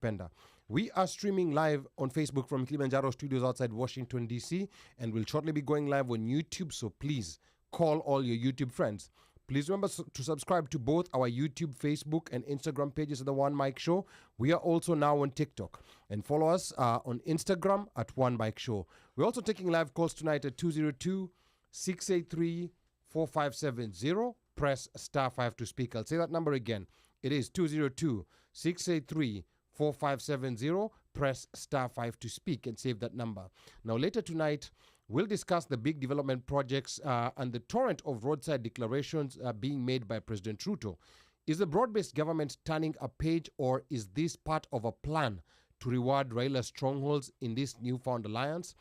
Penda. We are streaming live on Facebook from Kilimanjaro Studios outside Washington, D.C. and we'll shortly be going live on YouTube, so please call all your YouTube friends. Please remember to subscribe to both our YouTube, Facebook, and Instagram pages of The OneMic Show. We are also now on TikTok. And follow us on Instagram at OneMic Show. We're also taking live calls tonight at 202-683-4570. Press *5 to speak. I'll say that number again. It is 202-683-4570. Press *5 to speak and save that number. Now, later tonight, we'll discuss the big development projects and the torrent of roadside declarations being made by President Ruto. Is the broad-based government turning a page, or is this part of a plan to reward Raila's strongholds in this newfound alliance?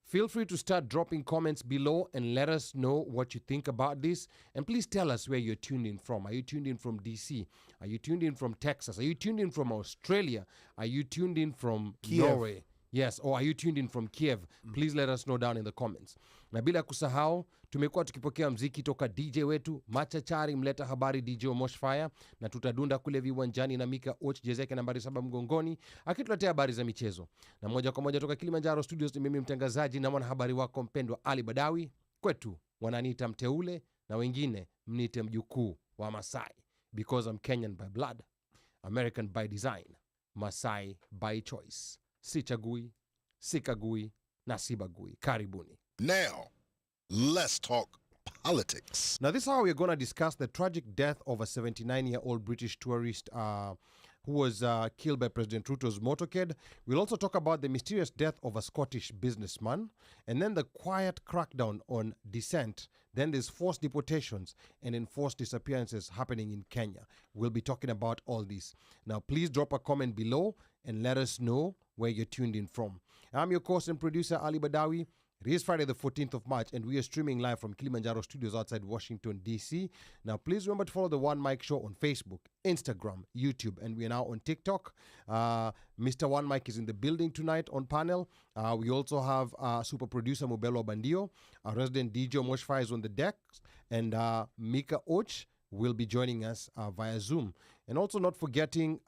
Feel free to start dropping comments below and let us know what you think about this. And please tell us where you're tuned in from. Are you tuned in from DC? Are you tuned in from Texas? Are you tuned in from Australia? Are you tuned in from Norway? Yes, or are you tuned in from Kiev? Please let us know down in the comments. Na bila kusahau, tumekuwa tukipokea mziki toka DJ wetu machachari mleta habari DJ OmoshFaya, na tutadunda kule viwanjani na Micah jezeke nambari 7 mgongoni akituletea habari za michezo. Na moja kwa moja toka Kilimanjaro Studios, ni mimi mtangazaji na mwanahabari wako mpendwa Ali Badawy. Kwetu wananiita mteule na wengine mniite mjukuu wa Masai, because I'm Kenyan by blood, American by design, Masai by choice. Sichagui, sikagui, na sibagui. Karibuni. Now, let's talk politics. Now, this is how we're going to discuss the tragic death of a 79-year-old British tourist who was killed by President Ruto's motorcade. We'll also talk about the mysterious death of a Scottish businessman, and then the quiet crackdown on dissent. Then there's forced deportations and enforced disappearances happening in Kenya. We'll be talking about all this. Now, please drop a comment below and let us know where you're tuned in from. I'm your host and producer, Ali Badawy. It is Friday the 14th of March, and we are streaming live from Kilimanjaro Studios outside Washington, D.C. Now, please remember to follow The OneMic Show on Facebook, Instagram, YouTube, and we are now on TikTok. Mr. OneMic is in the building tonight on panel. We also have super producer Mubelo Bandio. Our resident DJ OmoshFaya is on the deck, and Micah will be joining us via Zoom. And also not forgetting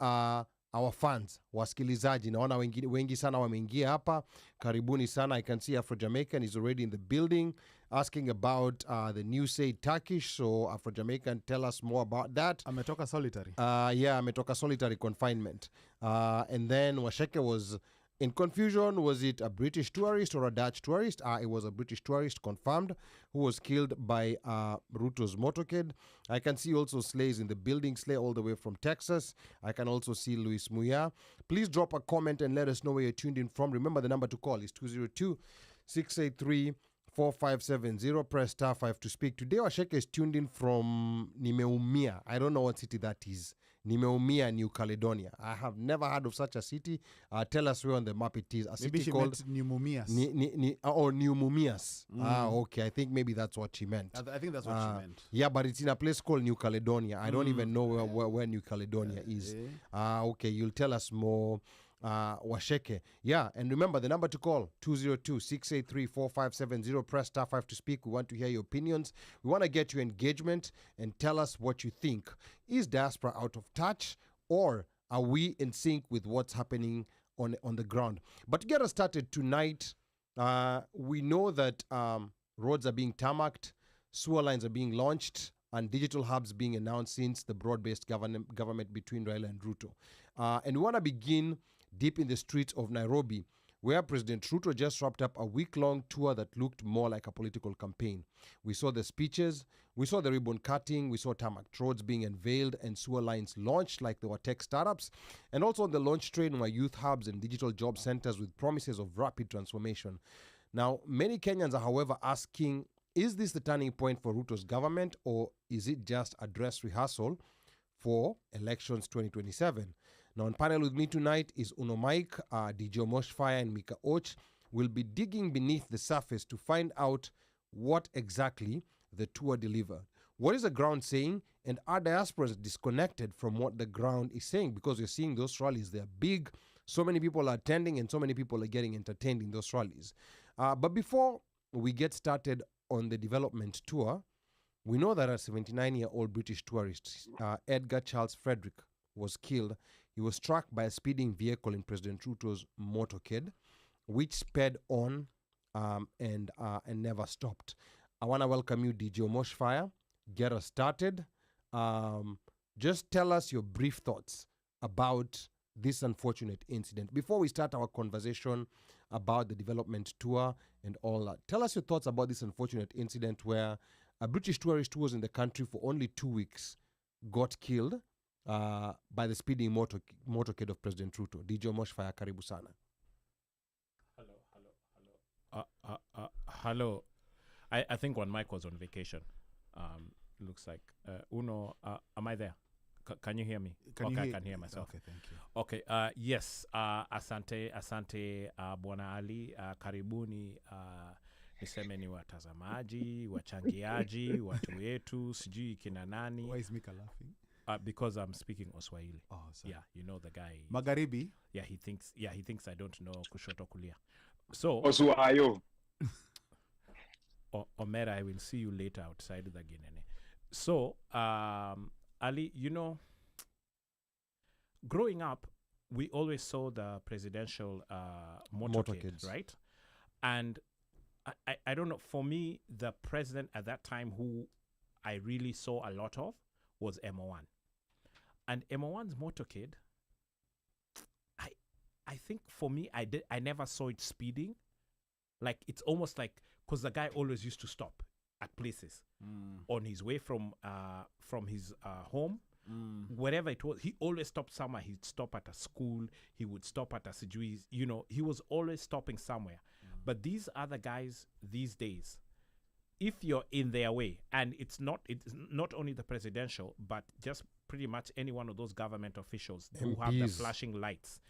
our fans, wasikilizaji, naona wengi sana wameingia hapa. Karibuni sana. I can see Afro-Jamaican is already in the building asking about the new Say Turkish. So Afro-Jamaican, tell us more about that. Ametoka solitary. Yeah, ametoka solitary confinement. And then Washeke was in confusion. Was it a British tourist or a Dutch tourist? It was a British tourist, confirmed, who was killed by Ruto's motorcade. I can see also Slays in the building, Slay all the way from Texas. I can also see Luis Muya. Please drop a comment and let us know where you're tuned in from. Remember, the number to call is 202-683-4570. Press *5 to speak. Today, Washeke is tuned in from Nimeumia. I don't know what city that is. Nimeumia, New Caledonia. I have never heard of such a city. Tell us where on the map it is. A Maybe city she called meant Pneumumias. or New Mumias. Okay. I think maybe that's what she meant. I think that's what she meant. Yeah, but it's in a place called New Caledonia. I don't even know where New Caledonia is. Okay, you'll tell us more. Washeke. Yeah, and remember the number to call 202-683-4570. Press *5 to speak. We want to hear your opinions. We want to get your engagement and tell us what you think. Is diaspora out of touch, or are we in sync with what's happening on the ground? But to get us started tonight, we know that roads are being tarmacked, sewer lines are being launched, and digital hubs being announced since the broad-based government between Raila and Ruto. And we want to begin deep in the streets of Nairobi, where President Ruto just wrapped up a week-long tour that looked more like a political campaign. We saw the speeches, we saw the ribbon cutting, we saw tarmac roads being unveiled and sewer lines launched like they were tech startups. And also on the launch train were youth hubs and digital job centers with promises of rapid transformation. Now, many Kenyans are, however, asking, is this the turning point for Ruto's government, or is it just a dress rehearsal for elections 2027? Now, on panel with me tonight is OmoshFaya, DJ OmoshFaya, and Micah. We'll be digging beneath the surface to find out what exactly the tour delivered. What is the ground saying, and are diasporas disconnected from what the ground is saying? Because you're seeing those rallies, they're big, so many people are attending, and so many people are getting entertained in those rallies. But before we get started on the development tour, we know that a 79-year-old British tourist, Edgar Charles Frederick, was killed. He was struck by a speeding vehicle in President Ruto's motorcade, which sped on and never stopped. I want to welcome you, DJ OmoshFaya. Get us started. Just tell us your brief thoughts about this unfortunate incident. Before we start our conversation about the development tour and all that, tell us your thoughts about this unfortunate incident where a British tourist who was in the country for only 2 weeks got killed by the speeding motorcade of President Ruto. DJ OmoshFaya, karibu sana. Hello. I think OneMic was on vacation. Looks like. Uno, am I there? Can you hear me? I can hear myself. Okay, thank you. Okay, yes. Asante, Bwana Ali. Karibuni. Niseme ni watazamaji, wachangiaji, watu wetu, sijui kina nani. Why is Micah laughing? Because I'm speaking Oswahili. Oh, sorry. Yeah, you know the guy. Magharibi? Yeah, he thinks I don't know kushoto kulia. So Oswayo. Omera, I will see you later outside the Guinea. So, Ali, you know, growing up, we always saw the presidential motorcades, right? And I don't know, for me, the president at that time who I really saw a lot of was MO1. And MO1's motorcade, I think for me, I never saw it speeding. Like, it's almost like, because the guy always used to stop at places on his way from his home, wherever it was. He always stopped somewhere. He'd stop at a school. He would stop at a Sijui's. You know, he was always stopping somewhere. But these other guys these days, if you're in their way, and it's not only the presidential, but just pretty much any one of those government officials who have the flashing lights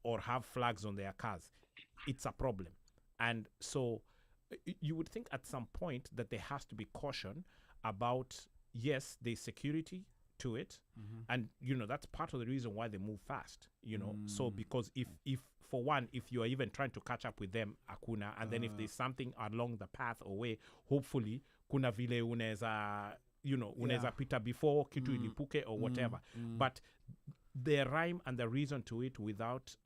or have flags on their cars, it's a problem. And so you would think at some point that there has to be caution about, yes, there's security to it. And, you know, that's part of the reason why they move fast, you know. So because if for one, if you are even trying to catch up with them, akuna, and then if there's something along the path or way, hopefully, kuna vile uneza, you know, uneza pita before kitu ilipuke or whatever. But the rhyme and the reason to it without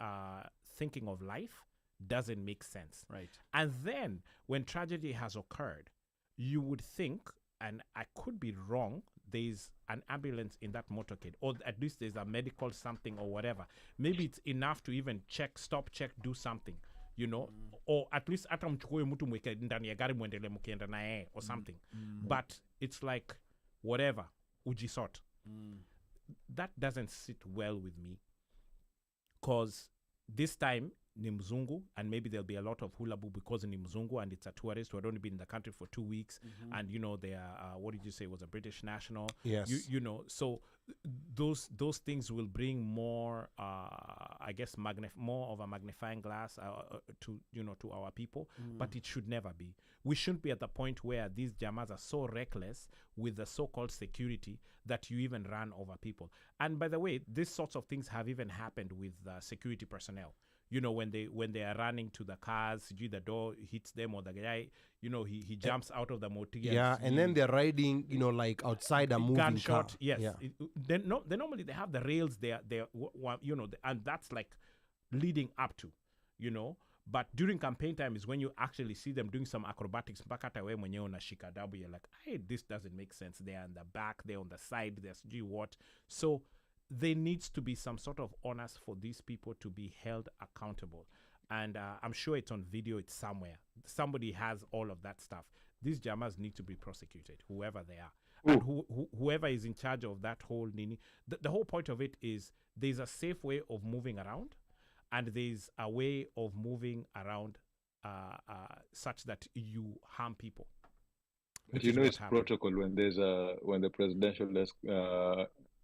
thinking of life doesn't make sense. Right. And then when tragedy has occurred, you would think, and I could be wrong, there's an ambulance in that motorcade, or at least there's a medical something or whatever. Maybe it's enough to even stop, do something, you know, or at least ata mchukue mtu mweke ndani ya gari muendele mkienda nae or something. But it's like, whatever, ujisort. That doesn't sit well with me, because this time ni mzungu, and maybe there'll be a lot of hulabu because ni mzungu and it's a tourist who had only been in the country for 2 weeks, and you know they are what did you say, was a British national? Yes. You know, so those things will bring more I guess more of a magnifying glass to, you know, to our people, but it should never be. We shouldn't be at the point where these jamas are so reckless with the so-called security that you even run over people. And by the way, these sorts of things have even happened with security personnel. You know, when they are running to the cars, the door hits them, or the guy, you know, he jumps out of the motor. Yeah, and then they're riding, you know, like outside a moving gunshot, car. yes. Yeah. They normally they have the rails there, you know, and that's like leading up to, you know. But during campaign time is when you actually see them doing some acrobatics. You're like, hey, this doesn't make sense. They're on the back, they're on the side, there's what. So there needs to be some sort of onus for these people to be held accountable. And I'm sure it's on video, it's somewhere. Somebody has all of that stuff. These jammers need to be prosecuted, whoever they are. And whoever is in charge of that whole nini. The whole point of it is there's a safe way of moving around, and there's a way of moving around such that you harm people. But you know, it's protocol when the presidential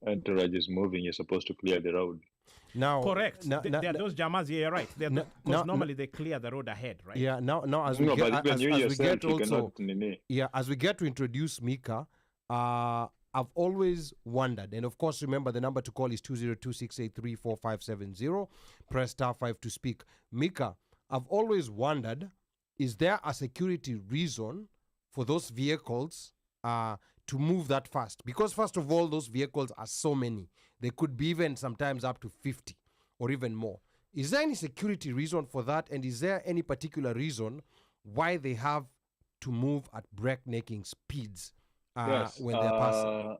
entourage is moving, you're supposed to clear the road. Now, correct. There are those jamas. Yeah, right. Because normally they clear the road ahead, right? Yeah. Now, as we get to introduce Micah, I've always wondered, and of course, remember the number to call is 202-683-4570. Press *5 to speak. Micah, I've always wondered, is there a security reason for those vehicles to to move that fast? Because first of all, those vehicles are so many. They could be even sometimes up to 50 or even more. Is there any security reason for that? And is there any particular reason why they have to move at breaknecking speeds when they're passing?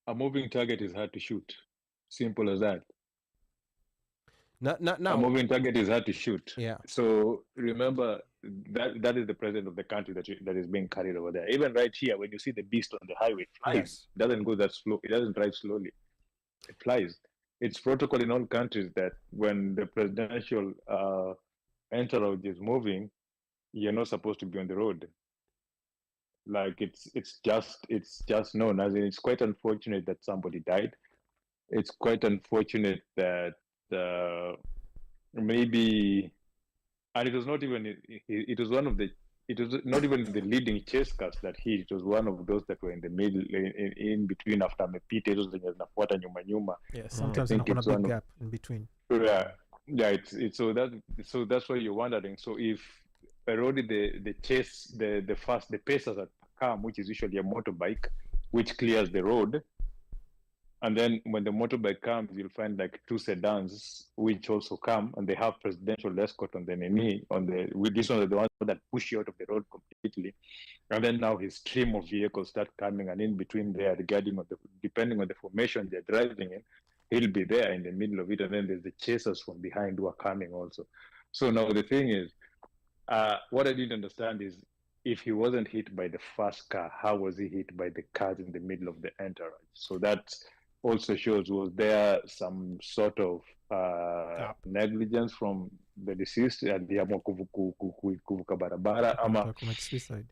A moving target is hard to shoot. Simple as that. Now, A moving target is hard to shoot. Yeah. So remember that is the president of the country that is being carried over there. Even right here, when you see the beast on the highway, it flies. Yes. It doesn't go that slow. It doesn't drive slowly. It flies. It's protocol in all countries that when the presidential entourage is moving, you're not supposed to be on the road. Like it's just known. As in, it's quite unfortunate that somebody died. It's quite unfortunate that maybe, and it was not even. It was one of the. It was not even the leading chase cars that hit. It was one of those that were in the middle, in between after amepita hizo zenye zinafuata nyuma. Yeah, sometimes you a big gap in between. Yeah, it's so that's why you're wondering. So if already the chase, the pacers that come, which is usually a motorbike, which clears the road, and then when the motorbike comes, you'll find like two sedans which also come, and they have presidential escort on the these ones are the ones that push you out of the road completely, and then now his stream of vehicles start coming, and in between there, depending on the formation they're driving in, he'll be there in the middle of it, and then there's the chasers from behind who are coming also. So now the thing is, what I didn't understand is, if he wasn't hit by the first car, how was he hit by the cars in the middle of the entourage? So that also shows, was there some sort of negligence from the deceased and the kuvuka barabara ama suicide?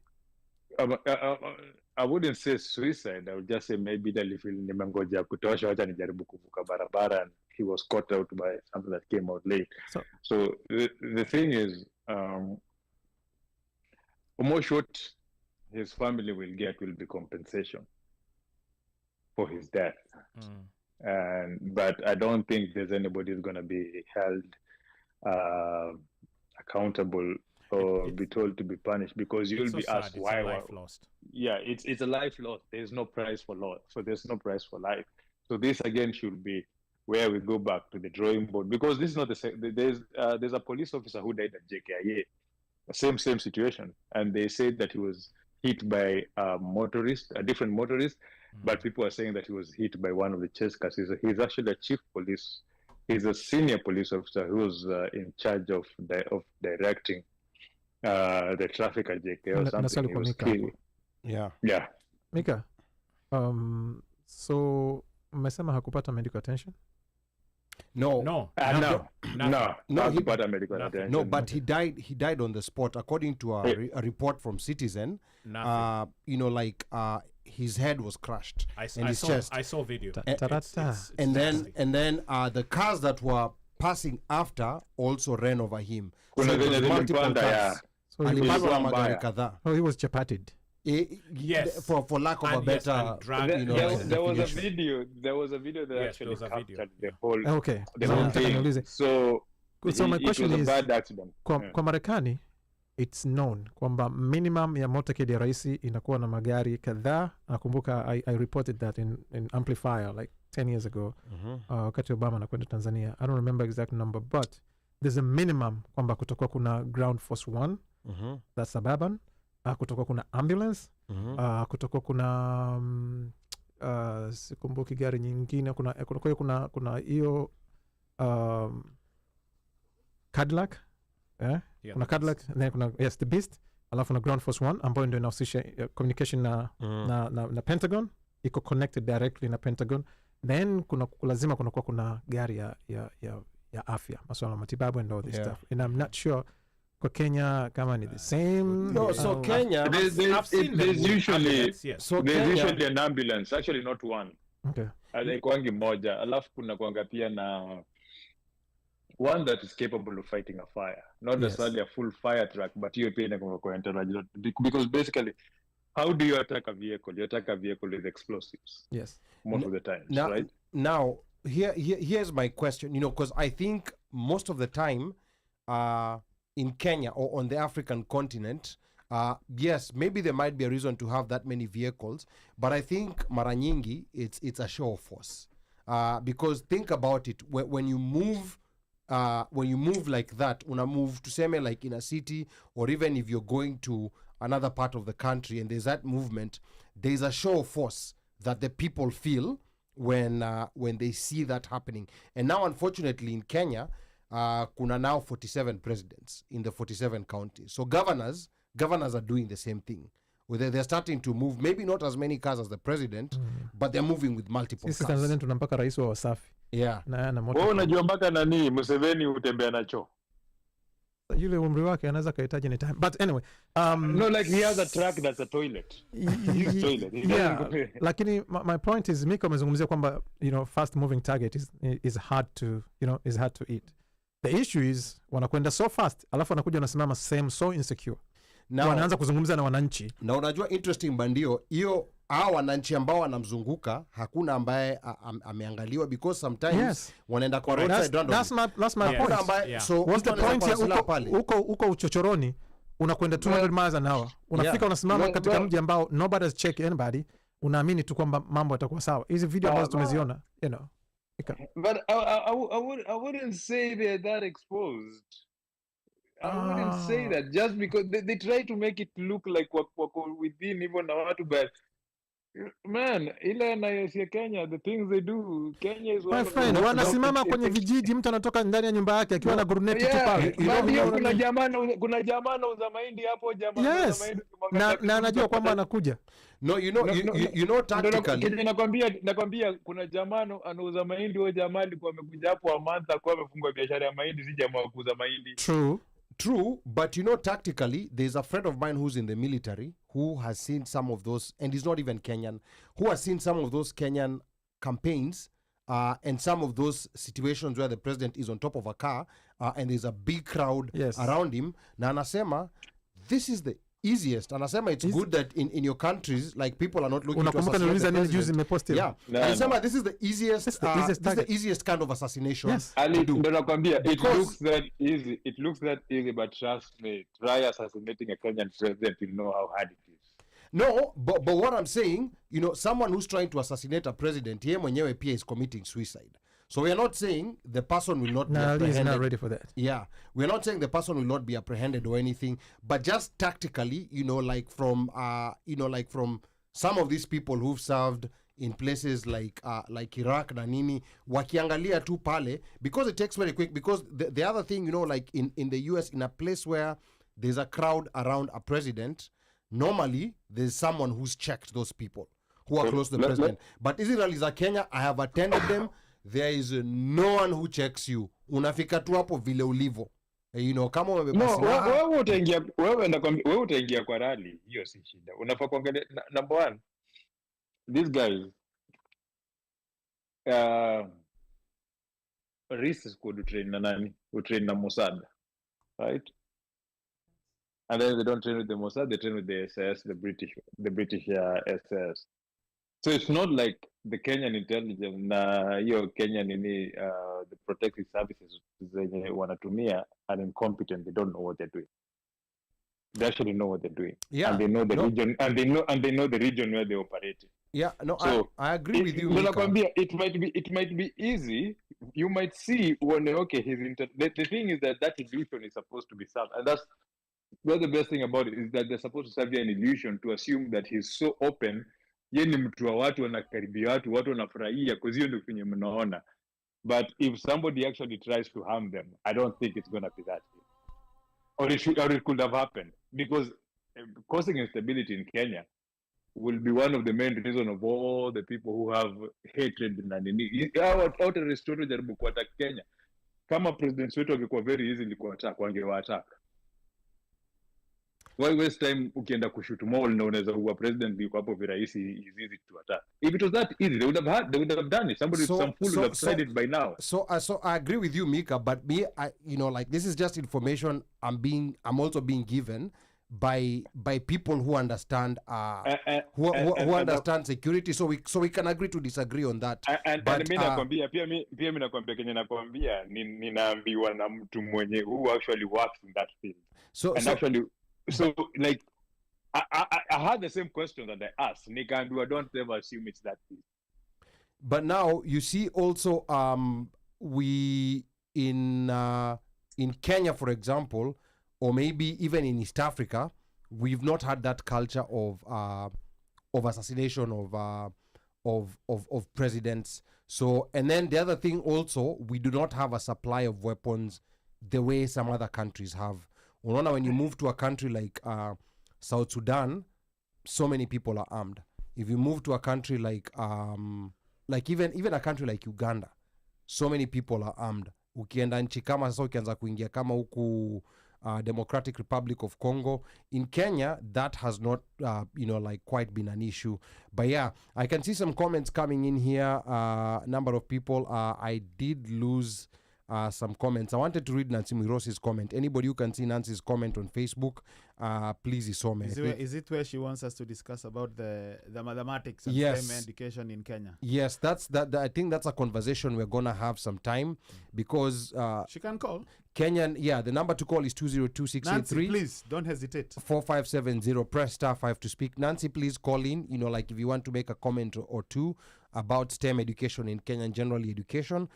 I wouldn't say suicide. I would just say maybe nimengoja kutosha, wacha nijaribu kuvuka barabara, and he was caught out by something that came out late. So the thing is, almost what his family will get will be compensation for his death. But I don't think there's anybody who's going to be held accountable or be told to be punished, because you'll be asked why. It's a life lost. Yeah, it's a life lost. There's no price for loss, so there's no price for life. So this again should be where we go back to the drawing board, because this is not the same. There's a police officer who died at JKIA, same situation, and they said that he was hit by a different motorist, but people are saying that he was hit by one of the chase cars. He's actually a chief police. He's a senior police officer who's in charge of directing the traffic at JK or something. Yeah. Micah, so umesema hakupata medical attention? No, but he died on the spot, according to a report from Citizen. His head was crushed and his chest. I saw video. And then the cars that were passing after also ran over him. So it was multiple cars. So he was chapated. Yes, for lack of a better, there was a video that actually captured the whole thing. So my question is, bad accident. Kwa Marekani, it's known kwamba minimum ya motorcade ya raisi inakuwa na magari kadhaa. Nakumbuka I reported that in Amplifier like 10 years ago, wakati Obama anakwenda Tanzania. I don't remember exact number, but there's a minimum kwamba kutakuwa kuna ground force 1, that's suburban. Kutokuwa kuna ambulance, kutokuwa kuna sikumbuki gari nyingine, kuna hiyo Cadillac, kuna Cadillac, then kuna the Beast, alafu na ground force 1 ambayo ndio inahusisha communication na Pentagon, iko connected directly na Pentagon. Then lazima kunakuwa kuna gari ya afya, masuala matibabu and all this stuff, and I'm not sure kwa Kenya kama ni the same. No, so Kenya, there's usually an ambulance, actually not one. Okay. Kwangi moja, alafu kuna kwanga pia na one that is capable of fighting a fire, not necessarily a full fire truck, but hiyo pia inakuwa kwa entourage, because basically how do you attack a vehicle? You attack a vehicle with explosives. Yes. Most of the time, right? Now, here's my question, because I think most of the time, in Kenya or on the African continent, yes, maybe there might be a reason to have that many vehicles, but I think mara nyingi it's a show of force. Because think about it, when you move like that, una move to tuseme like in a city, or even if you're going to another part of the country and there's that movement, there's a show of force that the people feel when they see that happening. And now unfortunately in Kenya, kuna now 47 presidents in the 47 counties. So governors are doing the same thing. They're starting to move, maybe not as many cars as the president, but they're moving with multiple Sisi cars. Tanzania tuna mpaka rais wa Wasafi. Yeah. Na Wewe unajua mpaka nani Museveni utembea nacho. Yule umri wake anaweza kahitaji ni time. But anyway, no, like he has a truck that's a toilet. His toilet. Yeah. Lakini my point is Micah amezungumzia kwamba fast moving target is hard to eat. The issue is wanakwenda so fast alafu wanakuja wanasimama same so insecure. Now, wanaanza kuzungumza na wananchi. Na unajua interesting bandio, hiyo hao wananchi ambao wanamzunguka hakuna ambaye ameangaliwa, because sometimes wanaenda kwa roadside random. That's my point. So what's the point uko uchochoroni unakwenda 200 miles an hour. Unafika unasimama katika mji ambao nobody has checked anybody, unaamini tu kwamba mambo yatakuwa sawa. Hizi video ambazo tumeziona, But I wouldn't say they're that exposed. I wouldn't say that just because they try to make it look like wako within even na watu, but man, ile na Kenya, the things they do, Kenya is my friend, wanasimama kwenye vijiji, mtu anatoka ndani ya nyumba yake akiwa na guruneti tu pale. Kuna jamaa anauza mahindi hapo, jamaa yes. na anajua kwamba anakuja. No, you know tactically. Nakwambia kuna jamaa anauza mahindi, huyo jamaa alikuwa amekuja hapo Amantha kwa amefungua biashara ya mahindi, si jamaa kuuza mahindi. True, but tactically, there's a friend of mine who's in the military who has seen some of those, and he's not even Kenyan, who has seen some of those Kenyan campaigns and some of those situations where the president is on top of a car and there's a big crowd around him. Na anasema, this is the easiest. Anasema it's good that in your countries, like, people are not looking to assassinate the president. Yeah. Anasema this is the easiest, this is the easiest kind of assassination to do. It looks that easy, but trust me, try assassinating a Kenyan president, you'll know how hard it is. No, but what I'm saying, someone who's trying to assassinate a president, yeye mwenyewe pia is committing suicide. So we are not saying the person will not be apprehended. He's not ready for that. Yeah. We are not saying the person will not be apprehended or anything, but just tactically, like from some of these people who've served in places like Iraq na nini, wakiangalia tu pale, because it takes very quick, because the other thing, like in the US, in a place where there's a crowd around a president, normally there's someone who's checked those people who are close to the president. But Israel is a Kenya, I have attended them. There is no one who checks you. Unafika tu hapo vile ulivo. Kama umebeba silaha. Wewe utaingia kwa rally, hiyo si shida. Unafaa kuangalia number one. These guys risks could train na nani? Utrain na Mossad. Right? And then they don't train with the Mossad, they train with the SS, the British SS. So it's not like the Kenyan intelligence na hiyo Kenyan the protective services zenye wanatumia are incompetent. They don't know what they're doing. They actually know what they're doing. Yeah. And they know the region, and they know the region where they operate. Yeah, no, so I agree with you. It might be easy. You might see when the thing is that illusion is supposed to be served, and that's the best thing about it, is that they're supposed to serve you an illusion to assume that he's so open. Yeye ni mtu wa watu, wanakaribia watu wanafurahia, because hiyo ndio kwenye mnaona. But if somebody actually tries to harm them, I don't think it's going to be that easy. Or it could have happened, because causing instability in Kenya will be one of the main reasons of all the people who have hatred na nini. Out of restore jaribu kuattack Kenya. Kama presidents wetu wangekuwa very easily kuattack, wangewa-attack. Why waste time ukienda kushoot mall na unaweza kuwa president yuko hapo virahisi, is easy to attack. If it was that easy, they would have done it. Some fool would have tried it by now. So I agree with you, Micah, but me, like, this is just information I'm also being given by people who understand who understand security, so we can agree to disagree on that. And mimi nakwambia pia mimi nakwambia Kenya, nakwambia ninaambiwa na mtu mwenye who actually works in that field. So like I had the same question that I asked. Nikandu, don't ever assume it's that easy. But now you see also we in Kenya, for example, or maybe even in East Africa, we've not had that culture of assassination of presidents. So, and then the other thing also, we do not have a supply of weapons the way some other countries have. Unaona, when you move to a country like South Sudan, so many people are armed. If you move to a country like even a country like Uganda, so many people are armed. Ukienda nchi kama sasa, ukianza kuingia kama huku Democratic Republic of Congo, in Kenya, that has not quite been an issue. But yeah, I can see some comments coming in here. Number of people. I did lose some comments. I wanted to read Nancy Mirosi's comment. Anybody who can see Nancy's comment on Facebook, please isome. Is it where she wants us to discuss about the mathematics and Yes. STEM education in Kenya? Yes, I think that's a conversation we're gonna have some time, because She can call. Kenyan, the number to call is Nancy, 202-683 please, don't hesitate. 4570. Press *5 to speak. Nancy, please call in. If you want to make a comment or two about STEM education in Kenya and generally education,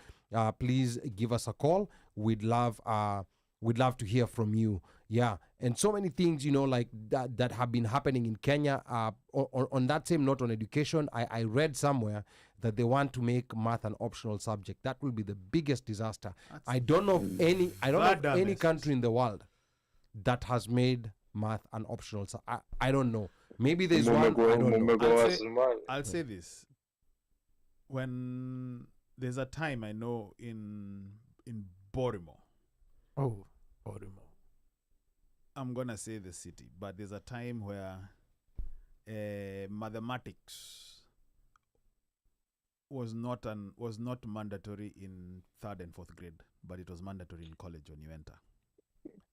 please give us a call. We'd love to hear from you. Yeah, and so many things like that have been happening in Kenya. On that same note, on education, I read somewhere that they want to make math an optional subject. That will be the biggest disaster. I don't know of any country in the world that has made math an optional subject. I don't know. Maybe there's one. I don't know. I'll say this. When there's a time I know in Borimo, Oh, Borimo. I'm gonna say the city, but there's a time where mathematics was not mandatory in 3rd and 4th grade, but it was mandatory in college when you enter.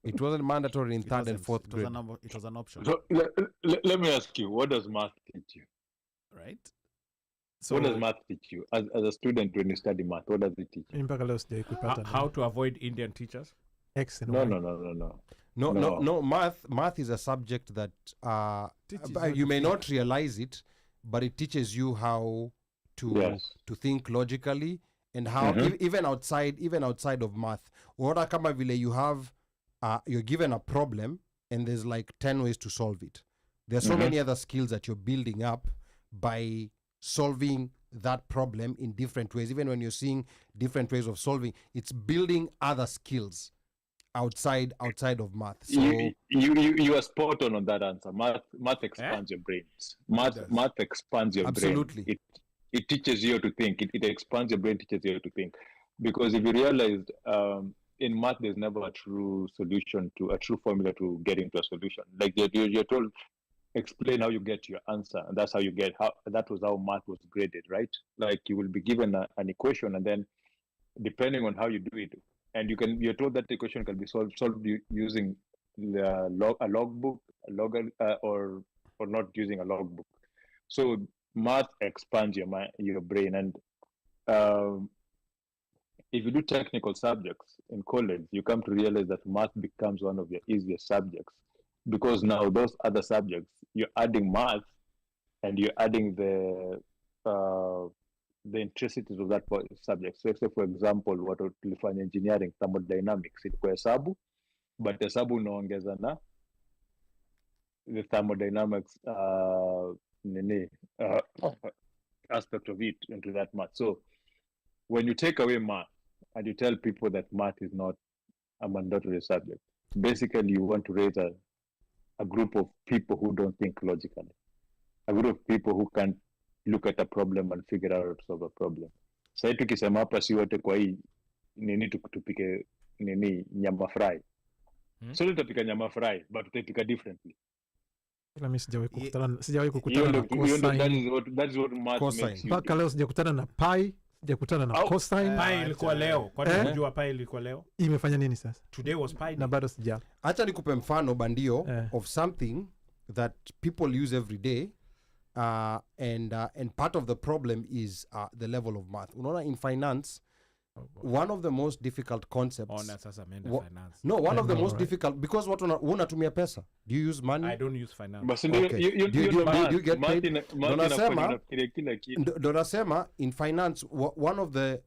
It wasn't mandatory in 3rd and 4th grade. It was an option, So let me ask you, what does math teach you? right? What does math teach you? As a student, when you study math, what does it teach you? Mpaka leo sijai kupata How to avoid Indian teachers? X and No, Y. no. No. Math is a subject that you may not realize it, but it teaches you how to think logically, and how even outside of math. Unaona kama vile you're given a problem and there's like 10 ways to solve it. There's so many other skills that you're building up by solving that problem in different ways. Even when you're seeing different ways of solving, it's building other skills outside of math. So you are spot on that answer. Math expands your brains. Math expands your Absolutely. brain. It teaches you to think. It expands your brain, teaches you to think. Because if you realized in math, there's never a true solution to a true formula to getting to a solution. Like you're told, explain how you get your answer, and that's how you get that was how math was graded, right? Like you will be given an equation, and then depending on how you do it, and you're told that the equation can be solved using a logbook, or not using a logbook. So math expands your brain, and if you do technical subjects in college, you come to realize that math becomes one of your easiest subjects, because now those other subjects, you're adding math and you're adding the intricacies of that subject. So say, for example, what tulifanya engineering, thermodynamics, ilikuwa hesabu, but hesabu unaongeza na the thermodynamics aspect of it into that math. So when you take away math and you tell people that math is not a mandatory subject, basically you want to raise a group of people who don't think logically, a group of people who can look at a problem and figure out how to solve a problem. Sasa tukisema hapa si wote kwa hii nini tupike nini nyama fry. So tutapika nyama fry, but tutapika differently. Mimi sijawahi kukutana na cosine. That is what math makes you. Mpaka leo sijakutana na pi, sijakutana na cosine. Pi ilikuwa leo. Kwani unajua pi ilikuwa leo? Imefanya nini sasa? Today was pi. Na bado sija. Acha nikupe mfano bandio of something that people use every day, and part of the problem is the level of math. Unaona, in finance, one of the most difficult concepts. Ona sasa ameenda Wa- finance. No, one I of the know, most right? difficult because what unatumia pesa. Do you use money? I don't use finance. But ndio Okay. hiyo Do you get math paid? Ndo nasema- inafanya unafikiria kila kitu. Ndo nasema in finance one of the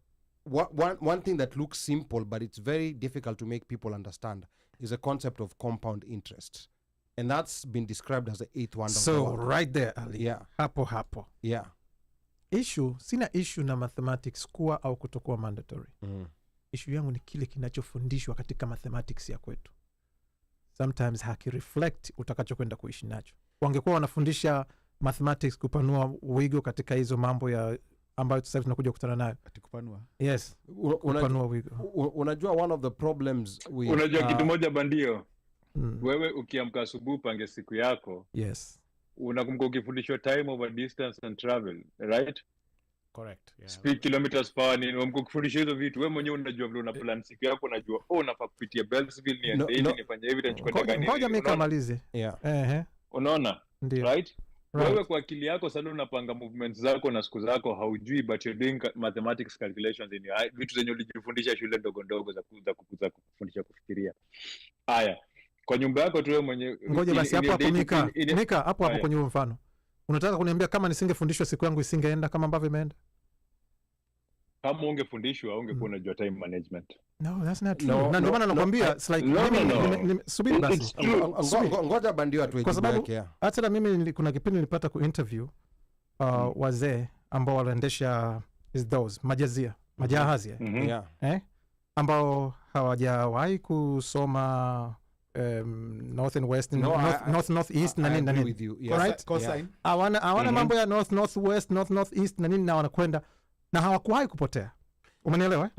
one thing that looks simple but it's very difficult to make people understand is a concept of compound interest, and that's been described as the eighth wonder of the So world. right there, Ali. Yeah. Hapo. Yeah. Sina issue na mathematics kuwa au kutokuwa mandatory. Issue yangu ni kile kinachofundishwa katika mathematics ya kwetu. Sometimes hakireflect utakachokwenda kuishi nacho. Wangekuwa wanafundisha mathematics kupanua wigo katika hizo mambo ya ambayo sasa tunakuja kukutana nayo. Atikupanua. Yes, kupanua wigo. Unajua one of the problems with Unajua kitu moja bandio, Mm. wewe ukiamka asubuhi pange siku yako, Yes. unakumbuka ukifundishwa time over distance and travel, right? Correct. Yeah. Speed kilometers per hour, unakumbuka ukifundishwa hizo vitu, wewe mwenyewe unajua vile una plan siku yako, unajua nafaa kupitia Bellsville niende hivi nifanye hivi nichukue gani. Ngoja mimi kamalize. yeah. Unaona? Ndio. Right? Right. Wewe kwa akili yako sasa unapanga movements zako na siku zako haujui, but you're doing mathematics calculations in your vitu zenye ulijifundisha shule ndogo ndogo za kufundisha kufikiria. Haya. Kwa nyumba yako tu wewe mwenyewe. Ngoja basi hapo Mika hapo kwenye huo mfano. Unataka kuniambia kama nisingefundishwa siku yangu isingeenda kama ambavyo imeenda? Kama ungefundishwa ungekuwa unajua time management. No, that's not true. Na ndio maana nakwambia it's like subiri basi. Ngoja bandio atuwe Kwa sababu yake. hata na mimi kuna kipindi nilipata ku-interview wazee ambao waliendesha majahazi Yeah. ambao hawajawahi kusoma north and west, north east na nini na nini. Right? Cosine. Hawana mambo ya north west, north east na nini, na wanakwenda na hawakuwahi kupotea. Umenielewa?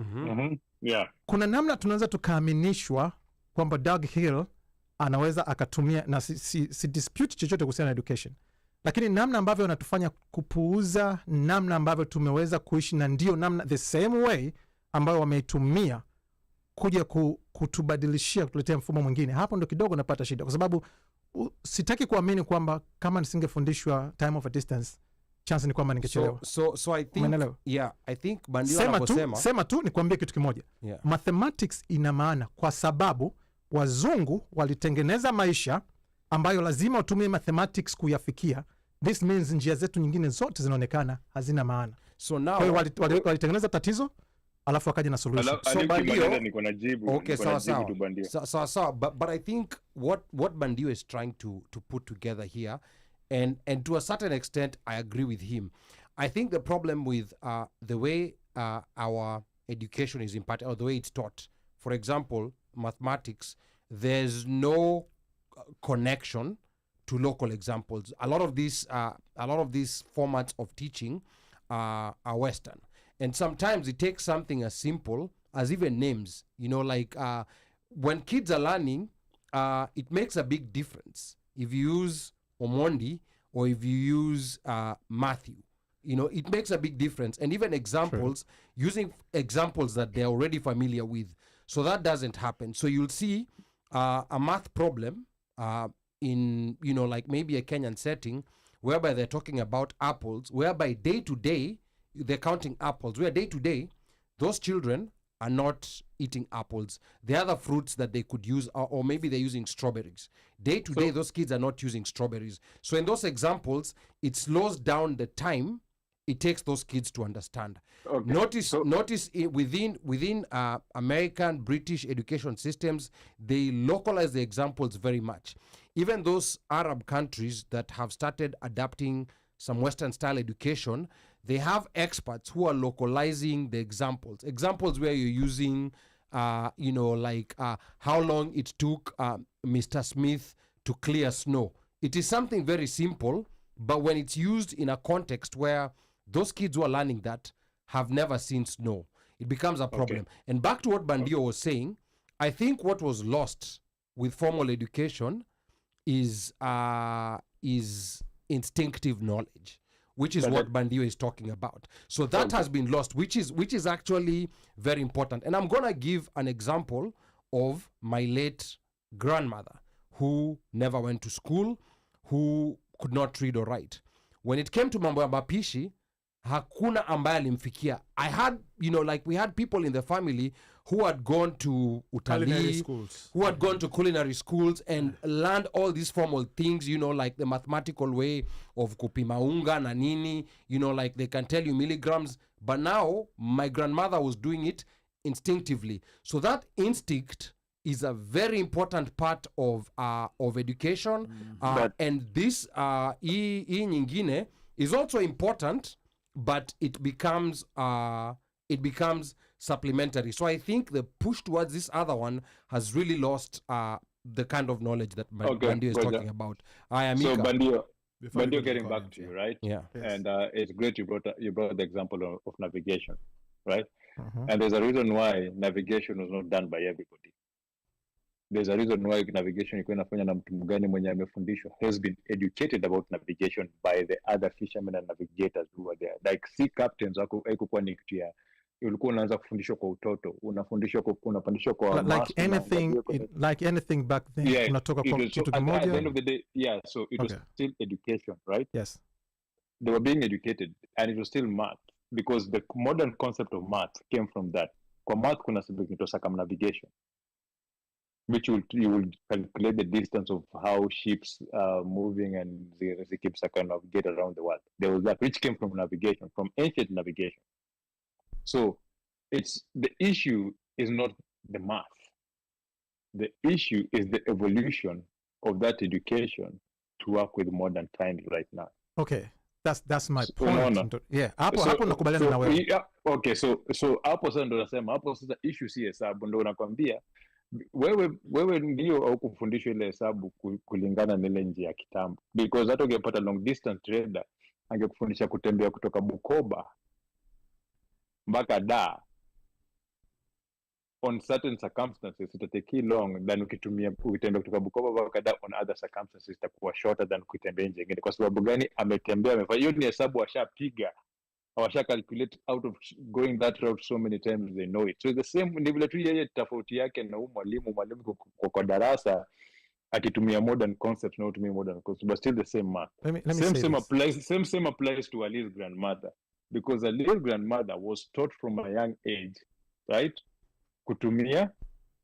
Yeah. Kuna namna tunaweza tukaaminishwa kwamba Doug Hill anaweza akatumia, na si dispute chochote kuhusiana na education, lakini namna ambavyo wanatufanya kupuuza namna ambavyo tumeweza kuishi, na ndio namna the same way ambayo wameitumia kuja kutubadilishia, kutuletea mfumo mwingine. Hapo ndo kidogo napata shida, kwa sababu sitaki kuamini kwamba kama nisingefundishwa time of a distance, chance ni kwamba ningechelewa. So I think Umenelewa? Yeah, I think bandio anaposema sema tu nikwambie kitu kimoja. Yeah. Mathematics ina maana kwa sababu wazungu walitengeneza maisha ambayo lazima utumie mathematics kuyafikia. This means njia zetu nyingine zote zinaonekana hazina maana. So now Kwa hiyo walitengeneza tatizo alafu wakaja na solution. So bandio niko na jibu. Okay, sawa. So but I think what Bandio is trying to put together here, and to a certain extent I agree with him. I think the problem with the way our education is imparted, or the way it's taught, for example, mathematics, there's no connection to local examples. A lot of these formats of teaching are Western, and sometimes it takes something as simple as even names. Like when kids are learning, it makes a big difference if you use Omondi or if you use Matthew. It makes a big difference. And even examples, using examples that they're already familiar with. So that doesn't happen. So you'll see a math problem in, like maybe a Kenyan setting, whereby they're talking about apples, whereby day to day, they're counting apples, where day to day, those children are not eating apples. The other fruits that they could use, or maybe they're using strawberries. Day to day, those kids are not using strawberries. So in those examples, it slows down the time it takes those kids to understand. Okay. Notice within American, British education systems, they localize the examples very much. Even those Arab countries that have started adapting some Western style education, they have experts who are localizing the examples where you're using how long it took Mr. Smith to clear snow. It is something very simple, but when it's used in a context where those kids who are learning that have never seen snow, it becomes a problem. Okay. And back to what Bandio was saying, I think what was lost with formal education is instinctive knowledge, which is what Bandio is talking about. So that has been lost, which is actually very important. And I'm going to give an example of my late grandmother, who never went to school, who could not read or write. When it came to mambo ya mapishi, hakuna ambaye alimfikia. I had, like we had people in the family who had gone to utalii, who had gone to culinary schools and learned all these formal things, like the mathematical way of kupima unga na nini, like they can tell you milligrams. But now my grandmother was doing it instinctively. So that instinct is a very important part of education. And this nyingine is also important, but it becomes supplementary. So I think the push towards this other one has really lost the kind of knowledge that Bandio is talking about. So Bandio, getting back to you, right? Yeah. Yes. And it's great you brought the example of navigation, right? And there's a reason why navigation was not done by everybody. There's a reason why navigation iko inafanya na mtu mgani mwenye amefundishwa, has been educated about navigation by the other fishermen and navigators who were there. Like sea captains wako haikuwa ni kitu ya ulikuwa unaanza kufundishwa kwa utoto, unafundishwa unapandishwa kwa like anything back then, unatoka kwa kitu kimoja. At the end of the day, so it was still education, right? Yes, they were being educated, and it was still math, because the modern concept of math came from that. Kwa math kuna subject inaitwa circumnavigation, which you will calculate the distance of how ships are moving and they keep circumnavigate around the world. There was that, which came from navigation, from ancient navigation. So the issue is not the math. The issue is the evolution of that education to work with modern times right now. Okay, that's my point. Yeah, hapo nakubaliana na wewe. Okay, so hapo sasa ndo nasema, hapo sasa issue si hesabu, ndo nakwambia wewe ndio au kufundishwa ile hesabu kulingana na ile njia ya kitambo, because hata ungepata long distance trader angekufundisha kutembea kutoka Bukoba mpaka Dar on certain circumstances it take long than ukitembea kutoka Bukoba mpaka Dar on other circumstances itakuwa shorter than kutembea nje nyingine. Kwa sababu gani? Ametembea, amefanya hiyo, ni hesabu washapiga, washa calculate out of going that route so many times, they know it. So the same, ni vile tu yeye tofauti yake na mwalimu kwa darasa akitumia modern concepts na utumia modern concepts, but still the same math. Same applies to Ali's grandmother, because Ali's grandmother was taught from a young age, right, kutumia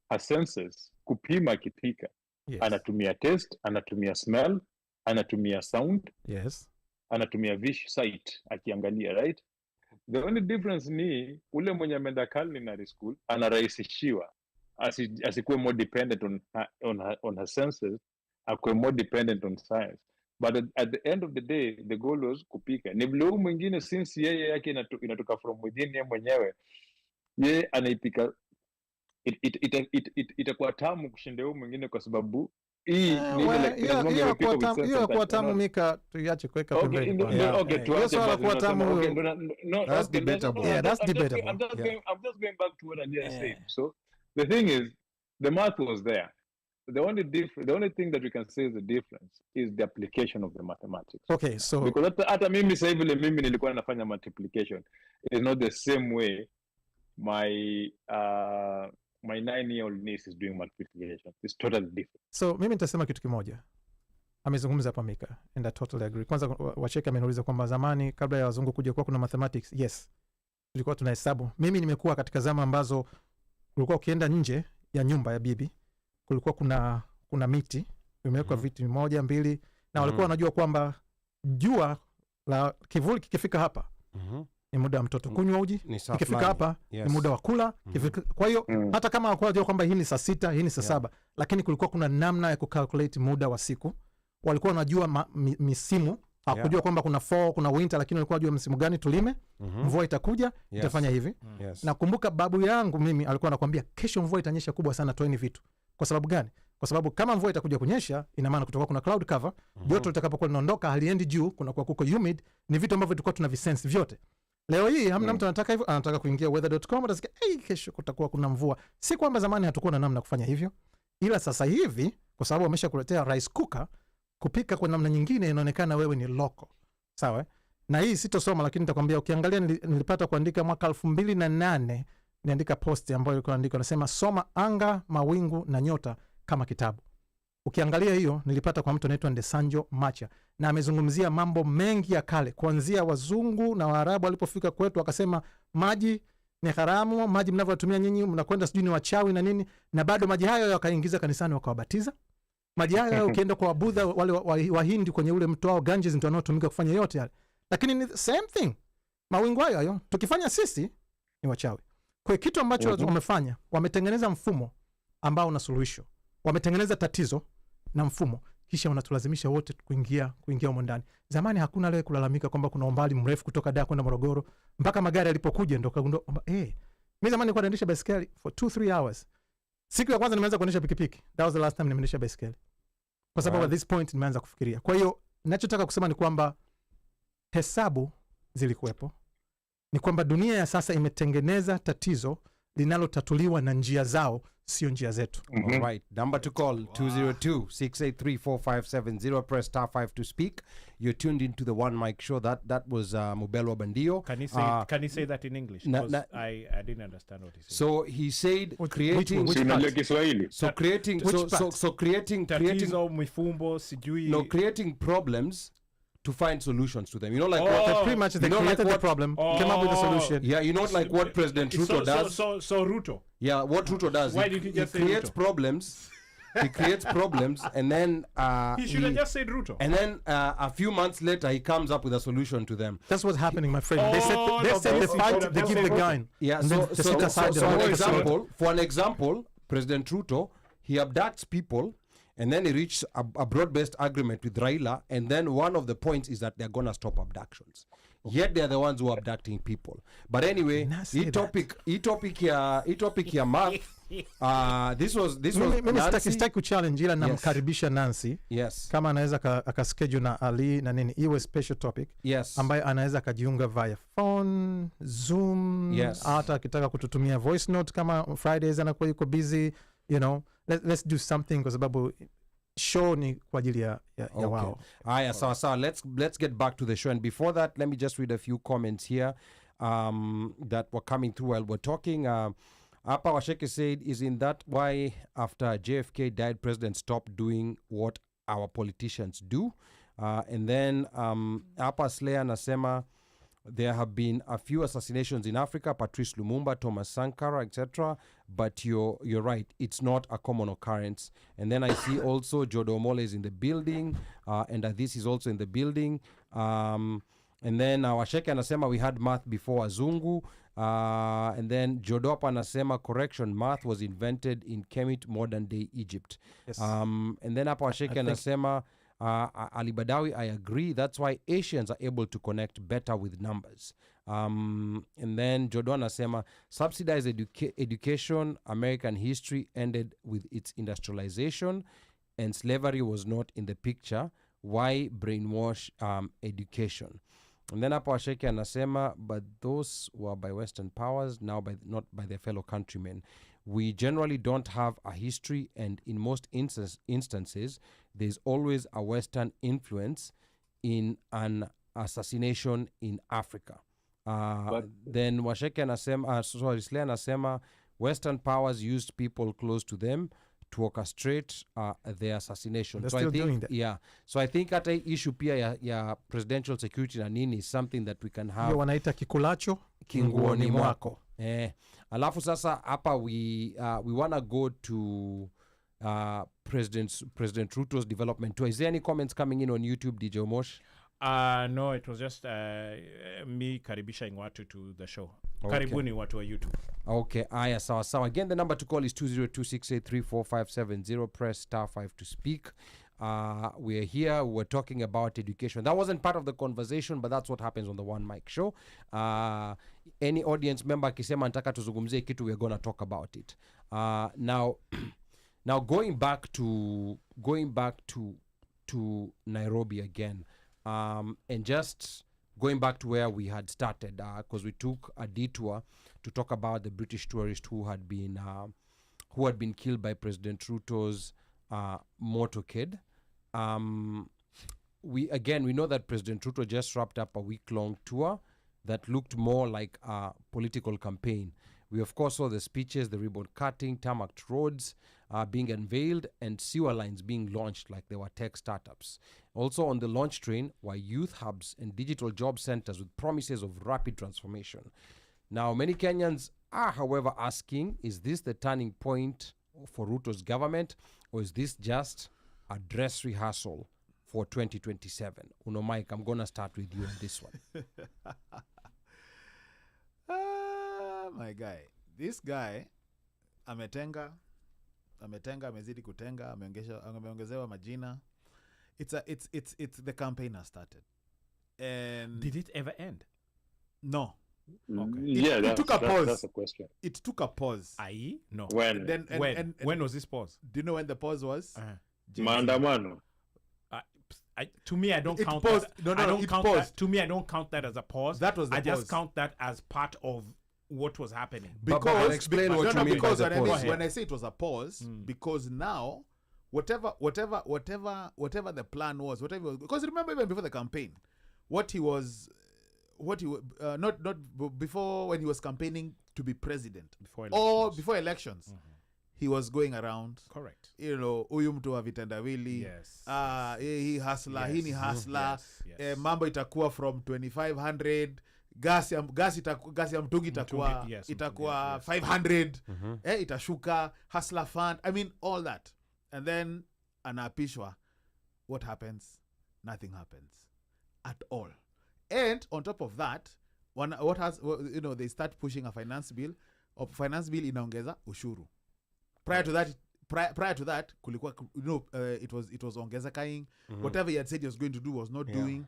her senses, kupima akipika. Yes. Anatumia taste, anatumia smell, anatumia sound. Yes. Anatumia sight akiangalia, right? The only difference ni ule mwenye ameenda culinary school anarahisishiwa asikuwe more dependent on her senses, akuwe more dependent on science. But at the end of the day, the goal was kupika. Ni vile huyu mwingine, since yeye yake inatoka from within yeye mwenyewe, yeye anaipika, itakuwa tamu kushinda huyu mwingine, kwa sababu hiyo kwa tamu Mika tuiache kuweka pembeni. Kwa tamu, that's debatable. Yeah, that's debatable. I'm just going back to what I said. So the thing is, the math was there. The only thing that we can say is the difference is the application of the mathematics. Okay, so because hata mimi sasa hivi mimi nilikuwa nafanya multiplication, is not the same way my 9-year-old niece is doing multiplication. It's totally different. So mimi nitasema kitu kimoja. Amezungumza hapa Mika, and I totally agree. Kwanza Wacheka ameniuliza kwamba zamani kabla ya wazungu kuja kuna mathematics. Yes. Tulikuwa tunahesabu. Mimi nimekuwa katika zama ambazo kulikuwa ukienda nje ya nyumba ya bibi, kulikuwa kuna miti, imewekwa viti 1, 2, na walikuwa wanajua kwamba jua la kivuli kikifika hapa ni muda wa mtoto kunywa uji, ikifika hapa ni muda wa kula. Kwa hiyo hata kama walikuwa wanajua kwamba hii ni saa 6, hii ni saa 7, lakini kulikuwa kuna namna ya kucalculate muda wa siku. Walikuwa wanajua misimu, hakujua kwamba kuna fall, kuna winter, lakini walikuwa wanajua msimu gani tulime, mvua itakuja, itafanya hivi. Nakumbuka babu yangu mimi alikuwa anakuambia kesho mvua itanyesha kubwa sana, toeni vitu. Kwa sababu gani? Kwa sababu kama mvua itakuja kunyesha, ina maana kutoka kuna cloud cover, joto litakapokuwa linaondoka, haliendi juu, kuna kwa kuko humid, ni vitu ambavyo tulikuwa tunavisense vyote. Leo hii hamna mtu anataka hivyo, anataka kuingia weather.com atasikia kesho kutakuwa kuna mvua. Si kwamba zamani hatakuwa na namna kufanya hivyo, ila sasa hivi kwa sababu wameshakuletea rice cooker, kupika kwa namna nyingine inaonekana wewe ni local. Sawa? Na hii sitosoma, lakini nitakwambia, ukiangalia nilipata kuandika mwaka 2008, niandika post ambayo ilikuwa andika nasema soma anga, mawingu na nyota kama kitabu. Ukiangalia hiyo nilipata kwa mtu anaitwa Ndesanjo Macha, na amezungumzia mambo mengi ya kale, kuanzia wazungu na Waarabu walipofika kwetu, akasema maji ni haramu, maji mnavyotumia nyinyi mnakwenda sijui ni wachawi na nini, na bado maji hayo wakaingiza kanisani wakawabatiza. Maji hayo ukienda kwa Wabudha wale Wahindi kwenye ule mto wao Ganges ndio wanaotumika kufanya yote yale, lakini ni same thing. Mawingu hayo tukifanya sisi ni wachawi. Kwa kitu ambacho wamefanya, wametengeneza mfumo ambao una suluhisho, wametengeneza tatizo na mfumo, kisha wanatulazimisha wote kuingia humo ndani. Zamani hakuna leo kulalamika kwamba kuna umbali mrefu kutoka Dar kwenda Morogoro, mpaka magari yalipokuja ndio kagundua mimi zamani nilikuwa naendesha baiskeli for 2-3 hours. Siku ya kwanza nimeanza kuendesha pikipiki, that was the last time nimeendesha baiskeli, kwa sababu at this point nimeanza kufikiria. Kwa hiyo ninachotaka kusema ni kwamba hesabu zilikuwepo, ni kwamba dunia ya sasa imetengeneza tatizo linalotatuliwa na njia zao, sio njia zetu. All right. Number to call, 202-683-4570. Press *5 to speak. You're tuned into the OneMic show. That was Mubelwa Bandio. Can you say that in English? Na- Because na- I didn't understand what he said. So he said Which creating... part? Unajua Kiswahili. So creating... Which part? So creating... Tatizo, mifumbo, sijui. No, creating problems to find solutions to them. You know, like Pretty much they you know, like created the what- problem, came up with a solution. Yeah, you know, like what President Ruto does. So Ruto. Yeah, what Ruto does. Why did he just say creates Ruto? problems. He creates problems, and then He should have just said Ruto. and then a few months later, he comes up with a solution to them. That's what's happening, my friend. They said Oh, they no, said the they fight, said they that give they the said gun. Yeah, And so, then they so, sit so, aside, so they for don't example, President Ruto, he abducts people, and then he reached a broad-based agreement with Raila, and then one of the points is that they're gonna stop abductions. Yet they're the ones who are abducting people. But anyway, Nasi topic ya math. This was Mimi Nancy. sitaki kuchallenge, ila namkaribisha Nancy Yes. kama anaweza akaschedule na Ali na nini, iwe special topic Yes. ambaye anaweza akajiunga via phone, Zoom, Yes. hata akitaka kututumia voice note kama Fridays anakuwa yuko busy, you know. Let's do something, kwa sababu show ni kwa ajili ya wao. Aya, sawa. Let's get back to the show. And before that, let me just read a few comments here that were coming through while we're talking. Apa Washeke said, isn't that why after JFK died, presidents stopped doing what our politicians do? And then Apa Slayer Nasema, there have been a few assassinations in Africa, Patrice Lumumba, Thomas Sankara, etc. But you're right, it's not a common occurrence. And then I see also Jodo Omole is in the building, and this is also in the building. And then Washeke anasema we had math before Azungu. And then Jodopa anasema correction, math was invented in Kemet, modern day Egypt. Yes. And then hapa Washeke anasema Ali Badawi, I agree. That's why Asians are able to connect better with numbers. And then Jodo anasema subsidized education, American history ended with its industrialization, and slavery was not in the picture. Why brainwash education? And then hapa Washeke anasema, but those were by Western powers, now not by their fellow countrymen. We generally don't have a history, and in most instances, there's always a Western influence in an assassination in Africa. Then Washeke anasema, Slay anasema, Western powers used people close to them to orchestrate their assassination. They're So still I think, doing that. yeah. So I think hata issue pia ya presidential security na nini is something that we can have Hiyo wanaita kikulacho kinguoni mwako. Alafu sasa hapa we wanna go to President Ruto's development tour. Is there any comments coming in on YouTube, DJ Omosh? No, it was just me karibisha watu to the show. Okay. Karibuni watu wa YouTube. Okay, aya, sawa. Again, the number to call is 202-683-4570. Press *5 to speak. We're here. We're talking about education. That wasn't part of the conversation, but that's what happens on the OneMic show. Any audience member akisema nataka tuzungumzie kitu, we're gonna talk about it. Now going back to Nairobi again, and just going back to where we had started, because we took a detour to talk about the British tourist who had been killed by President Ruto's motorcade. We know that President Ruto just wrapped up a week-long tour that looked more like a political campaign. We of course saw the speeches, the ribbon cutting, tarmacked roads, being unveiled and sewer lines being launched like they were tech startups. Also on the launch train were youth hubs and digital job centers with promises of rapid transformation. Now, many Kenyans are, however, asking, is this the turning point for Ruto's government, or is this just a dress rehearsal for 2027? Mike, I'm going to start with you on this one. My guy. This guy, ametenga, amezidi kutenga, ameongezewa majina. It's the campaign has started. And Did it ever end? no. Okay. Yeah, it took a pause. That's the question. It took a pause. I.e. No. When? Then When was this pause? do you know when the pause was? Gen Z. Maandamano. To me, I don't It count paused. that. No, I don't it count paused. that. To me, I don't count that as a pause. That was the I just pause. count that as part of what was happening. But explain what you mean by because the pause. when I say it was a pause, because now whatever the plan was, because remember even before the campaign, before when he was campaigning to be president before elections, he was going around, Correct. huyu mtu wa vitendawili, Yes. hii hustler, hii ni hustler, Yes. mambo itakuwa from 2500, gas ya mtungi itakuwa yes, itakuwa yes. 500, itashuka, hustler fund, I mean all that. And then anaapishwa, what happens? Nothing happens at all. And on top of that, they start pushing a finance bill. Finance bill inaongeza ushuru. Prior to that, kulikuwa, it was ongeza kaing. Whatever he had said he was going to do was not doing.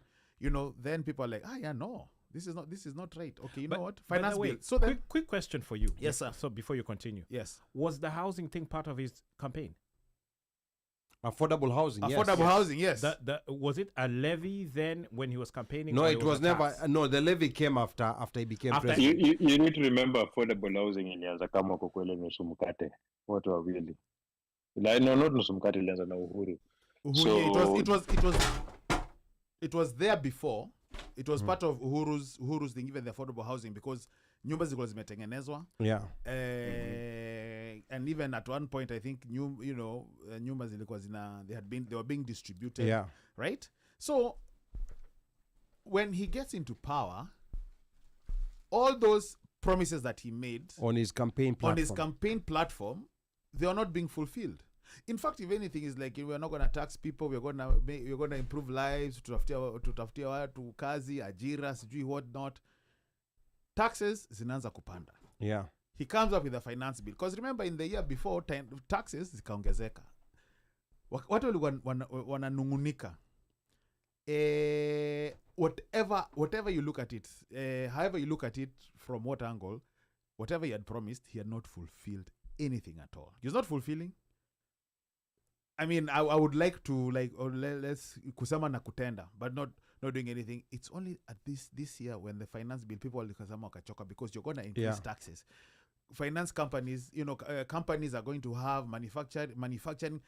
Then people are like, no, this is not right. Okay, you know what? Finance bill. So then, quick question for you. Yes, sir. So before you continue, yes, was the housing thing part of his campaign? Affordable housing, housing, yes. Was it a levy then when he was campaigning? No, or it was a never. tax? No, the levy came after he became After president. You need to remember affordable housing ilianza kama kwa kweli nusu mkate. Watu wawili. No, not nusu mkate, ilianza na Uhuru. It was there before. It was part of Uhuru's thing, even the affordable housing, because nyumba zilikuwa zimetengenezwa. Yeah. And even at one point, I think nyumba zilikuwa they were being distributed. Yeah. Right? So when he gets into power, all those promises that he made On his campaign platform, they are not being fulfilled. In fact, if anything, is like, we're not going to tax people, we're going to improve lives, tutafutia watu kazi, ajira, sijui what not. Taxes zinaanza kupanda. Yeah. He comes up with a finance bill, because remember in the year before, taxes zikaongezeka. Watu walikuwa wananungunika. Whatever you look at it, however you look at it, from what angle, whatever he had promised, he had not fulfilled anything at all. He was not fulfilling. I mean, I would like to, let's kusema na kutenda, but not doing anything. It's only at this year when the finance bill, people kusema wakachoka, because you're going to increase taxes. Finance companies, companies are going to have manufacturing.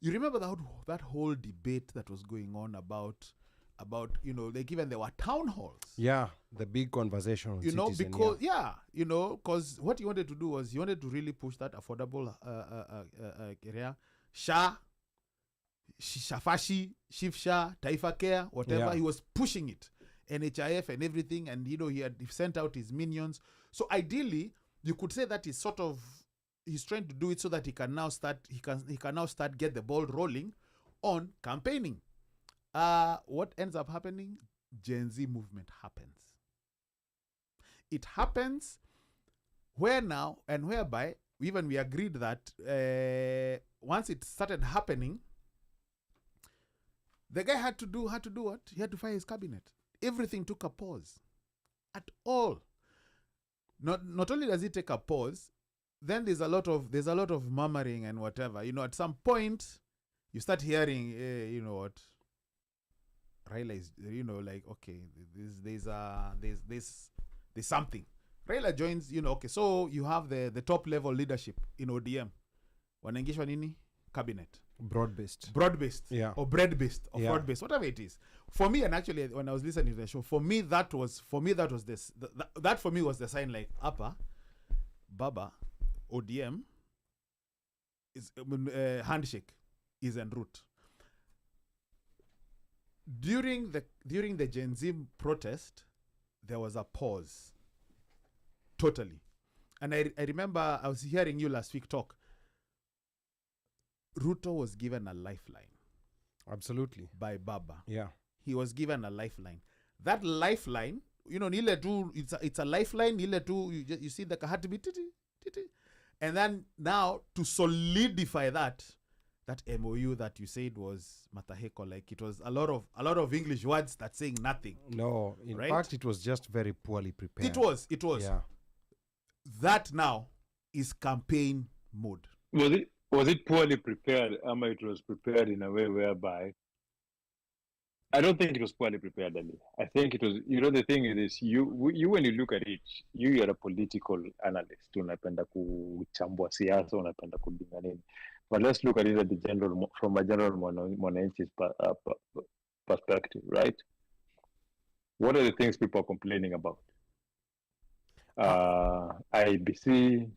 You remember that whole debate that was going on about like even there were town halls. Yeah, the big conversation on Citizen, because because what he wanted to do was he wanted to really push that affordable area. Shafashi, Shifsha, Taifa Care, whatever. Yeah. He was pushing it. NHIF and everything, and he had sent out his minions. So ideally, you could say that he's trying to do it so that he can now start get the ball rolling on campaigning. What ends up happening? Gen Z movement happens. It happens where now and whereby even we agreed that once it started happening, the guy had to do what? He had to fire his cabinet. Everything took a pause. At all. Not only does it take a pause, then there's a lot of murmuring and whatever. At some point, you start hearing, you know what? Raila is, okay, there's something. Raila joins, okay, so you have the top level leadership in ODM. Wanaingishwa nini? Cabinet. Broad-based. Yeah. Or bread-based or fraud-based, whatever it is. For me, and actually when I was listening to the show, for me that was this. That for me was the sign, like, Upper, Baba, ODM, handshake is en route. During the Gen Z protest, there was a pause. Totally. And I remember I was hearing you last week talk. Ruto was given a lifeline Absolutely. by Baba. Yeah. He was given a lifeline. That lifeline, nile tu, it's a lifeline, nile tu, you see the heartbeat, titi, titi. And then now to solidify that MOU that you said was mataheko, like it was a lot of English words that saying nothing. No, in Right? fact, it was just very poorly prepared. It was. Yeah. That now is campaign mode. Was it poorly prepared? It was prepared in a way whereby I don't think it was poorly prepared, Ali. I think it was. The thing is, you when you look at it, you're a political analyst. Unapenda kuchambua siasa, unapenda kudinga nini. But let's look at it at from a general mwananchi's perspective, right? What are the things people are complaining about? IBC,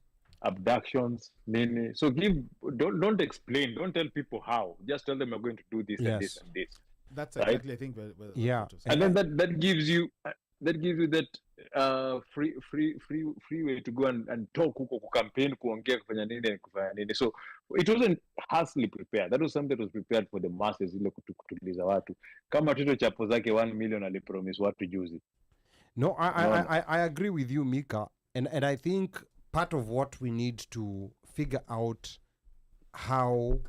abductions, nini. So don't explain. Don't tell people how. Just tell them you're going to do this and this and this. That's right? exactly, I think. Yeah. And then that gives you that free way to go and talk huko campaign kuongea kufanya nini. So it wasn't hastily prepared. That was something that was prepared for the masses, ile kutuliza watu. Kama Tito chapo zake 1 million alipromise watu juzi. No, I agree with you, Micah. And I think part of what we need to figure out how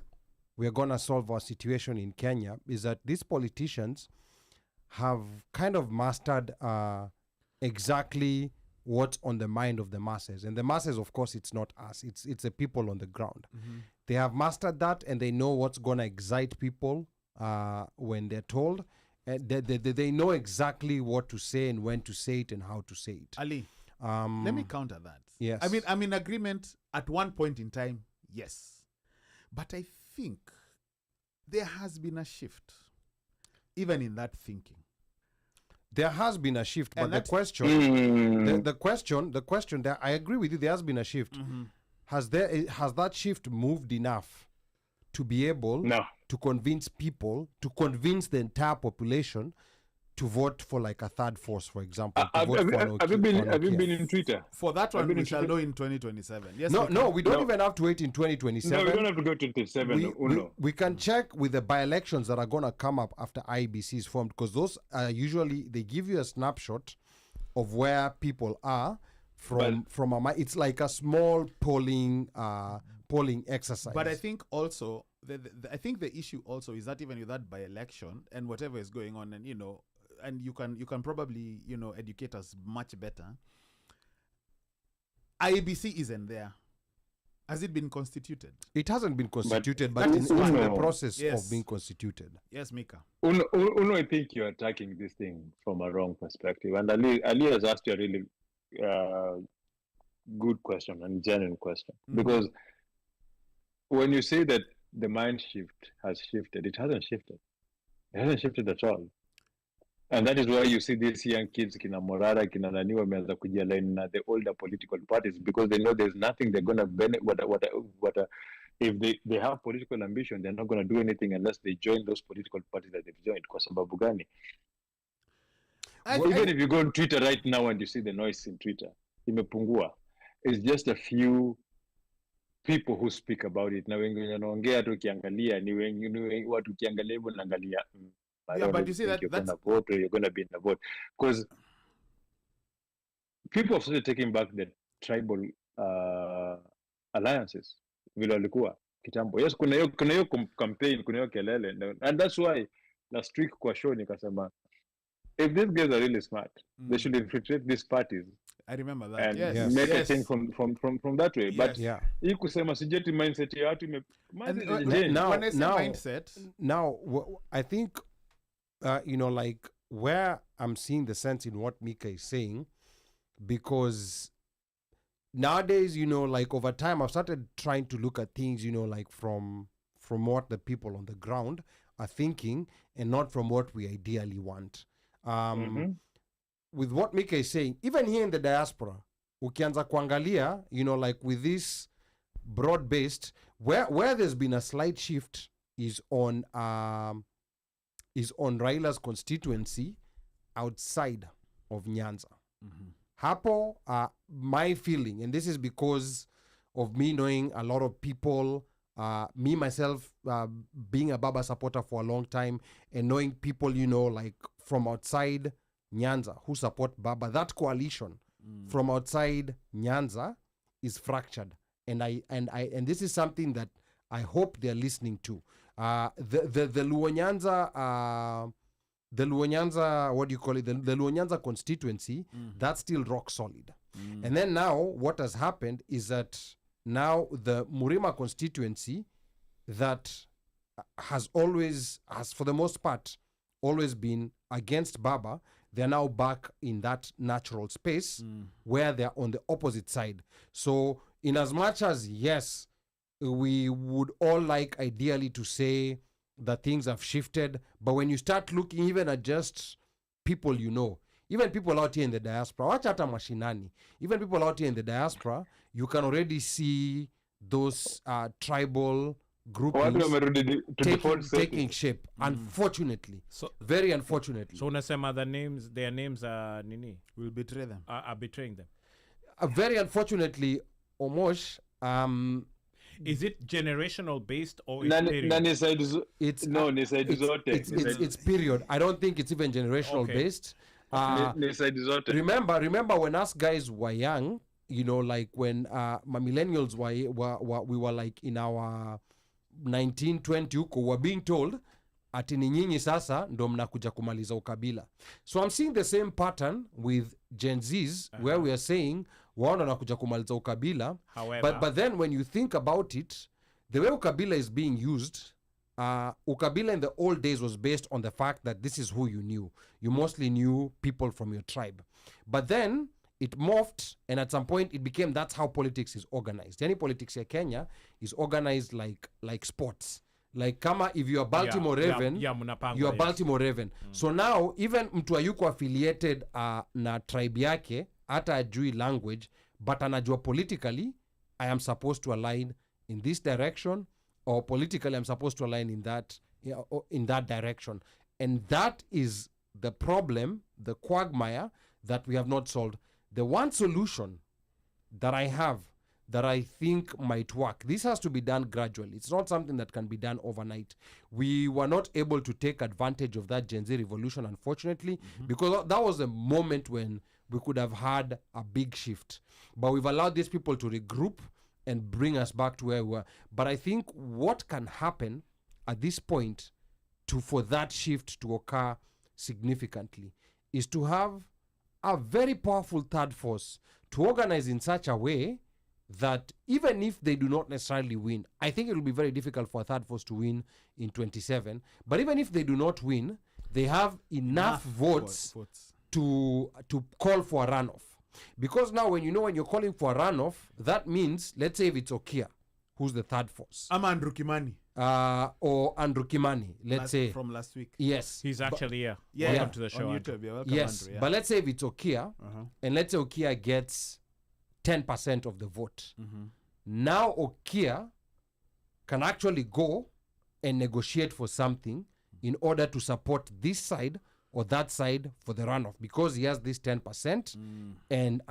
we're going to solve our situation in Kenya is that these politicians have kind of mastered exactly what's on the mind of the masses. And the masses, of course, it's not us. It's the people on the ground. Mm-hmm. They have mastered that, and they know what's going to excite people when they're told. They know exactly what to say and when to say it and how to say it. Ali, let me counter that. Yes. I mean, I'm in agreement at one point in time, yes. But I think there has been a shift, even in that thinking. There has been a shift, but And the question, the question that I agree with you, there has been a shift. Mm-hmm. Has that shift moved enough to be able to convince people, to convince the entire population to vote for like a third force, for example? Have you been in Twitter? For that one, we shall know in 2027. Yes. We don't even have to wait in 2027. No, we don't have to go to 2027. We can check with the by-elections that are going to come up after IBC is formed, because those are usually, they give you a snapshot of where people are from it's like a small polling exercise. But I think also, I think the issue also is that even with that by-election and whatever is going on, and and you can probably educate us much better. IBC isn't there. Has it been constituted? It hasn't been constituted, but it's in the process of being constituted. Yes, Micah. Uno, I think you're attacking this thing from a wrong perspective. And Ali has asked you a really good question and genuine question. Mm-hmm. Because when you say that the mind shift has shifted, it hasn't shifted. It hasn't shifted at all. And that is why you see these young kids, kina Morara, kina Nani, wameanza kujialign na the older political parties, because they know there's nothing they're going to benefit. If they have political ambition, they're not going to do anything unless they join those political parties that they've joined. Kwa sababu gani? Even if you go on Twitter right now and you see the noise in Twitter, imepungua. It's just a few people who speak about it. Na wengi wanaongea tu kiangalia, ni wengi watu kiangalia hivyo naangalia. But you see that you're going to vote or you're going to be in the vote, because people have started taking back the tribal alliances vile walikuwa kitambo. Yes, kuna hiyo campaign, kuna hiyo kelele, and that's why last week kwa show nikasema, if these guys are really smart, they should infiltrate these parties. I remember that. And make a change from that way. But hii kusema sijeti mindset ya watu now I think like where I'm seeing the sense in what Micah is saying, because nowadays, like over time, I've started trying to look at things, like from what the people on the ground are thinking and not from what we ideally want. With what Micah is saying, even here in the diaspora, ukianza kuangalia, like with this broad-based. Where there's been a slight shift is on Raila's constituency outside of Nyanza. Hapo, my feeling, and this is because of me knowing a lot of people, me myself being a Baba supporter for a long time, and knowing people, like from outside Nyanza who support Baba, that coalition from outside Nyanza is fractured. And this is something that I hope they're listening to. The Luo Nyanza, what do you call it? The Luo Nyanza constituency, that's still rock solid. And then now what has happened is that now the Murima constituency that has for the most part, always been against Baba, they're now back in that natural space where they're on the opposite side. So in as much as, yes, we would all like ideally to say that things have shifted, but when you start looking even at just people even people out here in the diaspora, wacha hata mashinani, even people out here in the diaspora, you can already see those tribal groupings taking shape, unfortunately. So very unfortunately. So unasema their names are nini? We'll betray them. Are betraying them. Very unfortunately, Omosh, is it generational based or it's period. I don't think it's even generational based. Remember when us guys were young, like when my millennials we were like in our 1920 huko, were being told ati ni nyinyi sasa ndo mnakuja kumaliza ukabila. So I'm seeing the same pattern with Gen Zs where we are saying waona nakuja kumaliza ukabila. However, but then when you think about it, the way ukabila is being used, ukabila in the old days was based on the fact that this is who you knew. You mostly knew people from your tribe. But then it morphed, and at some point it became that's how politics is organized. Any politics in Kenya is organized like sports. Like kama if you are Baltimore Raven, you are Baltimore Raven. So now even mtu ayuko affiliated na tribe yake, hata ajui language, but anajua politically, I am supposed to align in this direction, or politically I'm supposed to align in that direction. And that is the problem, the quagmire that we have not solved. The one solution that I have that I think might work, this has to be done gradually. It's not something that can be done overnight. We were not able to take advantage of that Gen Z revolution, unfortunately, because that was a moment when we could have had a big shift. But we've allowed these people to regroup and bring us back to where we were. But I think what can happen at this point for that shift to occur significantly is to have a very powerful third force to organize in such a way that even if they do not necessarily win, I think it will be very difficult for a third force to win in 27. But even if they do not win, they have enough votes to call for a runoff. Because now when you're calling for a runoff, that means, let's say if it's Okia, who's the third force? I'm Andrew Kimani. Or Andrew Kimani, let's say. From last week. Yes. He's actually here. Yeah. Welcome to the show. On YouTube, welcome, yes. Andrew, But let's say if it's Okia, and let's say Okia gets 10% of the vote. Now Okia can actually go and negotiate for something in order to support this side or that side for the runoff, because he has this 10% and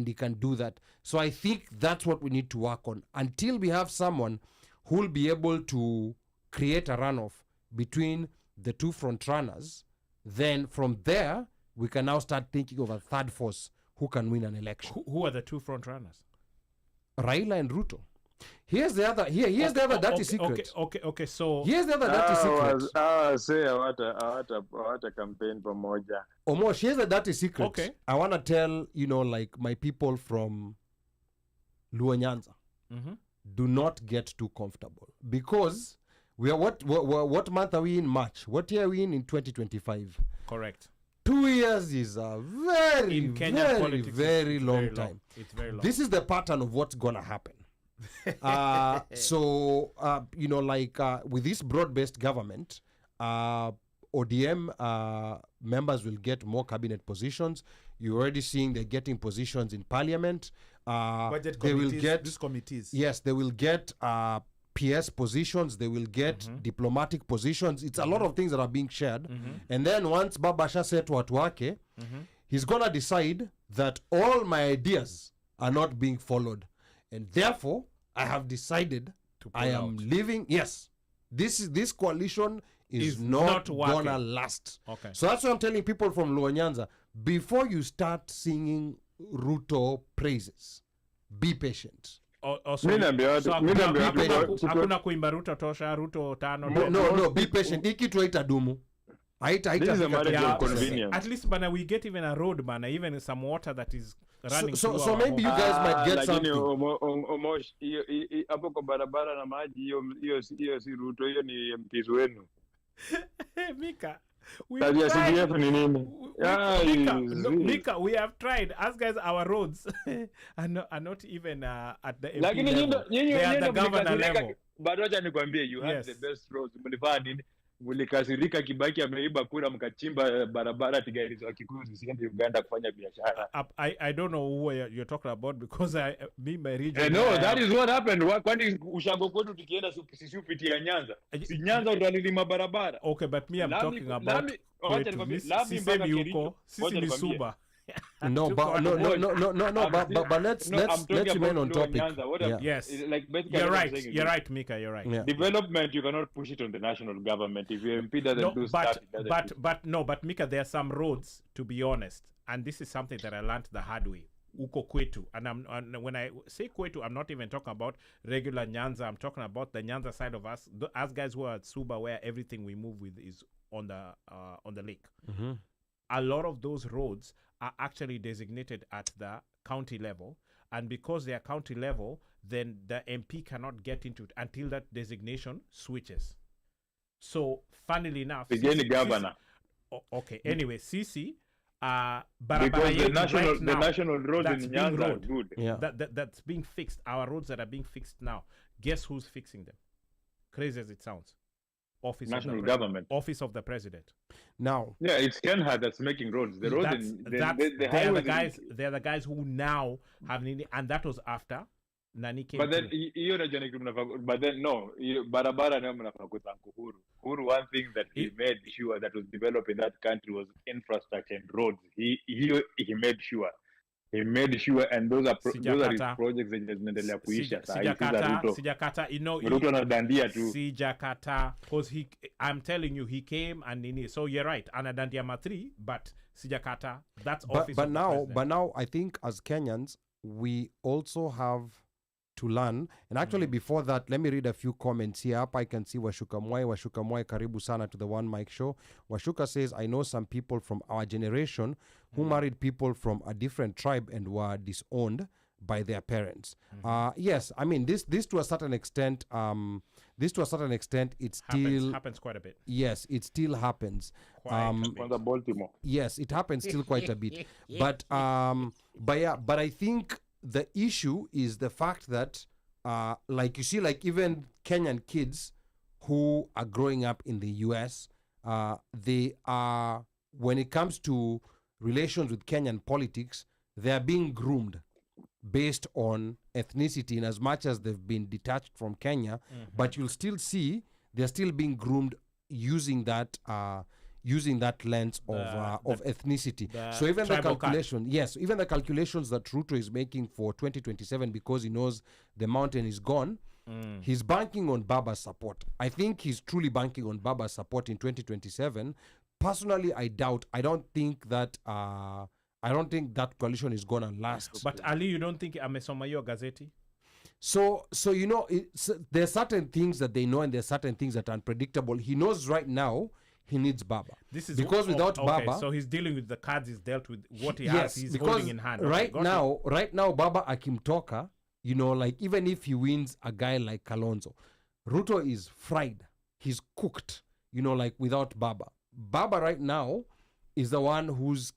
he can do that. So I think that's what we need to work on until we have someone who will be able to create a runoff between the two front runners. Then from there, we can now start thinking of a third force who can win an election. Who are the two front runners? Raila and Ruto. Here's the other dirty secret. Okay. So here's the other dirty secret. Say hawata campaign pamoja. Omosh, here's the dirty secret. Okay. I want to tell, like my people from Luo Nyanza, do not get too comfortable, because we are what month are we in? March. What year are we in 2025? correct. 2 years is a very, In Kenyan very, politics, very it's long very time. It's very long. This is the pattern of what's gonna happen. With this broad-based government, ODM members will get more cabinet positions. You're already seeing they're getting positions in parliament. Budget they will committees, get these committees. yes, they will get PS positions, they will get diplomatic positions. It's a lot of things that are being shared. And then once Baba Sha said watu wake, he's gonna decide that all my ideas are not being followed, and therefore I have decided I am leaving. Yes, this coalition is not gonna last. Okay. So that's why I'm telling people from Luanyanza, before you start singing Ruto praises, be patient. Hakuna kuimba Ruto tosha, Ruto tano. No, be patient. Hiki tu haitadumu. This is a matter of convenience. At least bana, we get even a road bana, even some water that is running through so our maybe you guys might get lakini something. Omosh, hapo kwa barabara na maji, hiyo si Ruto, hiyo ni MPs wenu. Mika, Kazi ya CDF ni nini? Mika, we have tried. As guys, our roads are not even at the MP Lakini level. They are at the governor level. Bado acha nikwambie, you have Yes. the best roads. Mlifanya nini? Mlikasirika Kibaki ameiba kura, mkachimba barabara tigari za Kikuyu zisiende Uganda kufanya biashara. I don't know who you're talking about, because my region. No, that is what happened. Kwani ushago kwetu tukienda sisi upitia Nyanza. Si Nyanza utalilima barabara. Okay, but me I'm talking about sisemi yuko, sisi ni Suba. No, but let's remain on topic. Yes, Like you're right, Mika, you're right. Yeah. Development, you cannot push it on the national government. If your MP doesn't do stuff, it doesn't do. But Mika, there are some roads, to be honest, and this is something that I learned the hard way. Uko kwetu, and when I say kwetu, I'm not even talking about regular Nyanza. I'm talking about the Nyanza side of us, us guys who are at Suba, where everything we move with is on the lake. A lot of those roads are actually designated at the county level, and because they are county level, then the MP cannot get into it until that designation switches. So, funnily enough, Again, governor. Okay. Anyway, Sisi, Because the national roads in Nyanza are good. Yeah. That's being fixed. Our roads that are being fixed now. Guess who's fixing them? Crazy as it sounds. National government. Office of the president. Now. Yeah, it's Kenha that's making roads. The roads they're the guys who now have needed, and that was after Nani came. But then no, barabara nayo mnafaa kuthank Uhuru. One thing that he made sure that was developed in that country was infrastructure and roads. He made sure. He made sure, and those are his projects that zinaendelea kuisha. Sijakata, you know. Ruto anadandia tu. Sijakata, because I'm telling you, he came and so you're right. Anadandia matri, but Sijakata, that's office. But now I think as Kenyans we also have to learn, and actually before that, let me read a few comments here. Up I can see Washuka Mwai, karibu sana to the OneMic show. Washuka says, I know some people from our generation who married people from a different tribe and were disowned by their parents. Yes, I mean this to a certain extent, it still happens quite a bit. Yes, it still happens. Baltimore. Yes, it happens still quite a bit. But I think the issue is the fact that, like you see, like even Kenyan kids who are growing up in the US, they are, when it comes to relations with Kenyan politics, they are being groomed based on ethnicity in as much as they've been detached from Kenya, but you'll still see they're still being groomed using that lens of ethnicity. So even the calculation, even the calculations that Ruto is making for 2027, because he knows the mountain is gone, he's banking on Baba's support. I think he's truly banking on Baba's support in 2027. Personally, I don't think that coalition is gonna last. But Ali, you don't think amesoma hiyo gazeti? So you know, there's certain things that they know and there's certain things that are unpredictable. He knows right now he needs Baba. This is because without Baba, so he's dealing with the cards he's dealt with, what he has, he's holding in hand. Right now, Baba akimtoka, you know, like even if he wins a guy like Kalonzo, Ruto is fried. He's cooked, you know, like without Baba. Baba right now is the one who's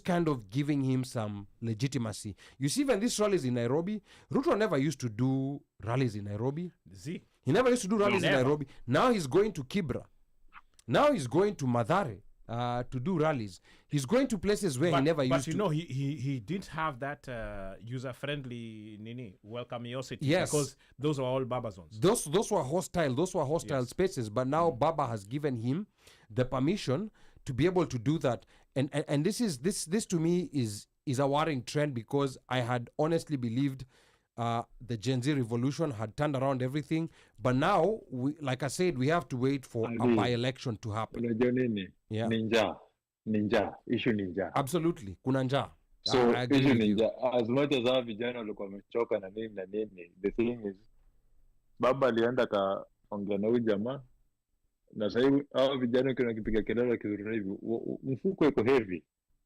kind of giving him some legitimacy. You see, when these rallies in Nairobi, Ruto never used to do rallies in Nairobi. He never used to do rallies in Nairobi. Now he's going to Kibra. Now he's going to Mathare. to do rallies. He's going to places where he never used to. But you know, he didn't have that user-friendly welcomeosity. Yes. Because those were all Baba zones. Those were hostile. Those were hostile Yes. spaces. But now Baba has given him the permission to be able to do that. And this to me is a worrying trend, because I had honestly believed the Gen Z revolution had turned around everything. But now, like I said, we have to wait for a Indeed. by-election to happen. Unajua nini? Yeah. Ninja. Issue ninja. Absolutely. Kuna njaa. So I agree issue with you. ninja. As much as hawa vijana walikuwa wamechoka na nini, the thing is, baba alienda kaongea na huyu jamaa, na sasa hivi hawa vijana kuna kipiga kelele kizuri hivi, mfuko iko heavy,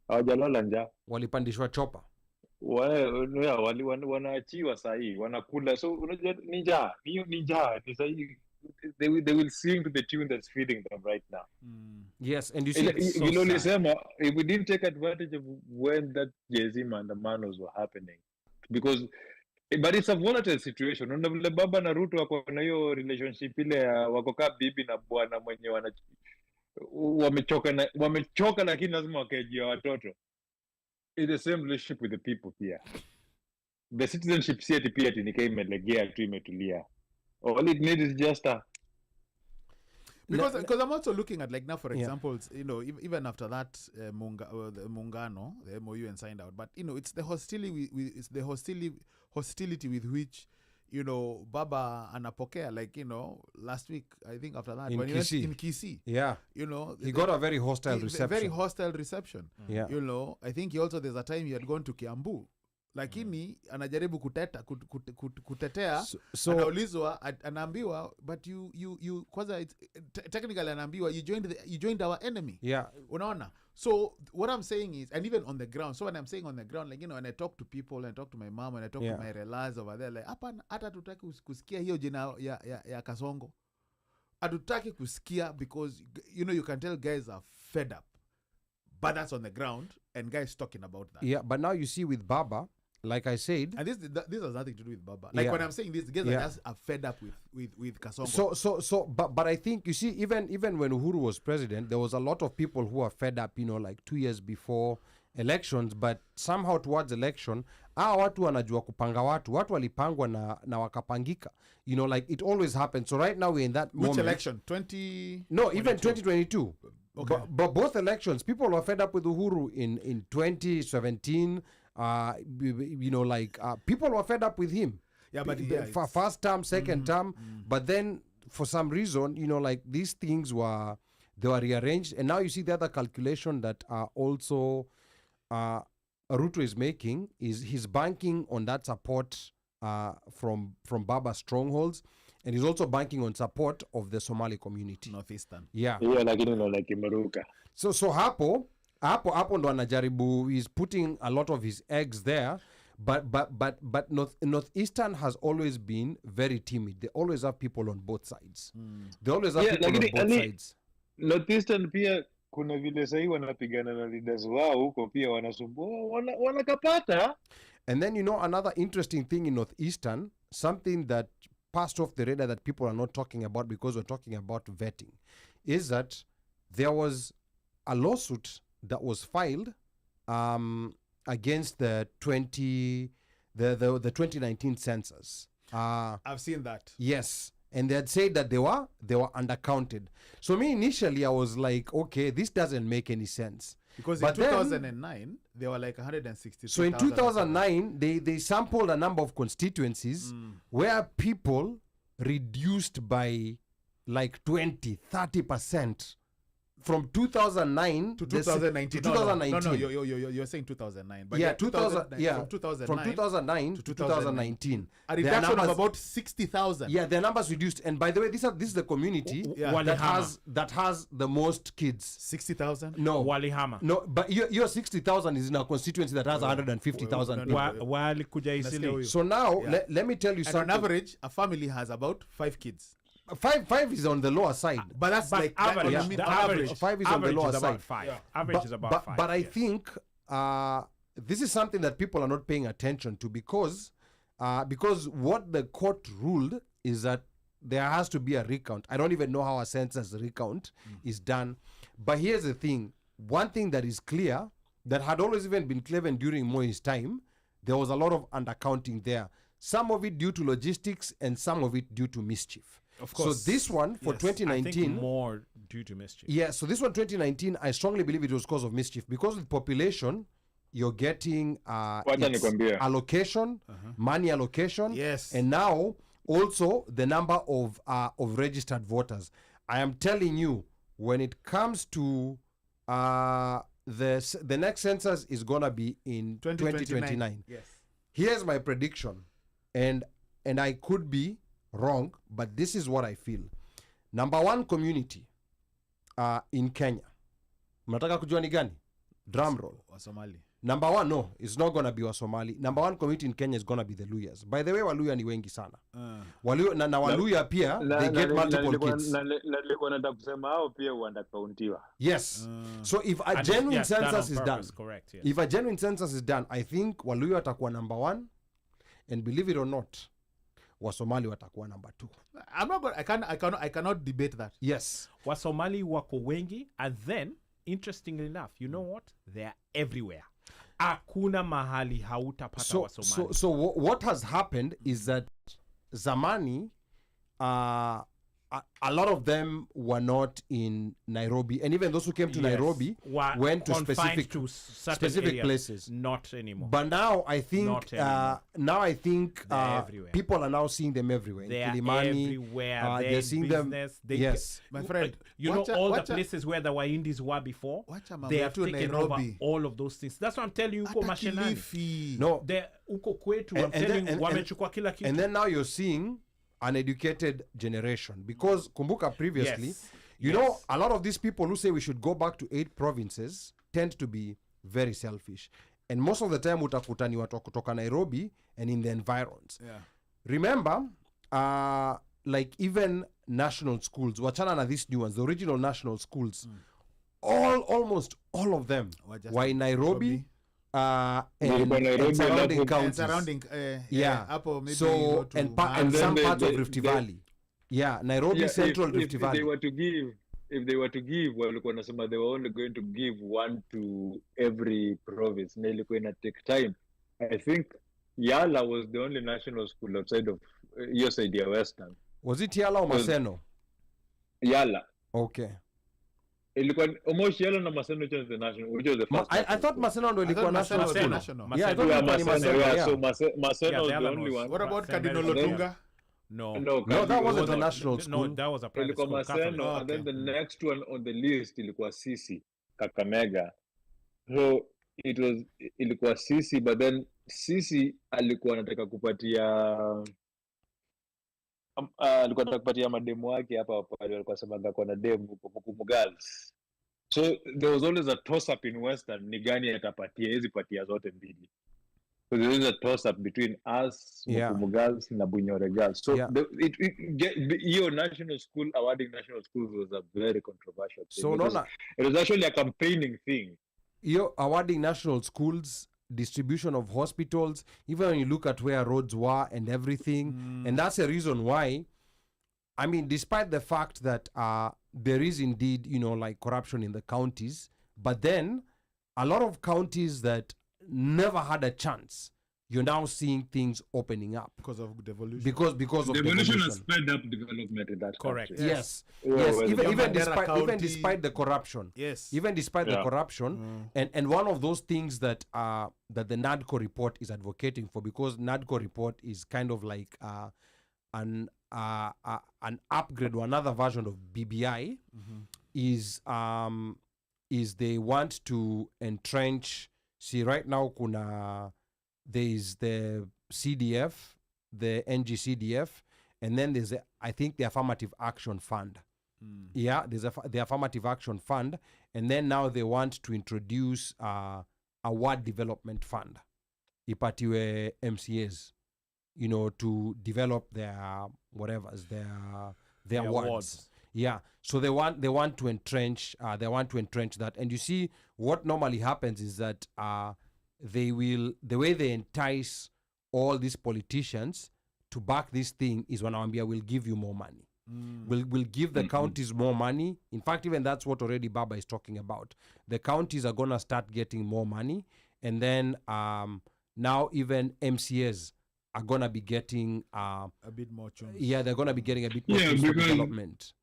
hawajalala njaa. Walipandishwa chopa. Wanaachiwa sahii, wanakula. So unajua ninja ni sahii, they will sing to the tune that's feeding them right now. Yes, and you see, it's so You only sad. say, if we didn't take advantage of when that Jay-Z maandamanos were happening, because but it's a volatile situation. Unaona vile baba na Ruto wako na hiyo relationship ile ya wako kaa bibi na bwana mwenye wamechoka lakini lazima wakejia watoto. It's the same relationship with the people here. The citizenship sieti pia nikaa imelegea tu imetulia. All it needs is just a Because I'm also looking at, like, now, for Yeah. examples, you know, even after that the Mungano, the MOU and signed out, but you know, it's the hostility with which, you know, Baba anapokea, like, you know, last week, I think after that, In when he went Kisii. in Kisii, Yeah. you know, He got a very hostile reception. very hostile reception. Yeah. You know, I think there's a time he had gone to Kiambu, lakini anajaribu kutetea So anaulizwa anaambiwa, but you kwanza technically anaambiwa you joined our enemy. yeah. Unaona? So what I'm saying is, and even on the ground, so when I'm saying on the ground, like, you know, when I talk to people, and I talk to my mom, and I talk Yeah. to my relatives over there, like, hata tutaki kusikia hiyo jina ya Kasongo. Hatutaki kusikia, because, you know, you can tell guys are fed up. But that's on the ground, and guys talking about that. Yeah, but now you see with Baba, like I said, And this has nothing to do with Baba. Like, Yeah. when I'm saying this, guys Yeah. are just fed up with Kasongo. but I think, you see, even when Uhuru was president, there was a lot of people who were fed up, you know, like 2 years before elections, but somehow towards election, watu wanajua kupanga watu walipangwa na wakapangika, you know, like it always happens. So right now we're in that Which moment. election? 20? No, even 2022. Okay. But both elections, people were fed up with Uhuru in 2017. You know, like people were fed up with him. Yeah, but First term, second term, but then for some reason, you know, like these things were rearranged, and now you see the other calculation that also Ruto is making is he's banking on that support from Baba strongholds, and he's also banking on support of the Somali community. Northeastern. Yeah. lakini unaona kimeruka. So hapo ndo anajaribu, he's putting a lot of his eggs there, but Northeastern has always been very timid. They always have people on both sides. They always have people on both sides. Northeastern pia kuna vile sahii wanapigana na leaders wao huko pia wanasumbua wanakapata. And then, you know, another interesting thing in Northeastern, something that passed off the radar that people are not talking about because we're talking about vetting, is that there was a lawsuit that was filed against the 2019 census. I've seen that. Yes. And they had said that they were undercounted. So me, initially, I was like, okay, this doesn't make any sense. Because But in then- 2009, they were like 160. So in 2009, they sampled a number of constituencies where people reduced by like 20-30%. From 2009 to they said- 2019. to 2019. No, you're saying 2009. But Yeah, 2009, yeah, from 2009, from 2009 to 2019. a Their reduction of numbers- about 60,000. Yeah, their numbers reduced. And by the way, this is the community Yeah. that has the most kids. 60,000? No, Walihama. no, but your 60,000 is in a constituency that has 150,000 no, people. Walikuja Nasikia Isili. huyo. So now, Yeah. let me tell you And on something. average, a family has about 5 kids. Five is on the lower side. But that's But like average, that, yeah. the on average, Five is on the average lower is about side. 5. Yeah. Average is about but, 5. But I yes. think this is something that people are not paying attention to because what the court ruled is that there has to be a recount. I don't even know how a census recount is done. But here's the thing. One thing that is clear, that had always even been clear even during Moi's time, there was a lot of undercounting there. Some of it due to logistics and some of it due to mischief. Of course. So this one for Yes. 2019... I think more due to mischief. Yeah, so this one 2019, I strongly believe it was cause of mischief. Because with population, you're getting Wacha its nikwambie. allocation, money allocation, Yes. and now also the number of registered voters. I am telling you, when it comes to the next census is gonna be in 2029. Yes. Here's my prediction, and I could be wrong, but this is what I feel. Number one community in Kenya. Mnataka kujua ni gani? Drum roll. Wasomali. Number one, no, it's not gonna be Wasomali. Number one community in Kenya is gonna be the Luyas. By the way, Waluya ni wengi sana. Waluya, na Waluya pia, they get multiple kids. Nilikuwa nataka kusema hao pia wanakauntiwa. Yes. So if a And genuine yes, done on census is done, purpose, correct, yes. if a genuine census is done, I think Waluya watakuwa number one, and believe it or not, Wasomali watakuwa number two. I'm not going. I cannot debate that. Yes. Wasomali wako wengi, and then interestingly enough, you know what? They are everywhere. Hakuna mahali hautapata Wasomali. So what has happened is that zamani, a lot of them were not in Nairobi, and even those who came to Yes. Nairobi Were went to confined to certain specific areas. places. Not anymore. But now I think Not anymore. now everywhere. people are now seeing them everywhere. They in are Kilimani, everywhere. they're They're seeing business. them. Yes. My friend, You know wacha- all wacha- the places where the Wahindis were before? Wacha mambo They have yetu taken Nairobi. over all of those things. That's what I'm telling you, uko Hata mashinani. Kilifi. No. They uko kwetu, I'm And then- telling you, and- wamechukua kila kitu. And then now you're seeing an educated generation, because kumbuka previously, Yes. you know, a lot of these people who say we should go back to 8 provinces tend to be very selfish, and most of the time utakuta ni watu kutoka Nairobi and in the environs. Yeah. Remember, like even national schools, wachana na these new ones, the original national schools, almost all of them Were just were in Nairobi, and Nairobi, surrounding and counties. Surrounding. Yeah. Hapo maybe So go to and And then some they- parts of they- Rift they- Valley. Yeah, Nairobi Yeah, Central, if Rift they Valley. were to give, if they were to give, walikuwa nasema they were only going to give one to every province. Na ilikuwa ina take time. I think Yala was the only national school outside of hiyo side ya Western. Was it Yala or Maseno? Yala. Okay. Ilikuwa Omosh Yala na Maseno, which was the national, which was the first. I thought Maseno ndo I ilikuwa thought national Maseno was school. national. Yeah, I thought Yeah, ilikuwa ni Maseno, Maseno, yeah. yeah. So Maseno Yeah, was the the other only was- one. What about St. Cardinal Mary's. Otunga? No. No, No, that wasn't a No, national no, school. that was a private ilikuwa school. Catholic. Maseno, Oh, and then okay. the next one on the list ilikuwa Sisi, Kakamega. So ilikuwa Sisi, but then Sisi alikuwa anataka kupatia alikuwa anataka kupatia mademu wake hapa pale, alikuwa sema kwa na demu huko girls. So there was always a toss up in Western, ni gani atapatia hizi patia zote mbili. So there is a toss up between us, Yeah. Mukumu girls na Bunyore girls. So Yeah. your national school awarding national schools was a very controversial thing. So It was actually a campaigning thing. you're awarding national schools, distribution of hospitals, even when you look at where roads were and everything. And that's a reason why, I mean, despite the fact that there is indeed, you know, like corruption in the counties, but then a lot of counties that never had a chance, you're now seeing things opening up Because of devolution. because of Devolution has devolution. sped up development in that Correct. country. Yes, Yeah, yes. well, Even Mandera despite County- the corruption, Yes. even despite the Yeah. corruption, and one of those things that that the NADCO report is advocating for, because NADCO report is kind of like an upgrade or another version of BBI, is they want to entrench. See, right now there is the CDF, the NGCDF, and then there's I think the Affirmative Action Fund. Yeah, there's the Affirmative Action Fund, and then now they want to introduce a ward development fund, ipatiwe MCAs, you know, to develop their whatever's their wards. wards. Yeah, so they want to entrench that, and you see what normally happens is that the way they entice all these politicians to back this thing is when Awambia will give you more money. We'll give the counties more money. In fact, even that's what already Baba is talking about. The counties are going to start getting more money. And then now even MCAs are going to be getting... a bit more chance. Yeah, they're going to be getting a bit more chance for development.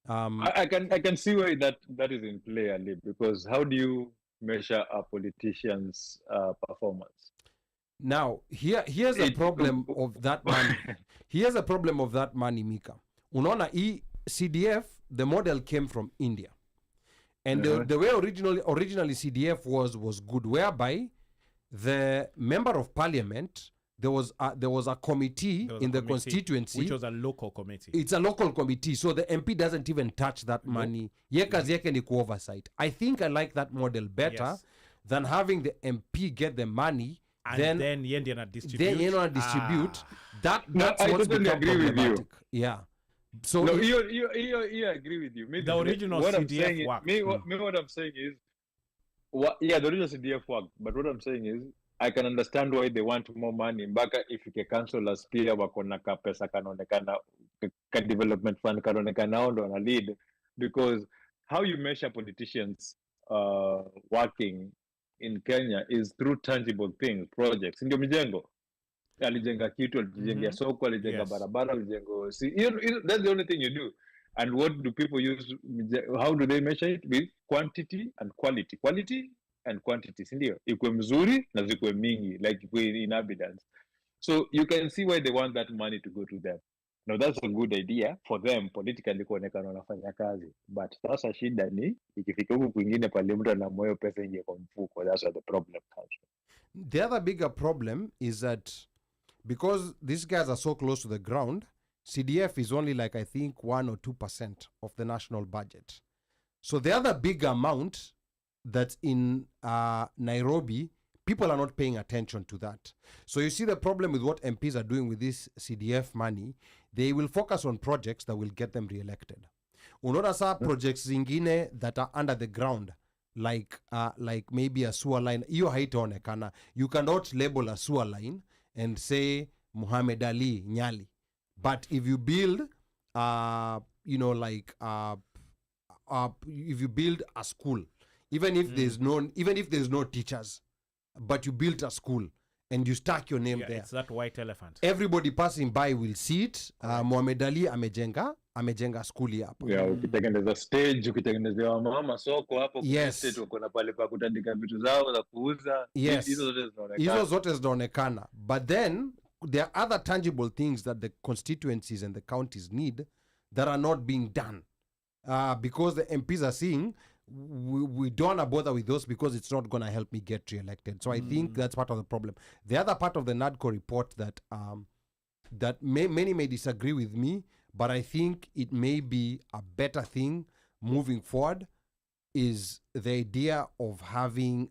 I can see why that is in play, Ali, because how do you measure a politician's performance? Now, here's a problem of that money. Here's a problem of that money, Mika. Unaona, CDF, the model came from India. And the way originally CDF was good, whereby the member of parliament, there was a committee in the constituency, which was a local committee. It's a local committee, so the MP doesn't even touch that money. Kazi yake ni oversight. I think I like that model better than having the MP get the money and then yende na distribute. That's I what's totally become agree with problematic. you. Yeah. So no, you agree with you. The original CDF worked. What I'm saying is, the original CDF worked. But what I'm saying is, I can understand why they want more money. Mpaka ifike councillors pia wako na kapesa kanaonekana ka development fund kanaonekana hao ndo wana lead, because how you measure politicians working in Kenya is through tangible things, projects. Ndio mijengo. Alijenga kitu, alijenga soko, alijenga barabara, alijenga that's the only thing you do. And what do people use? How do they measure it? With quantity and quality. Quality and quantity, sindio? Ikwe mzuri na zikwe mingi, like ikwe in abundance. So you can see why they want that money to go to them. Now that's a good idea for them politically kuonekana wanafanya kazi. But sasa shida ni ikifika huku kwingine pale mtu ana moyo pesa ingie kwa mfuko. That's where the problem comes from. The other bigger problem is that because these guys are so close to the ground, CDF is only like, I think, 1 or 2% of the national budget. So the other big amount that's in Nairobi, people are not paying attention to that. So you see the problem with what MPs are doing with this CDF money, they will focus on projects that will get them re-elected. Unaona saa projects zingine that are under the ground, like maybe a sewer line, hiyo haitaonekana. You cannot label a sewer line and say Muhammad Ali Nyali. But if you build, if you build a school, even if there's no teachers, but you built a school and you stack your name there, it's that white elephant. Everybody passing by will see it. Muhammad Ali amejenga school hapo. Yeah, ukitengeneza stage, ukitengenezea mama soko hapo, yes, uko na pale pa kutandika vitu zao za kuuza. Yes. Hizo zote zinaonekana. But then there are other tangible things that the constituencies and the counties need that are not being done. Because the MPs are seeing, we don't want to bother with those because it's not going to help me get re-elected. So I think that's part of the problem. The other part of the NADCO report that many may disagree with me, but I think it may be a better thing moving forward, is the idea of having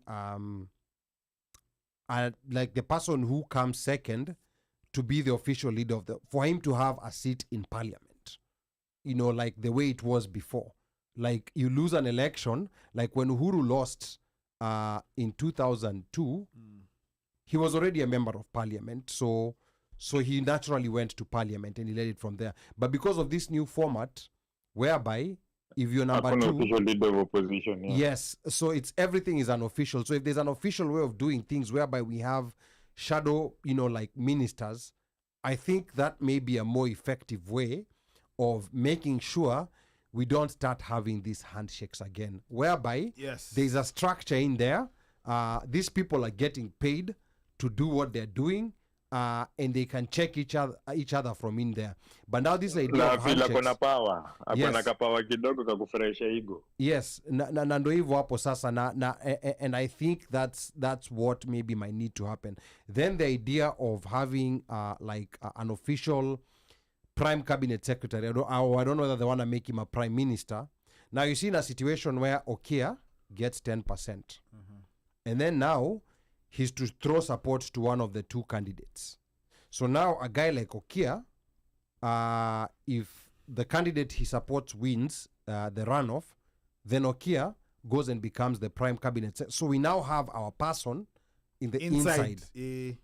like the person who comes second to be the official leader for him to have a seat in parliament. Like the way it was before. Like you lose an election, like when Uhuru lost in 2002, he was already a member of parliament. So he naturally went to parliament and he led it from there. But because of this new format, whereby if you're number two, official leader of opposition. Yeah. Yes, so everything is unofficial. So if there's an official way of doing things whereby we have shadow, like ministers, I think that may be a more effective way of making sure we don't start having these handshakes again, whereby there's a structure in there. These people are getting paid to do what they're doing, and they can check each other from in there. But now this idea of handshakes, power. Power kidogo kakufurahisha ego. Yes, na ndo hivyo hapo sasa and I think that's what maybe might need to happen. Then the idea of having an official prime cabinet secretary, I don't know whether they want to make him a prime minister. Now you see in a situation where Okia gets 10%. And then now he's to throw support to one of the two candidates. So now a guy like Okia, if the candidate he supports wins the runoff, then Okia goes and becomes the prime cabinet. So we now have our person inside.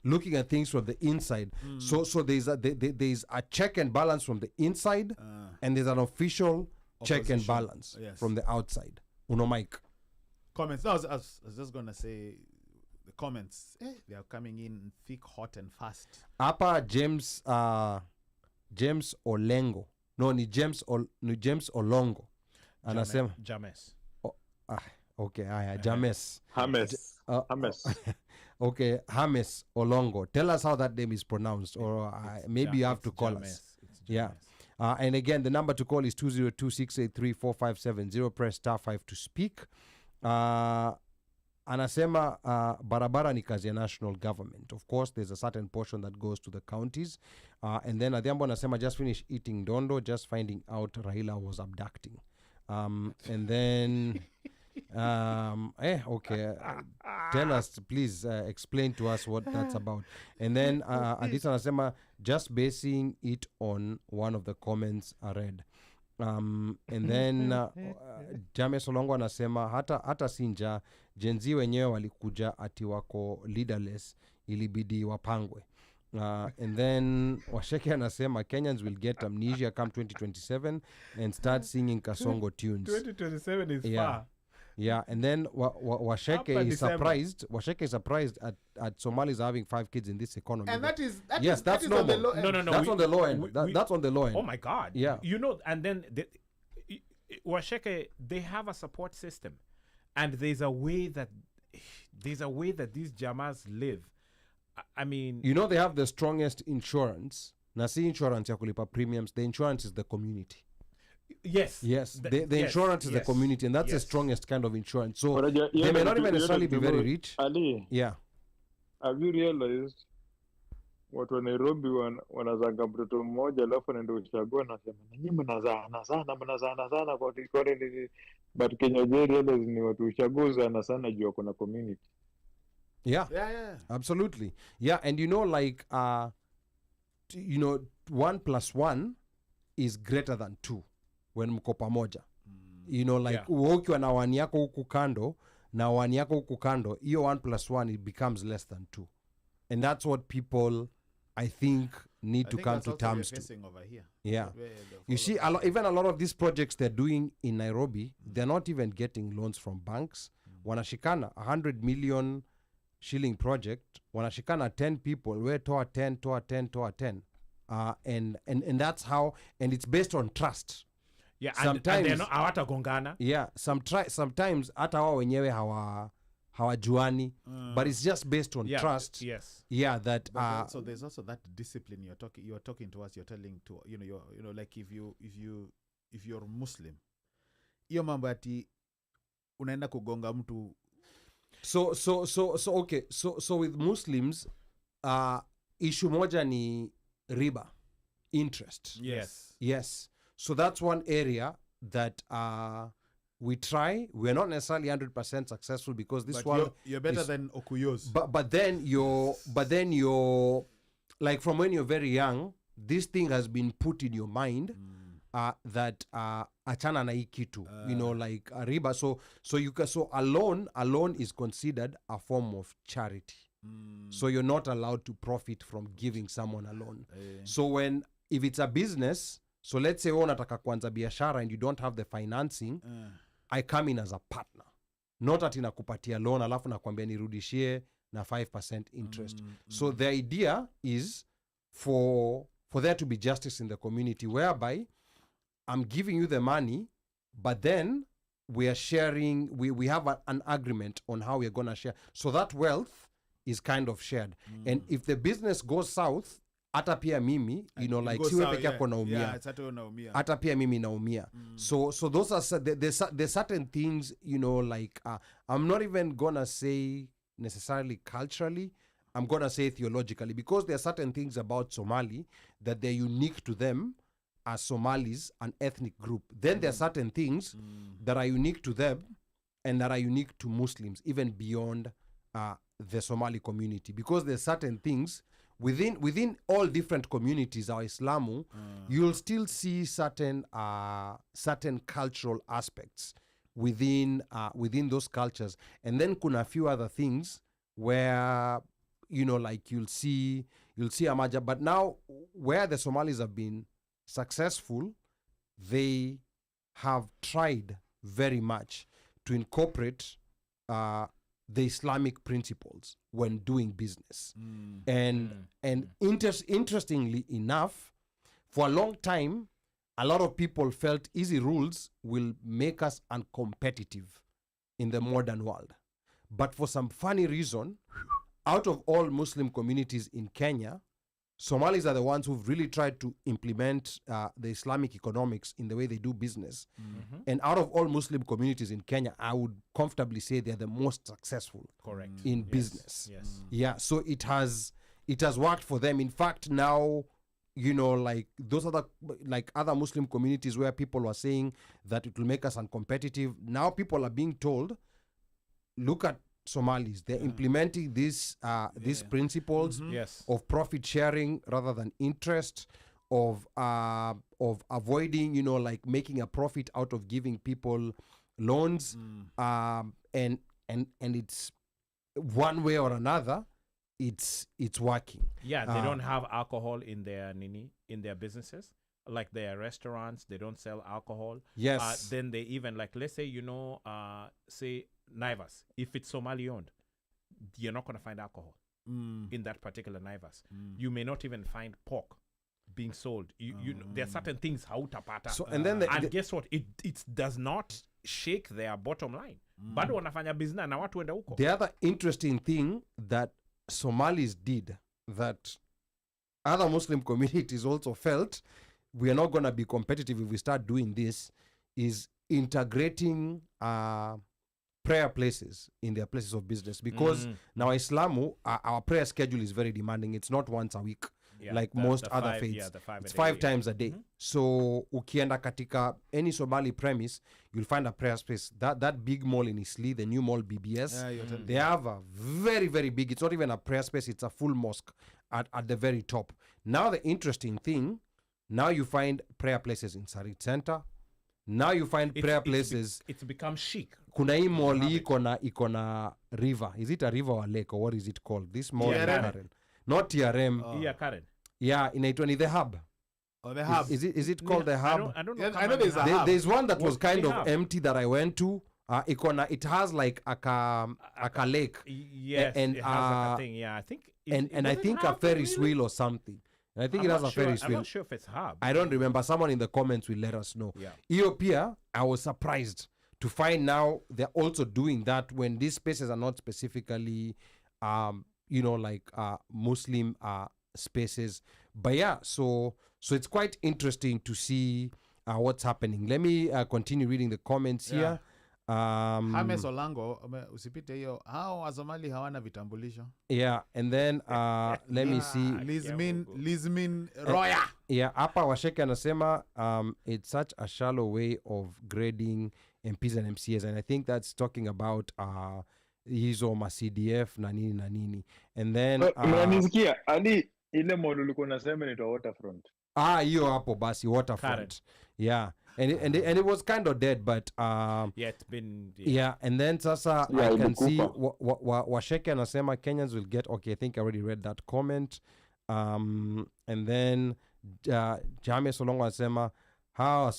Looking at things from the inside. So there's a check and balance from the inside, and there's an official check and balance from the outside. Mike. Comments. No, I was just gonna say the comments. They are coming in thick, hot, and fast. Hapa James Olengo. No, ni James Olongo. Anasema James. Okay, James. James. Okay, James Olongo. Tell us how that name is pronounced, or maybe you have to call us. Yeah. And again, the number to call is 202-683-4570. Press *5 to speak. Anasema barabara ni kazi ya national government. Of course, there's a certain portion that goes to the counties. And then Adhiambo anasema just finished eating dondo, just finding out Raila was abducting. And then... okay. Tell us, please, explain to us what that's about. And then Adisa anasema just basing it on one of the comments I read. And then James Solongo anasema hata sinja Gen Z wenyewe walikuja ati wako leaderless, ilibidi wapangwe. And then Washeke anasema Kenyans will get amnesia come 2027 and start singing Kasongo tunes. 2027 is far. Yeah, and then Washeke is surprised. Washeke is surprised at Somalis having 5 kids in this economy. And that's normal. on the low end. No. That's on the low end. That's on the low end. Oh my God. Yeah. And then Washeke, they have a support system, and there's a way that these Jamas live. I mean, they have the strongest insurance. Nasi insurance ya kulipa premiums. The insurance is the community. Yes. The insurance is the community, and that's the strongest kind of insurance. So they may not even necessarily be very rich. Ali, yeah. Have you realized watu wa Nairobi wanazanga mtoto mmoja alafu anaenda uchaguzi anasema nyinyi mnazaana sana kwa but Kenya realize ni watu uchaguzi sana juu kuna community. Yeah. Absolutely. Yeah, and like 1 + 1 is greater than 2 when mko pamoja. Ukiwa na wani yako huku kando na wani yako huku kando, hiyo 1 + 1 it becomes less than 2. And that's what people, I think, need to come to terms to. Over here. Yeah. You see, even a lot of these projects they're doing in Nairobi, they're not even getting loans from banks. Wanashikana 100 million shilling project, wanashikana 10 people, we toa 10. And that's how, and it's based on trust. Yeah, sometimes, and they're not hawatagongana. Yeah, sometimes hata wao wenyewe hawajuani, but it's just based on trust. Yes. Yeah, that so there's also that discipline you're talking to us, you're telling to like if you're Muslim, hiyo mambo ati unaenda kugonga mtu. So okay, so with Muslims issue moja ni riba, interest. Yes. So that's one area that we try. We're not necessarily 100% successful because this you're better than Okuyos. But then you're like from when you're very young, this thing has been put in your mind that achana na hii kitu, like riba. So alone is considered a form of charity. So you're not allowed to profit from giving someone a loan. So if it's a business, so let's say unataka kuanza biashara and you don't have the financing, I come in as a partner. Not ati nakupatia loan alafu nakwambia nirudishie na 5% interest. So the idea is for there to be justice in the community, whereby I'm giving you the money, but then we are sharing, we have an agreement on how we're going to share. So that wealth is kind of shared. And if the business goes south, hata pia mimi, like siwe peke yako naumia. Hata pia mimi naumia. So those are there's certain things, like I'm not even gonna say necessarily culturally, I'm gonna say theologically, because there are certain things about Somali that they're unique to them as Somalis, an ethnic group. Then there are certain things that are unique to them and that are unique to Muslims, even beyond the Somali community, because there's certain things within all different communities our Islamu, you'll still see certain cultural aspects within those cultures, and then kuna few other things where like you'll see a merger. But now where the Somalis have been successful, they have tried very much to incorporate the Islamic principles when doing business. And interestingly enough, for a long time, a lot of people felt easy rules will make us uncompetitive in the modern world. But for some funny reason, out of all Muslim communities in Kenya, Somalis are the ones who've really tried to implement the Islamic economics in the way they do business. And out of all Muslim communities in Kenya, I would comfortably say they're the most successful in business. Yes. Yeah, so it has worked for them. In fact, now, like those other Muslim communities where people were saying that it will make us uncompetitive, now people are being told, look at Somalis, they're implementing these principles of profit sharing rather than interest, of avoiding, like making a profit out of giving people loans, and it's one way or another, it's working. Yeah, they don't have alcohol in their businesses. Like their restaurants, they don't sell alcohol. Yes. Then they even, like, let's say, say Naivas, if it's Somali owned, you're not going to find alcohol in that particular Naivas. You may not even find pork being sold. There are certain things hautapata. So and then and guess what? It does not shake their bottom line. Bado wanafanya business na watu wenda huko. The other interesting thing that Somalis did that other Muslim communities also felt we are not going to be competitive if we start doing this is integrating prayer places in their places of business, because now Islamu, our prayer schedule is very demanding. It's not once a week like most other faiths. It's 5 times a day. So ukienda katika any Somali premise, you'll find a prayer space. That big mall in Isli, the new mall BBS, they have a very, very big, it's not even a prayer space, it's a full mosque at the very top. Now the interesting thing, now you find prayer places in Sarit Center. Now you find prayer places. It's become chic. Kuna hii mall iko na river. Is it a river or a lake, or what is it called? This mall in Karen. Not TRM. Karen. Yeah, inaitwa ni the Hub. Oh, the Hub. Is it called the Hub? I don't know. I know there's a Hub. There's one that was kind the of Hub? empty that I went to. It has like a lake. Yes, and it has like a thing. Yeah, I think. And I think a Ferris wheel or something. And I think it has a Ferris wheel. I'm not sure if it's Hub. I don't remember. Someone in the comments will let us know. Yeah. Ethiopia, I was surprised to find now they're also doing that when these spaces are not specifically, Muslim spaces. But yeah, so it's quite interesting to see what's happening. Let me continue reading the comments here. James Olango, usipite hiyo. Hao Wasomali hawana vitambulisho. Yeah, and then let me see. Lizmin Roya. Yeah, hapa Washeke anasema it's such a shallow way of grading MPs and MCAs, and I think that's talking about hizo ma CDF na nini. And then unanisikia ali ile model ulikuwa unasema ni waterfront. Hiyo hapo basi waterfront. Yeah. And it was kind of dead, but it's been and then sasa I can see Washeke anasema Kenyans will get, okay, I think I already read that comment. And then Jame Solongo anasema how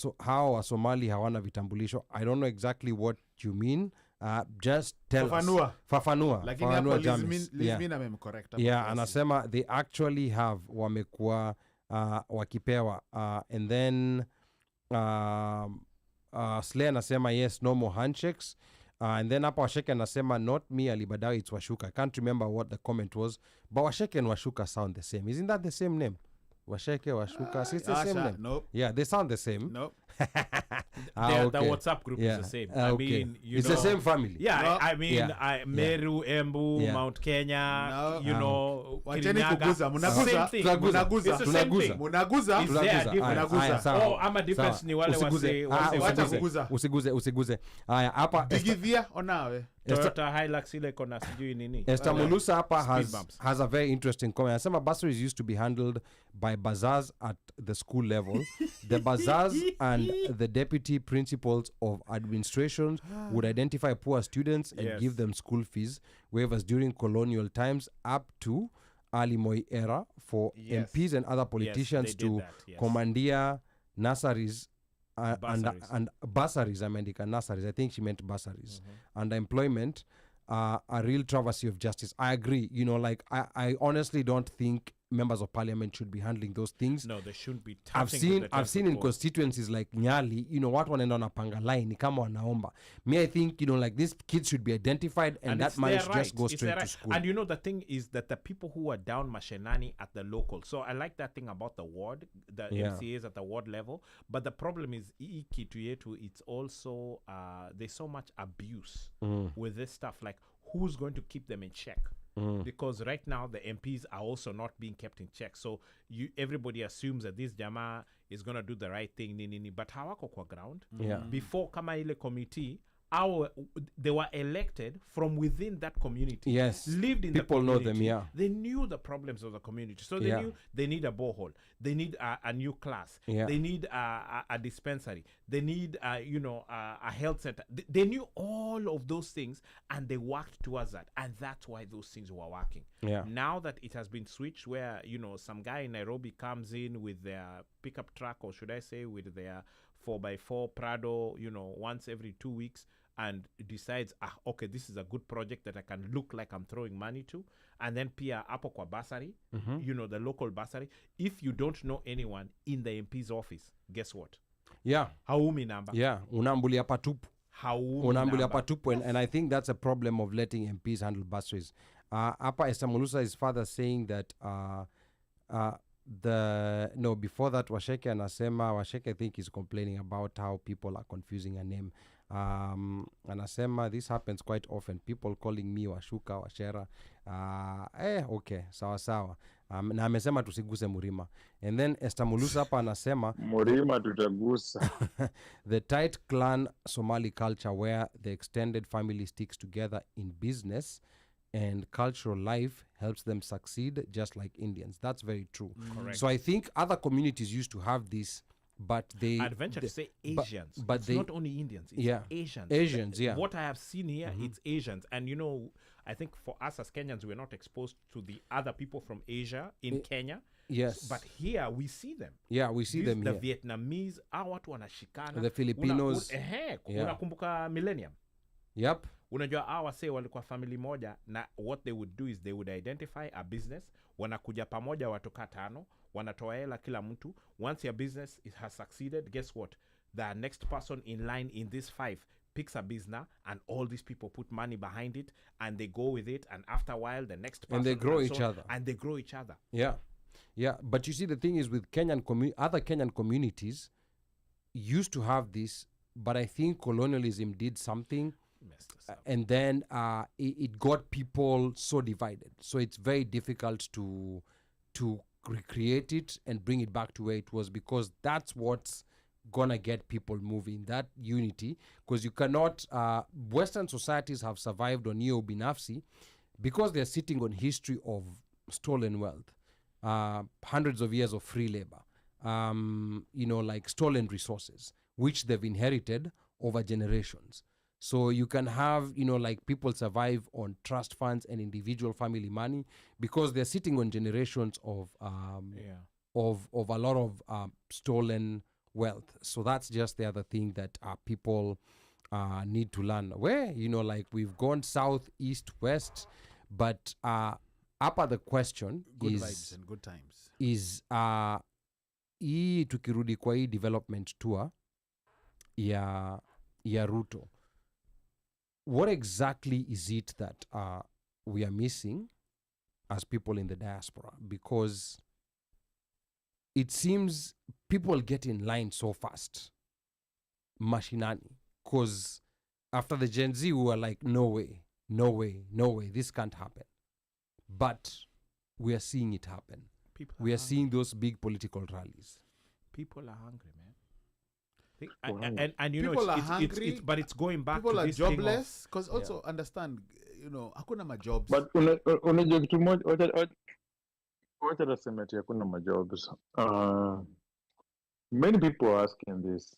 Somali hawana vitambulisho. I don't know exactly what you mean. Just tell us. Fafanua. Lakini hapo Lizmin amemcorrect. Yeah, anasema they actually have wamekuwa wakipewa and then Slay anasema yes, no more handshakes. And then hapa Washeke anasema not me Ali Badawy, it's Washuka. I can't remember what the comment was, but Washeke and Washuka sound the same. Isn't that the same name? Washeke, Washuka, it's the same name. Nope. Yeah, they sound the same. Nope. The WhatsApp group is the same. I mean, it's the same family. Yeah, No. I mean, Meru, Embu, Mount Kenya, Wacheni kuguza. Same thing. It's the same thing. Munaguza. Is there a difference? Sawa. Oh, ama difference ni wale Usiguze. Haya, hapa Digivia onawe. Toyota Hilux ile kona sijui nini. Esther Mulusa hapa Speed bumps. has a very interesting comment. Anasema bursaries used to be handled by bazaars at the school level. The bazaars and and the deputy principals of administrations would identify poor students and give them school fees waivers during colonial times up to early Moi era for MPs and other politicians to commandeer nurseries and bursaries. I meant nurseries. I think she meant bursaries. And employment, a real travesty of justice. I agree. You know, like I honestly don't think members of parliament should be handling those things. No, they shouldn't be I've touching. seen in constituencies like Nyali, you know, watu wanaenda wanapanga line ni kama wanaomba. Me, I think, you know, like these kids should be identified and that money should just go straight to school. And you know, the thing is that the people who are down Mashenani at the local, so I like that thing about the ward, the MCAs at the ward level, but the problem is kitu yetu, it's also there's so much abuse with this stuff, like who's going to keep them in check? Because right now the MPs are also not being kept in check. So everybody assumes that this Jama is going to do the right thing, but hawako kwa ground. Before kama ile committee, they were elected from within that community. Yes. Lived in people the community. know them, They knew the problems of the community. So they knew they need a borehole. They need a new class. They need a dispensary. They need, a health center. They knew all of those things and they worked towards that. And that's why those things were working. Now that it has been switched where, some guy in Nairobi comes in with their pickup truck, or should I say with their 4x4 Prado, once every 2 weeks, and decides, okay, this is a good project that I can look like I'm throwing money to. And then pia hapo kwa basari, the local basari. If you don't know anyone in the MP's office, guess what? Haumi namba. Unambulia patupu. Unambulia patupu. And I think that's a problem of letting MPs handle bursaries. Apa Estamulusa, his father, saying that before that Washeke anasema, Washeke I think is complaining about how people are confusing a name. Anasema this happens quite often, people calling me Washuka, Washera. Okay, sawa. Na amesema tusiguse Murima. And then Estamulusa hapa anasema Murima tutagusa. The tight clan Somali culture where the extended family sticks together in business and cultural life helps them succeed just like Indians. That's very true. Correct. So I think other communities used to have this, but I'd venture to say Asians. But it's they, not only Indians, it's Asians. Asians, yeah. What I have seen here, it's Asians. And I think for us as Kenyans, we're not exposed to the other people from Asia in Kenya. Yes. But here we see them. Yeah, we see them the here. The Vietnamese, watu wanashikana. The Filipinos. Unakumbuka Millennium. Yep. Unajua wase walikuwa family moja, na what they would do is they would identify a business, wanakuja pamoja watu katano, wanatoa hela kila mtu. Once your business has succeeded, guess what? The next person in line in this 5 picks a business, and all these people put money behind it, and they go with it, and after a while the next person, and they grow each other. And they grow each other. Yeah, but you see, the thing is with other Kenyan communities used to have this, but I think colonialism did something. And then it got people so divided. So it's very difficult to recreate it and bring it back to where it was, because that's what's gonna get people moving, that unity. Because you cannot, Western societies have survived on neo binafsi because they're sitting on history of stolen wealth, hundreds of years of free labor, like stolen resources, which they've inherited over generations. So you can have, people survive on trust funds and individual family money because they're sitting on generations of a lot of stolen wealth. So that's just the other thing that people need to learn. Where, we've gone south, east, west, but the question good is vibes and good times. Is hii tukirudi kwa hii development tour ya Ruto, what exactly is it that we are missing as people in the diaspora? Because it seems people get in line so fast, mashinani. Because after the Gen Z, we were like, no way, this can't happen. But we are seeing it happen. We are seeing those big political rallies. People are hungry, man. People are hungry, but it's going back people to are this jobless, because also understand, hakuna majobs. But unajua kitu moja, wacha tasema ati hakuna majobs. Many people are asking this.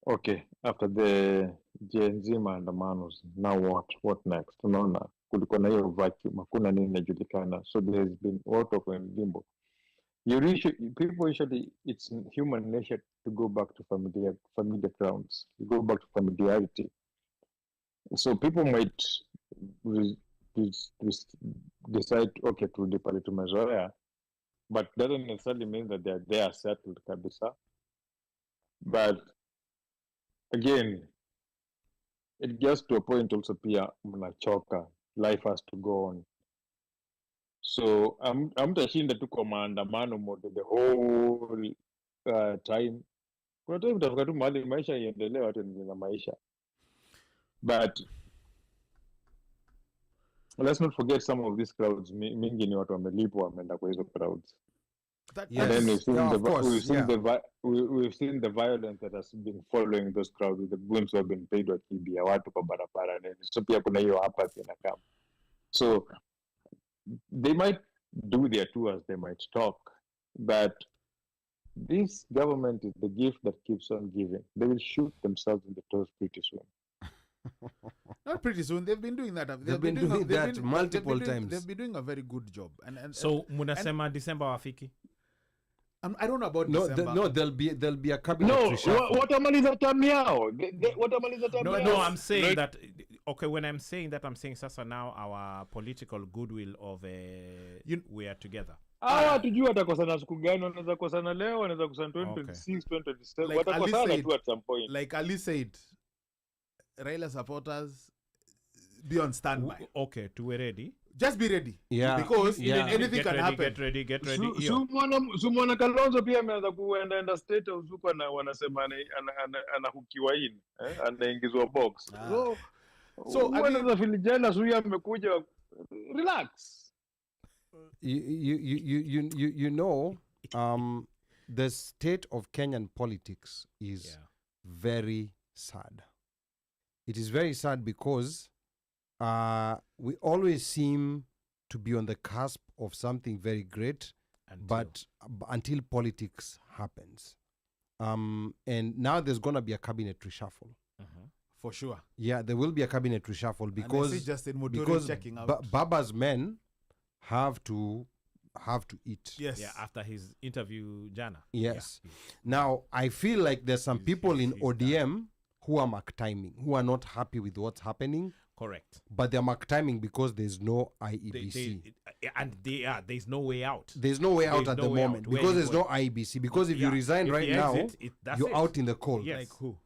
Okay, after the Gen Z maandamanos, now what? What next? Unaona, kulikuwa na hiyo vacuum, hakuna nini inajulikana. So there's been a lot of limbo. People usually, it's human nature to go back to familiar grounds, to go back to familiarity. So people might re- decide, okay, turudi pale tumezoea, but doesn't necessarily mean that they are settled kabisa. But again, it gets to a point also pia mnachoka, life has to go on. So amtashinda tu kwa maandamano mode the whole time. Kuna time utafika tu mahali maisha iendelee, watu endelee na maisha. But let's not forget some of these crowds mingi ni watu wamelipwa wameenda kwa hizo crowds. That, Yes. And then we've seen Yeah, of course, we've seen the violence that has been following those crowds, the goons who have been paid wakiibia watu kwa barabara nini. So pia kuna hiyo hapa inakam. So they might do their tours, they might talk, but this government is the gift that keeps on giving. They will shoot themselves in the toes pretty soon. not pretty soon. They've been doing that. They've been doing that multiple times. They've been doing a very good job. And So munasema December wafiki? I don't know about No, December. no, there'll be a cabinet No, reshuffle. watamaliza term yao. Watamaliza term No, yao. no, I'm saying Like, that. Okay, when I'm saying that, I'm saying sasa now our political goodwill of we are together. hawa hatujui watakosana siku gani, wanaweza kosana leo, wanaweza kosana 2026, 2027. Like Ali Watakosana said, tu at some point. Like Ali said, Raila supporters, be on standby. Okay, to ready. Just be ready. Yeah. Because Yeah. anything Get can ready, happen. Get ready. Sumwana Kalonzo pia ameanza kuenda state house huko na wanasema anahukiwa in, anaingizwa box. So anaweza feel jealous huyu amekuja. Relax. You know, the state of Kenyan politics is very sad. It is very sad because we always seem to be on the cusp of something very great, but until politics happens. And now there's going to be a cabinet reshuffle. For sure. Yeah, there will be a cabinet reshuffle because and I see Justin Muturi because checking out. Baba's men have to eat. Yes. Yeah, after his interview, Jana. Yes. Now, I feel like there's some people in ODM who are mark timing, who are not happy with what's happening. Correct. But they're mark timing because there's no IEBC. There's no way out. There's no way out There's at no the way moment out. Where because you there's go. no IEBC. Because if you resign If right you now, exit, that's you're it. out in the cold. Yes. Like who?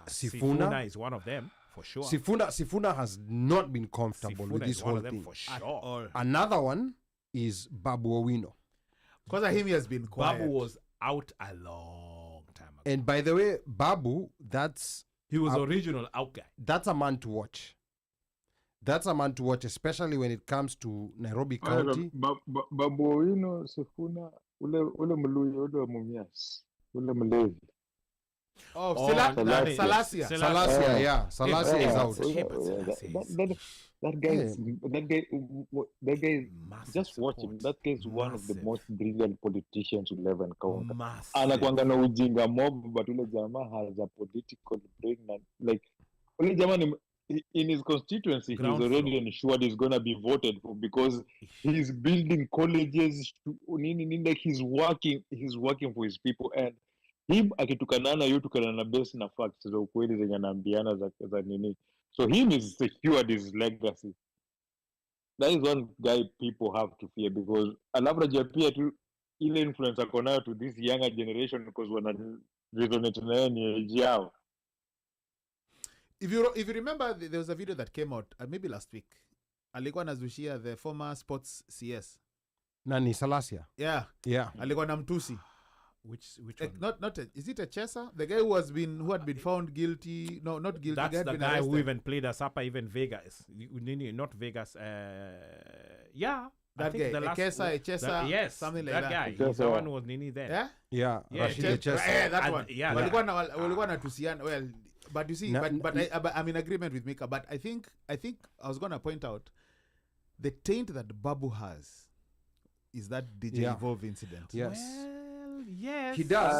Sifuna is one of them, for sure. Sifuna has not been comfortable Sifuna with this is one whole of them, thing. for At sure. all. Another one is Babu Owino. Because of him, he has been quiet. Babu was out a long time ago. And by the way, Babu, He was original out guy. that's a man to watch. That's a man to watch, especially when it comes to Nairobi County. Babu Owino, Sifuna, ule mluyo, ule mumias, ule mlevi. Oh, Nani? Salasia. Salasia, yeah. Salasia is out. That guy, Massive just watch him. support. That guy is one of the Massive. most brilliant politicians we'll ever encounter. Massive. Anakuanga na ujinga mob, but ule jamaa has a political brain. Like, ule jamaa in his constituency, Ground he's already floor. ensured he's going to be voted for because he's building colleges. Like he's working for his people. And him akitukanana yu tukana na base na facts za ukweli zenye anaambiana za nini. So him is secured his legacy. That is one guy people have to fear because alafu pia tu ile influence ako nayo to this younger generation because wana resonate nayo ni age yao. If you remember, there was a video that came out maybe last week. Alikuwa nazushia the former sports CS. Nani Salasia? Yeah. Yeah. Alikuwa na mtusi. Which Like, one? is it a chaser? The guy who had been found guilty. No, not guilty. That's had the been guy who arrested. even played us up, even Vegas. Not Vegas. Yeah. I That think guy, the last- Chesa, yes, something like that that. guy. He's the one who was Nini then. Yeah. Yeah. Yeah, Rashid Chesa. Echesa. Yeah, that And- one. yeah, Walikuwa natusiana. Well, but you see, Na- but I'm in agreement with Micah. But I think I was gonna point out the taint that Babu has is that DJ Yeah. Evolve incident. Yes. Well, Yes. He does.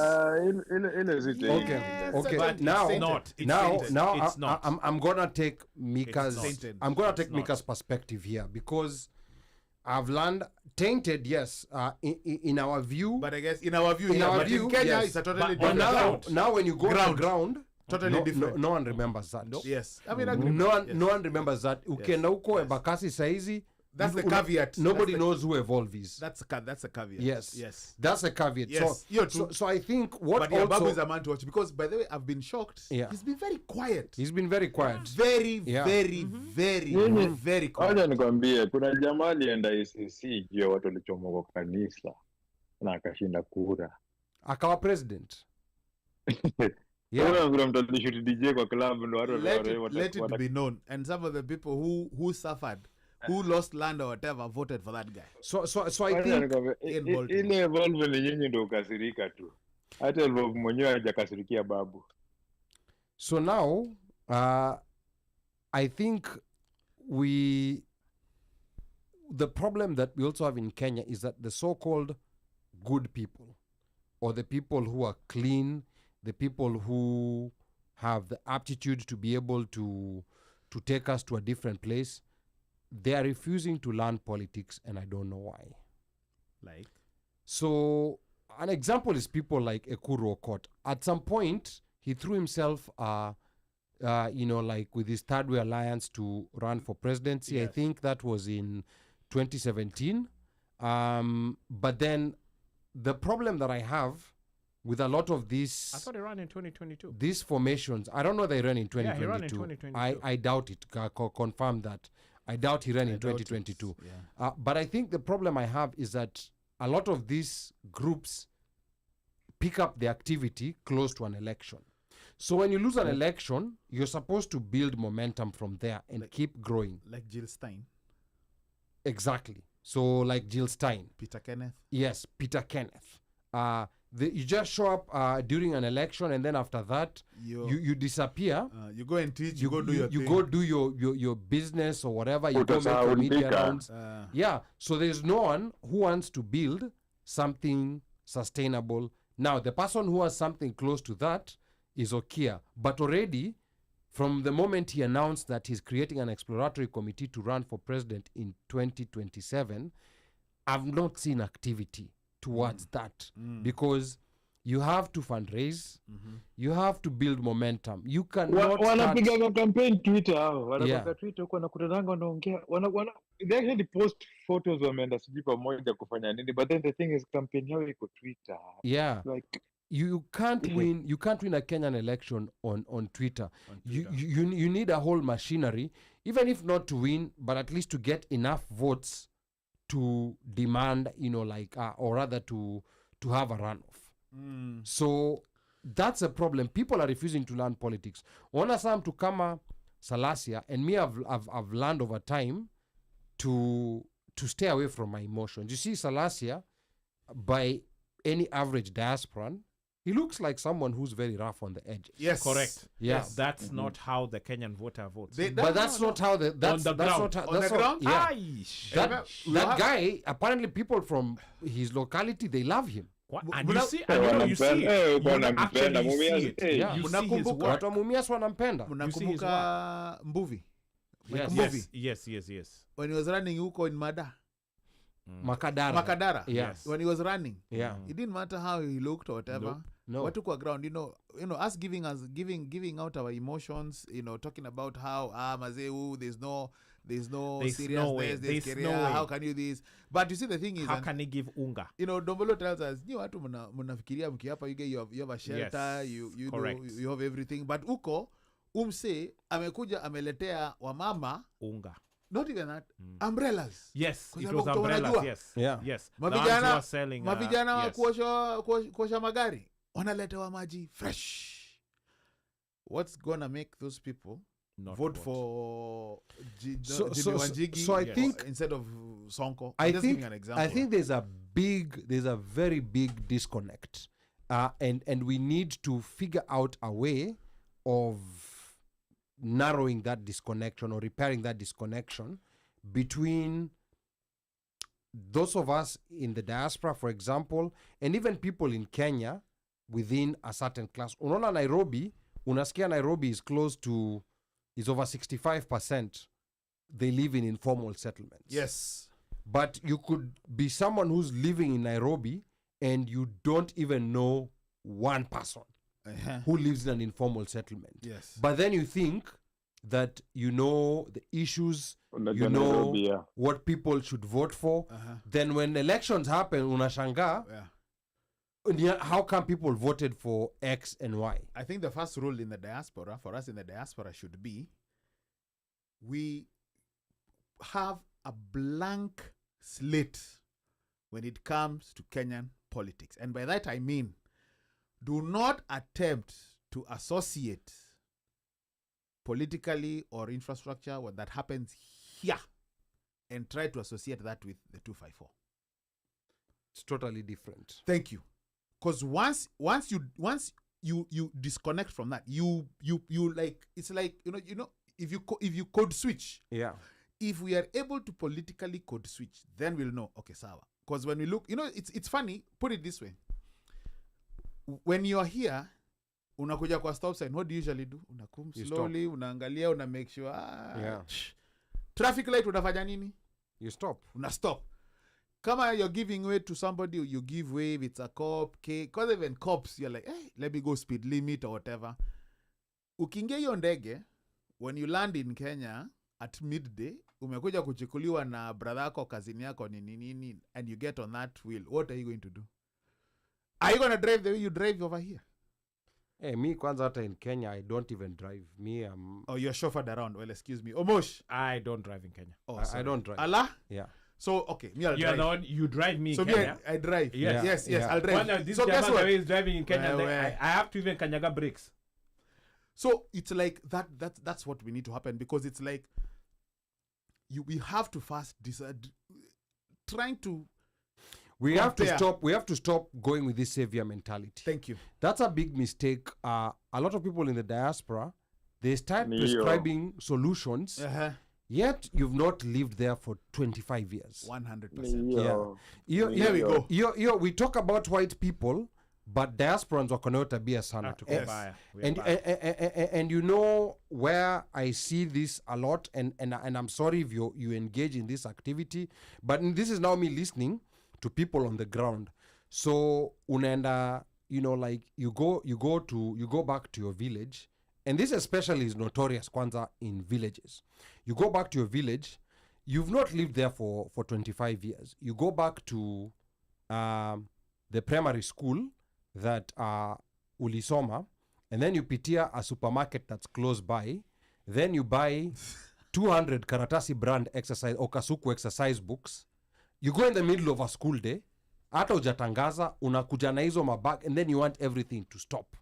Ile zite. Okay, okay. But Now, it's not. It's now, tainted. now, It's not. I'm gonna take Mika's. not. Tainted. I'm gonna It's take not. Mika's perspective here because I've learned tainted. Yes, in our view, But I guess in our view, In yeah, our but view, in Kenya, yes. it's a totally But but different now, ground. now when you go on Ground. the ground, Totally different. No one remembers that. Yes, I mean, I agree. No one, Yes. no one remembers that. Ukienda huko Embakasi saizi, That's the caveat. Nobody That's the- knows who Evolve is. That's a caveat. Yes. Yes. That's a caveat. Yes, you're true. So I think what But yeah, Babu is also a man to watch because, by the way, I've been shocked. Yeah. He's been very quiet. he's been very quiet. Very, Yeah. very, very quiet. Wacha nikwambie kuna jamaa alienda ICC juu ya watu walichomoka kwa kanisa na akashinda kura. Akawa president. Yeah. Kuna kuna mtu alishoot DJ kwa club ndo watu Let it be known. And some of the people who suffered, who lost land or whatever, voted for that guy. So I Wacha think nikwambie, in Baltimore. ile Evolve ni nyinyi ndo ukasirika tu. Hata Evolve mwenyewe hajakasirikia Babu. so now I think the problem that we also have in Kenya is that the so-called good people or the people who are clean, the people who have the aptitude to be able to take us to a different place, they are refusing to learn politics, and I don't know why. Like, So an example is people like Ekuru Okot. At some point, he threw himself, like with his Third Way Alliance to run for presidency. I Yes. think that was in 2017. But then the problem that I have with a lot of I these thought he ran in 2022. these formations, I don't know they ran in 2022. Yeah, he ran in 2022. I doubt it. Confirm that. I doubt he ran in doubt it. 2022. Yeah. But I think the problem I have is that a lot of these groups pick up the activity close to an election. So when you lose an election, you're supposed to build momentum from there and keep growing. Like Jill Stein, Exactly. So like Jill Stein. Peter Kenneth. Yes, Peter Kenneth. You just show up during an election, and then after that, you disappear. You go and teach. You go do your you thing. go do your business or whatever. You go make Utasahau media ulipika. rounds. Yeah. So there's no one who wants to build something sustainable. Now, the person who has something close to that is Okia. But already, from the moment he announced that he's creating an exploratory committee to run for president in 2027, I've not seen activity towards that because you have to fundraise, you have to build momentum. You cannot start... Wanapiga campaign Twitter hao. Yeah. Wanapiga Twitter huko wanakutananga wanaongea. They actually post photos wameenda sijui pamoja kufanya nini, but then the thing is campaign yao iko Twitter. Yeah. Like You can't win. You can't win a Kenyan election on Twitter. You need a whole machinery, even if not to win, but at least to get enough votes to demand, or rather to have a runoff. So that's a problem. People are refusing to learn politics. Ona some to kama Salasia, and me, I've learned over time to stay away from my emotions. You see, Salasia, by any average diasporan, he looks like someone who's very rough on the edges. Yes, Correct. Yeah. Yes, that's not how the Kenyan voter votes. But that's not how that's the that's ground. not how, On that's the not- ground? Yeah. Aish. That guy, apparently people from his locality, they love him. And you Muna- see, and you see, Eh, bwana you actually mpenda, see Mumias, it. eh. Yeah. You see his Mnakumbuka work. Watu wa Mumias wanampenda. Mnakumbuka Mbuvi? Yes. Mbuvi. Yes. When he was running huko in Mada. Makadara. Makadara. Yes. When he was running. Yeah. It didn't matter how he looked or whatever. No. What took our ground, us giving out our emotions, talking about how Mazeu, there's no There's seriousness, no way. there's There's career, no way. how can you this? But you see the thing is, How can he give unga? Dombolo tells us, watu mnafikiria mkiapa you have a shelter, Yes, you correct. know, you have everything. But uko umse amekuja ameletea wamama, Unga. not even that, umbrellas. Yes, Kwa it sababu was umbrellas. unajua. Yes. Yeah. Yes. The ones who are Mavijana selling. mavijana wa yes. kuosha magari wanaletewa maji fresh. What's gonna make those people Not vote what. for Jimmy So Wanjigi I Yes. think instead of Sonko? I I'm just think giving an example. I think there's a very big disconnect, and we need to figure out a way of narrowing that disconnection or repairing that disconnection between those of us in the diaspora, for example, and even people in Kenya within a certain class. Unaona Nairobi, unasikia Nairobi is over 65%. They live in informal settlements. Yes. But you could be someone who's living in Nairobi and you don't even know one person who lives in an informal settlement. Yes. But then you think that you know the issues, Like you in know Nairobi, yeah. what people should vote for. Then when elections happen, unashanga, how come people voted for X and Y? I think the first rule in the diaspora, for us in the diaspora, should be we have a blank slate when it comes to Kenyan politics. And by that I mean, do not attempt to associate politically or infrastructure what that happens here and try to associate that with the 254. It's totally different. Thank you. Because once you disconnect from that, you like, it's like, if you code switch, Yeah. if we are able to politically code switch, then we'll know, okay, sawa. Because when we look, it's funny, put it this way. When you're here, unakuja kwa stop sign, what do you usually do? Unakum You slowly, unaangalia, una make sure, Yeah. traffic light, unafanya nini? You stop. Una stop. Kama you're giving way to somebody, you give way, if it's a cop, because even cops, you're like, hey, let me go speed limit or whatever. Ukiingia hiyo ndege, when you land in Kenya at midday, umekuja kuchukuliwa na brother yako, kazini yako, nini, and you get on that wheel, what are you going to do? Are you going to drive the way you drive over here? Hey, me kwanza hata in Kenya, I don't even drive. Me, Oh, you're chauffeured around. Well, excuse me. Omosh. I don't drive in Kenya. Oh, I don't drive. Allah? Yeah. So, okay, me, I'll You're drive. the one, you drive me So in me, Kenya. I drive. Yes. Yes, Yeah. I'll drive. One of these So guess German what? is driving in Kenya. Where? I have to even kanyaga brakes. So it's like that's what we need to happen, because it's like we have to first decide, trying to We have to compare. stop. We have to stop going with this savior mentality. Thank you. That's a big mistake. A lot of people in the diaspora, they start Neo. prescribing solutions, yet you've not lived there for 25 years. 100%. Here we go. We talk about white people, but diasporans wako nayo tabia sana. Yes. And you know where I see this a lot, and I'm sorry if you engage in this activity, but this is now me listening to people on the ground. So unaenda, like you go back to your village, and this especially is notorious kwanza in villages. You go back to your village, you've not lived there for 25 years. You go back to the primary school that ulisoma, and then you pitia a supermarket that's close by, then you buy 200 karatasi brand exercise or kasuku exercise books. You go in the middle of a school day, hata ujatangaza, unakuja na hizo mabag, and then you want everything to stop.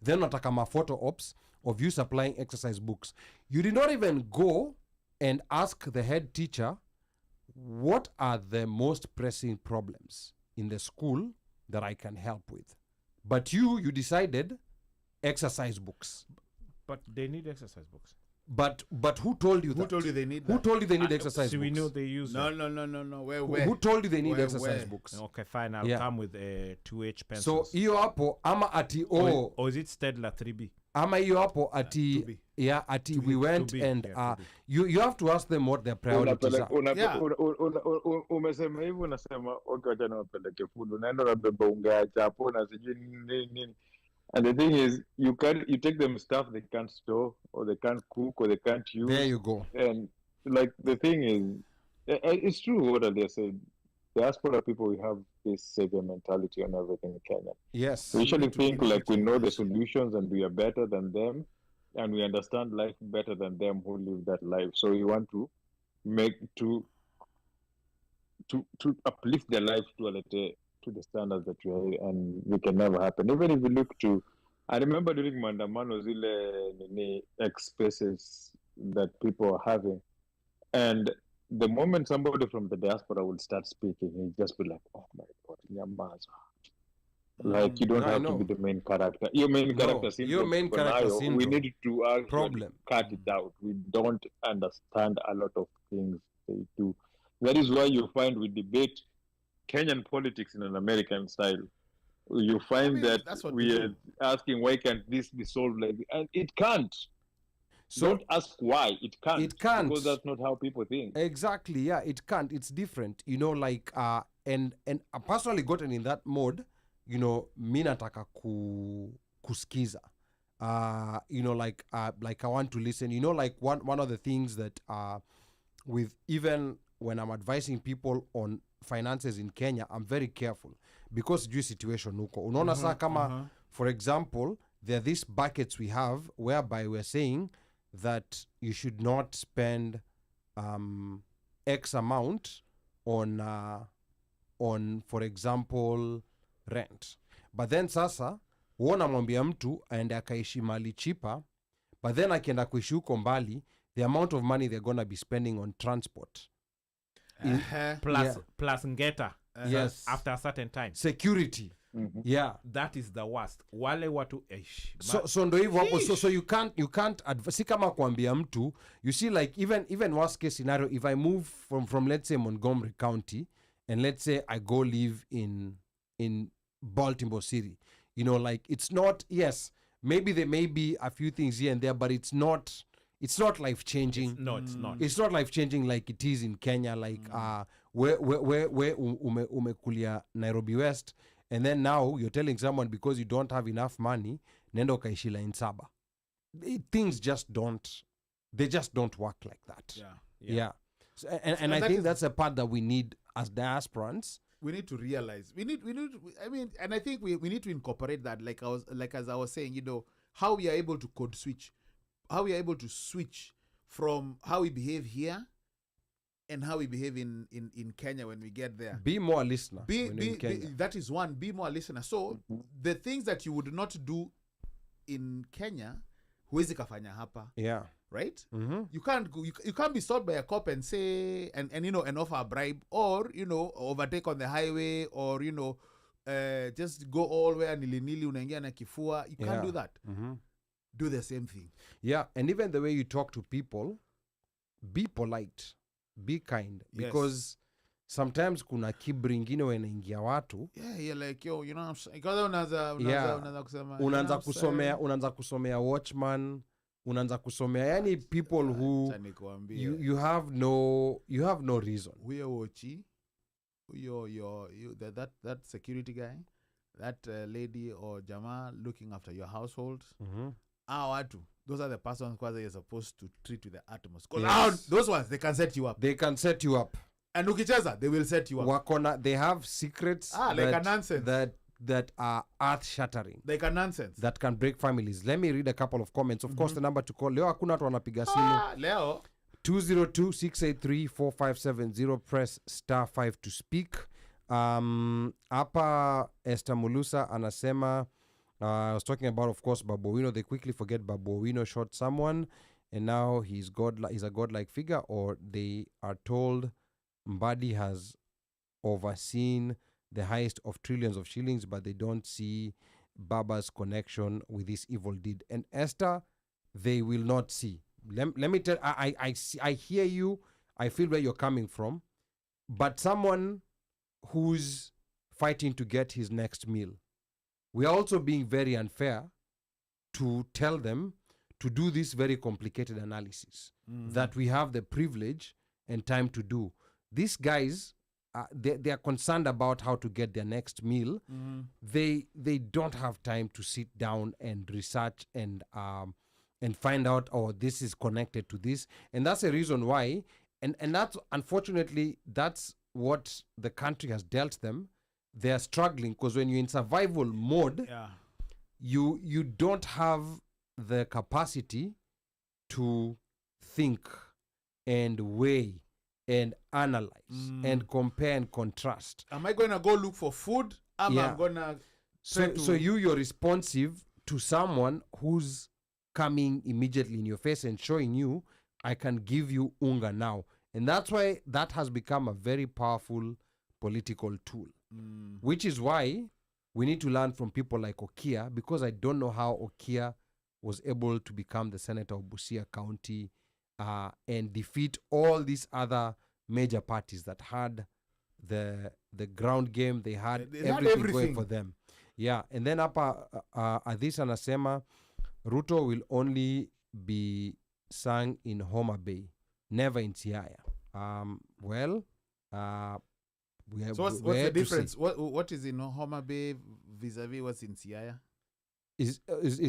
Then unataka ma photo ops of you supplying exercise books. You did not even go and ask the head teacher, what are the most pressing problems in the school that I can help with? But you decided exercise books. But they need exercise books. But who told you that? Who told you they need Who that? told you they need exercise So books? we know they use No. Where? Who told you they need Where? exercise books? Okay, fine. I'll Yeah. come with 2H So pencils. hiyo hapo ama ati or is it Stedler 3B? ama hiyo hapo ati 2B. yeah ati we went 2B, and yeah, 2B. you have to ask them what their priorities are. Yeah. Umesema hivi, unasema okay, wacha niwapeleke food, unaenda unabeba unga ya chapo na sijui nini. And the thing is, you take them stuff they can't store, or they can't cook, or they can't use. There you go. And like the thing is, it's true what they said. Diaspora people, we have this savior mentality on everything in Kenya. Yes. We usually need to think change like it. we know the solutions and we are better than them, and we understand life better than them who live that life. So we want to make to uplift their life to the standards that we are, and we can never happen. Even if we look to, I remember during Mandamano zile spaces that people are having, and the moment somebody from the diaspora will start speaking, he'll just be like, "Oh my God, nyamaza." Like you don't I have know. to be the main character. Your main character syndrome. your main character We syndrome. need to actually Problem. cut it out. We don't understand a lot of things they do. That is why you find we debate Kenyan politics in an American style. You find mean, that that's what we we are do. asking why can't this be solved like this? And it can't. So Don't ask why. It can't. it can't. Because that's not how people think. Exactly, yeah, it can't. It's different, you know, like and I personally gotten in that mode, you know, mi nataka kuskiza. You know, like I want to listen. You know, like one of the things that with even when I'm advising people on finances in Kenya, I'm very careful because due situation huko. Unaona saa kama for example, there are these buckets we have whereby we're saying that you should not spend X amount on for example rent, but then sasa uona mwambia mtu aende akaishi mali cheaper, but then akienda kuishi huko mbali, the amount of money they're gonna be spending on transport plus ngeta yes, after a certain time. security, yeah, That is the worst. Wale watu so ndo hivyo hapo. So you can't si kama kuambia mtu, you see, like even worst case scenario, if I move from let's say Montgomery County and let's say I go live in Baltimore City, you know, like it's not, yes, maybe there may be a few things here and there, but it's not life changing. No, it's not. It's not life changing like it is in Kenya, like where umekulia Nairobi West, and then now you're telling someone because you don't have enough money nenda ukaishila in Saba. Things just don't work like that. Yeah. So, and I think that's a part that we need as diasporans. We need to realize. We need. I mean, and I think we need to incorporate that. As I was saying, you know, how we are able to code switch, how we are able to switch from how we behave here and how we behave in Kenya when we get there. Be more a listener. In Kenya. That is one. Be more a listener. So the things that you would not do in Kenya, huwezi kafanya hapa. Yeah. Right? You can't go, you can't be stopped by a cop and say and you know and offer a bribe, or you know overtake on the highway, or you know just go all where nili unaingia na kifua. You can't do that. Do the same thing. Yeah, and even the way you talk to people, be polite, be kind, because sometimes kuna kiburi ingine wanaingia watu. Yeah, you're like, yo, you know what I'm saying? Because unaanza kusema, unaanza kusomea watchman, unaanza kusomea yani people who you have no reason. Huyo wochi, that security guy, that lady or jamaa looking after your household. Those are the persons you're supposed to treat with the utmost. Because those ones, they can set you up. And ukicheza, they will set you up. They have secrets like a nonsense. that are earth-shattering. Like a nonsense. That can break families. Let me read a couple of comments. Of course, the number to call. Leo hakuna watu wanapiga simu. Leo. 202-683-4570. Press *5 to speak. Hapa Esther Mulusa anasema, I was talking about, of course, Babu Owino. They quickly forget Babu Owino shot someone, and now he's a godlike figure, or they are told Mbadi has overseen the highest of trillions of shillings, but they don't see Baba's connection with this evil deed. And Esther, they will not see. Let me tell, I hear you, I feel where you're coming from, but someone who's fighting to get his next meal, we are also being very unfair to tell them to do this very complicated analysis that we have the privilege and time to do. These guys, they are concerned about how to get their next meal. They don't have time to sit down and research and find out, oh, this is connected to this. And that's the reason why, and that's, unfortunately, that's what the country has dealt them. They are struggling because when you're in survival mode, you don't have the capacity to think and weigh and analyze and compare and contrast. Am I going to go look for food? I'm going to... So you're responsive to someone who's coming immediately in your face and showing you, I can give you unga now. And that's why that has become a very powerful political tool. Which is why we need to learn from people like Okia, because I don't know how Okia was able to become the senator of Busia County and defeat all these other major parties that had the ground game. They had They had everything going everything. for them. Yeah, and then hapa Adhis anasema Ruto will only be sung in Homa Bay, never in Siaya. Well, we have. So what's we the had to see. difference? What is in Homa Bay vis-a-vis what's in Siaya? Is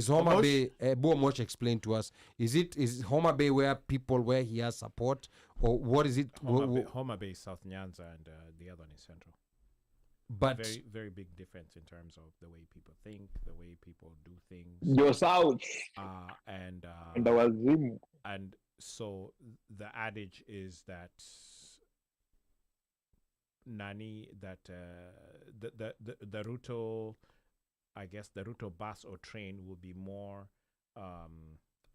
Homa Omosh? Bay? Omosh explain to us. Is Homa Bay where he has support, or what is it? Homa Bay, South Nyanza, and the other one is Central. But Very, very big difference in terms of the way people think, the way people do things. Your south And the wazimu. and so the adage is that the Ruto, I guess the Ruto bus or train will be more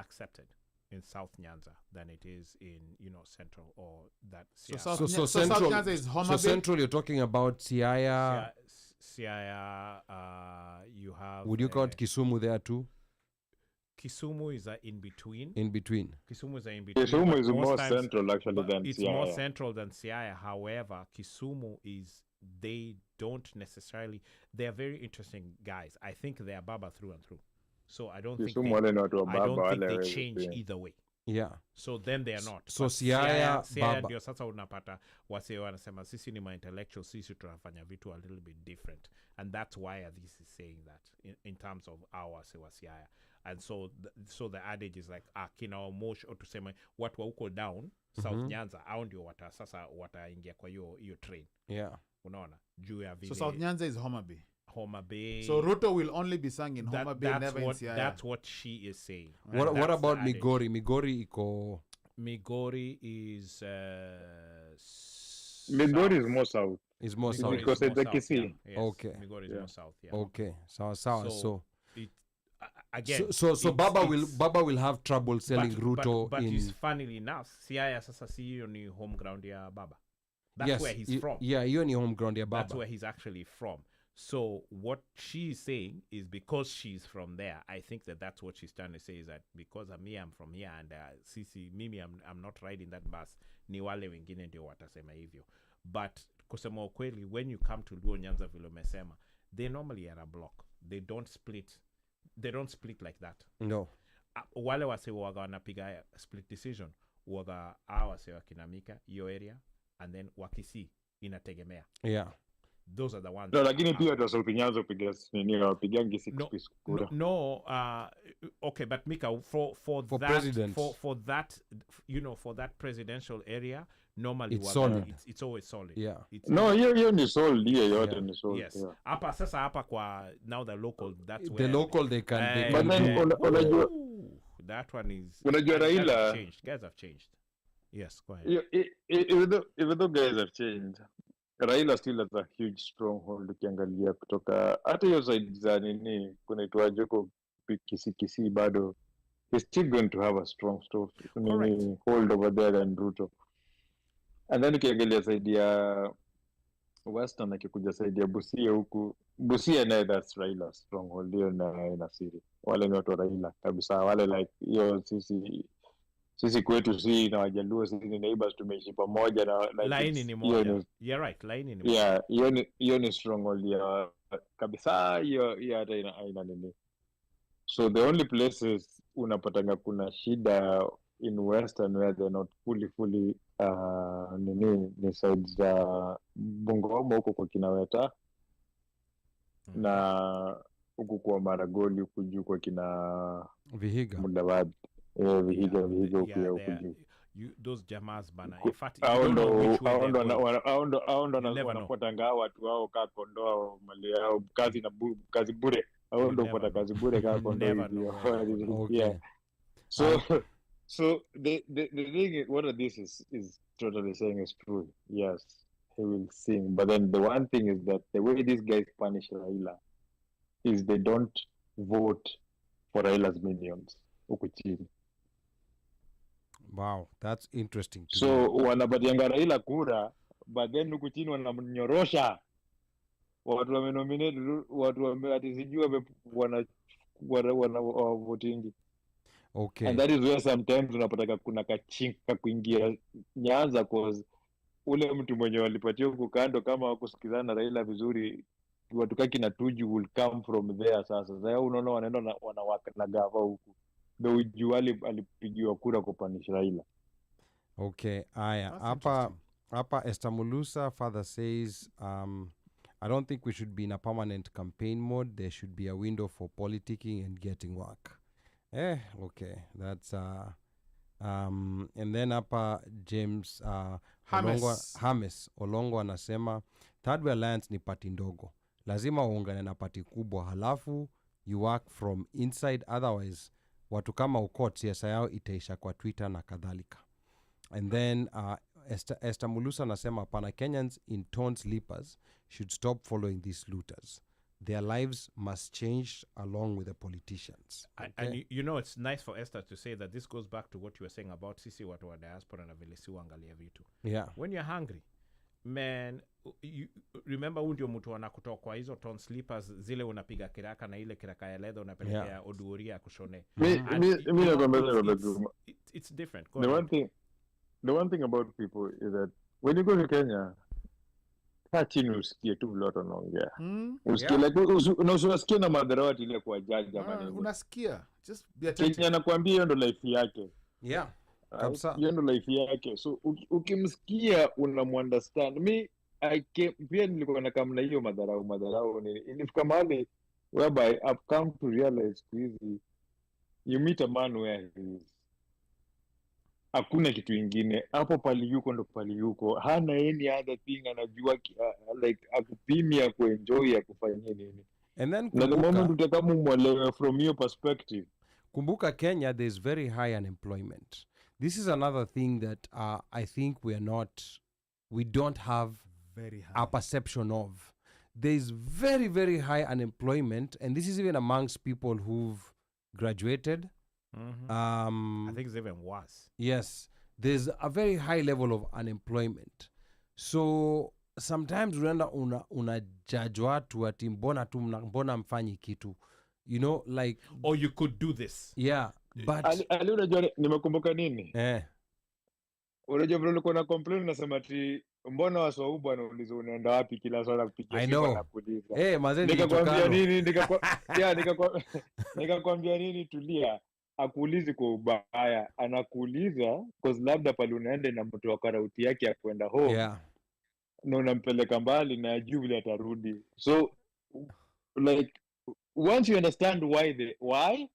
accepted in South Nyanza than it is in Central or that So Siaya. South Central. Nyanza is Homa So Bay. Central, you're talking about Siaya. Siaya, you have. Would you count Kisumu there too? Kisumu is in between. In between. Kisumu is in between. Kisumu but is most more times- central actually but than it's Siaya. more central than Siaya. However, Kisumu they don't necessarily. They are very interesting guys. I think they are Baba through and through. So I don't think Kisumu they, wale ni watu wa I don't baba, think wale they hawezi change pia. either way. Yeah. So then they are not. So But Siaya, Baba. ndio sasa unapata wase wanasema sisi ni intellectual, sisi tunafanya vitu a little bit different, and that's why this is saying that in terms of our sewa Siaya. And so the adage is like kina Omosh or tuseme watu wa huko down South Nyanza au ndio wataingia kwa hiyo train. Yeah. Unaona juu ya vile So South Nyanza is Homa Bay. Homa Bay. So Ruto will only be sung in Homa Bay, never in Siaya. That's what she is saying. What That's about the adage. Migori? Migori iko. Migori is Migori is south. more south. Is more Migori south. is Because more it's the south, Kisii. yeah. Yes, Okay. Migori is Yeah. more south. Yeah. Okay. So It, again. so it's- Baba will have trouble selling Ruto but in. is funnily enough, Siaya sasa si hiyo ni home ground ya Baba. That's yes, where he's from. Yeah, hiyo ni home ground ya Baba. That's where he's actually from. So what she's saying is because she's from there, I think that's what she's trying to say is that because I'm from here and Sisi, mimi I'm not riding that bus, ni wale wengine ndio watasema hivyo. But kusema ukweli, when you come to Luo Nyanza vile umesema, they normally are a block. They don't split like that. No. Wale wase waga wanapiga split decision, waga wase wakina Micah, hiyo area, and then wakisi inategemea. Yeah. Those are the ones. No, lakini pia watu wa South Nyanza wapigangi 6 No, piece kura. okay, but Mika, for that president. for that for that presidential area, normally It's waga- solid. It's always solid. Yeah. It's No, hiyo ni sold, hiyo yote Yeah. ni sold. yes. Yeah. Hapa kwa now the local, that's The where local they can. They But can then do. unajua Ooh, that one is Unajua guys have Raila- changed. Guys have changed. Yes, go ahead. even though guys have changed, Raila still has a huge stronghold ukiangalia kutoka hata hiyo side za nini kunaitwaje huko Kisii bado he's still going to have a strong hold over there than Ruto. And then ukiangalia side ya Western akikuja side ya Busia huku Busia naye that's Raila stronghold hiyo na siri wale ni watu wa Raila kabisa wale like hiyo sisi kwetu si na Wajaluo sisi ni neighbors tumeishi pamoja na like Laini ni moja. You're right, laini ni moja. yeah hiyo ni stronghold ya kabisa hiyo hata ina nini. So the only places unapatanga kuna shida in Western where they're not fully ni sides za Bungoma huko kwa Kinaweta na huku kwa Maragoli huku juu kwa kina Vihiga. Mudavadi Vihiga huku Yeah, huku juu. those jamas bana. In fact, you Hao don't know ndo which way they're going. ndo never wanafuatanga watu wao kaa kondoa mali yao kazi bure. Hao ndo never fuata know. kazi bure kaa kondoa Never hivyo. know. Okay. Yeah. So the thing is, what this is totally saying is true. Yes, he will sing, but then the one thing is that the way these guys punish Raila is they don't vote for Raila's minions huku chini. Wow, that's interesting. To So wanapatianga Raila kura, but then huku chini wanamnyorosha. Watu wamenominate watu ati sijui wana votingi. Okay. And that is where sometimes unapataka kuna kachinka kuingia Nyanza cause ule mtu mwenye walipatia huku kando kama wakusikizana na Raila vizuri, watu kaki na Tuju will come from there. Sasa unaona wanaenda wanawaka na gava huku, ndio Uju alipigiwa kura kupanisha Raila. Okay, aya. That's Hapa Esther Mulusa father says I don't think we should be in a permanent campaign mode. There should be a window for politicking and getting work. Okay. That's and then hapa James Hames Olongo anasema Third Way Alliance ni party ndogo. Lazima uungane na party kubwa halafu you work from inside, otherwise watu kama ukot siasa yao itaisha kwa Twitter na kadhalika. And then Esther Mulusa anasema hapana, Kenyans in torn slippers should stop following these looters. Their lives must change along with the politicians. Okay? And you know, it's nice for Esther to say that this goes back to what you were saying about sisi watu wa diaspora na vile si uangalia vitu. Yeah. When you're hungry, man, you remember huu ndio mtu anakutoa kwa hizo torn slippers zile unapiga kiraka na ile kiraka ya leather unapelekea oduoria kushone. It's different. The one thing about people is that when you go to Kenya, kaa chini usikie tu vile watu wanaongea. Usikie like unasikia na madharawati ile kwa judge ama nini. Unasikia. Just be attentive. Kenya anakuambia hiyo ndo life yake. Yeah. Kabisa. Hiyo ndo life yake. So ukimsikia unamunderstand. Pia nilikuwa na kama na hiyo madharau nini. Ilifika mahali whereby I've come to realize squeezy you meet a man where he is. Hakuna kitu ingine hapo, pali yuko ndo pali yuko, hana any other thing, anajua like akupimia kuenjoy akufanyia nini. And then na the moment utakamu mwelewe from your perspective. Kumbuka Kenya, there's very high unemployment. This is another thing that I think we don't have very high a perception of. There's very, very high unemployment, and this is even amongst people who've graduated. I think it's even worse. Yes, there's a very high level of unemployment. So sometimes una judge watu ati mbona mfanyi kitu, you know, like, or you could do this. Yeah, but ali unajua nimekumbuka nini? Unajua bro, ulikuwa na complain unasema ati mbona waswahili bwana ulizo unaenda wapi kila swala kupigia simu na kuuliza. Mazeni nikakwambia nini nikakwambia nini, tulia. Akuulizi kwa ubaya, anakuuliza cause labda pale unaenda na mtu wa karauti yake ya kwenda home. Yeah. Na unampeleka mbali na juu vile atarudi. So like once you understand why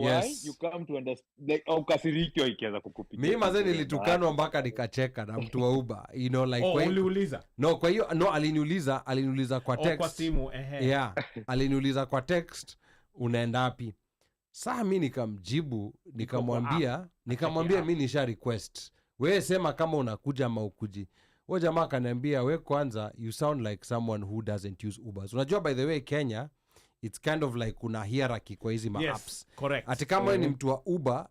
Yes. you come to understand, like au kasirikio ikianza kukupigia. Mimi mazeni nilitukanwa mpaka nikacheka na mtu wa Uber, you know, like uliuliza? No, kwa hiyo aliniuliza kwa text. Kwa simu, Yeah, aliniuliza kwa text unaenda wapi? Saa mimi nikamjibu, nikamwambia mimi nisha request. Wewe sema kama unakuja ama ukuji. Huyo jamaa akaniambia, we kwanza you sound like someone who doesn't use Ubers. Unajua by the way Kenya it's kind of like kuna hierarchy kwa hizi apps. Yes, correct. Ati kama ni mtu wa Uber,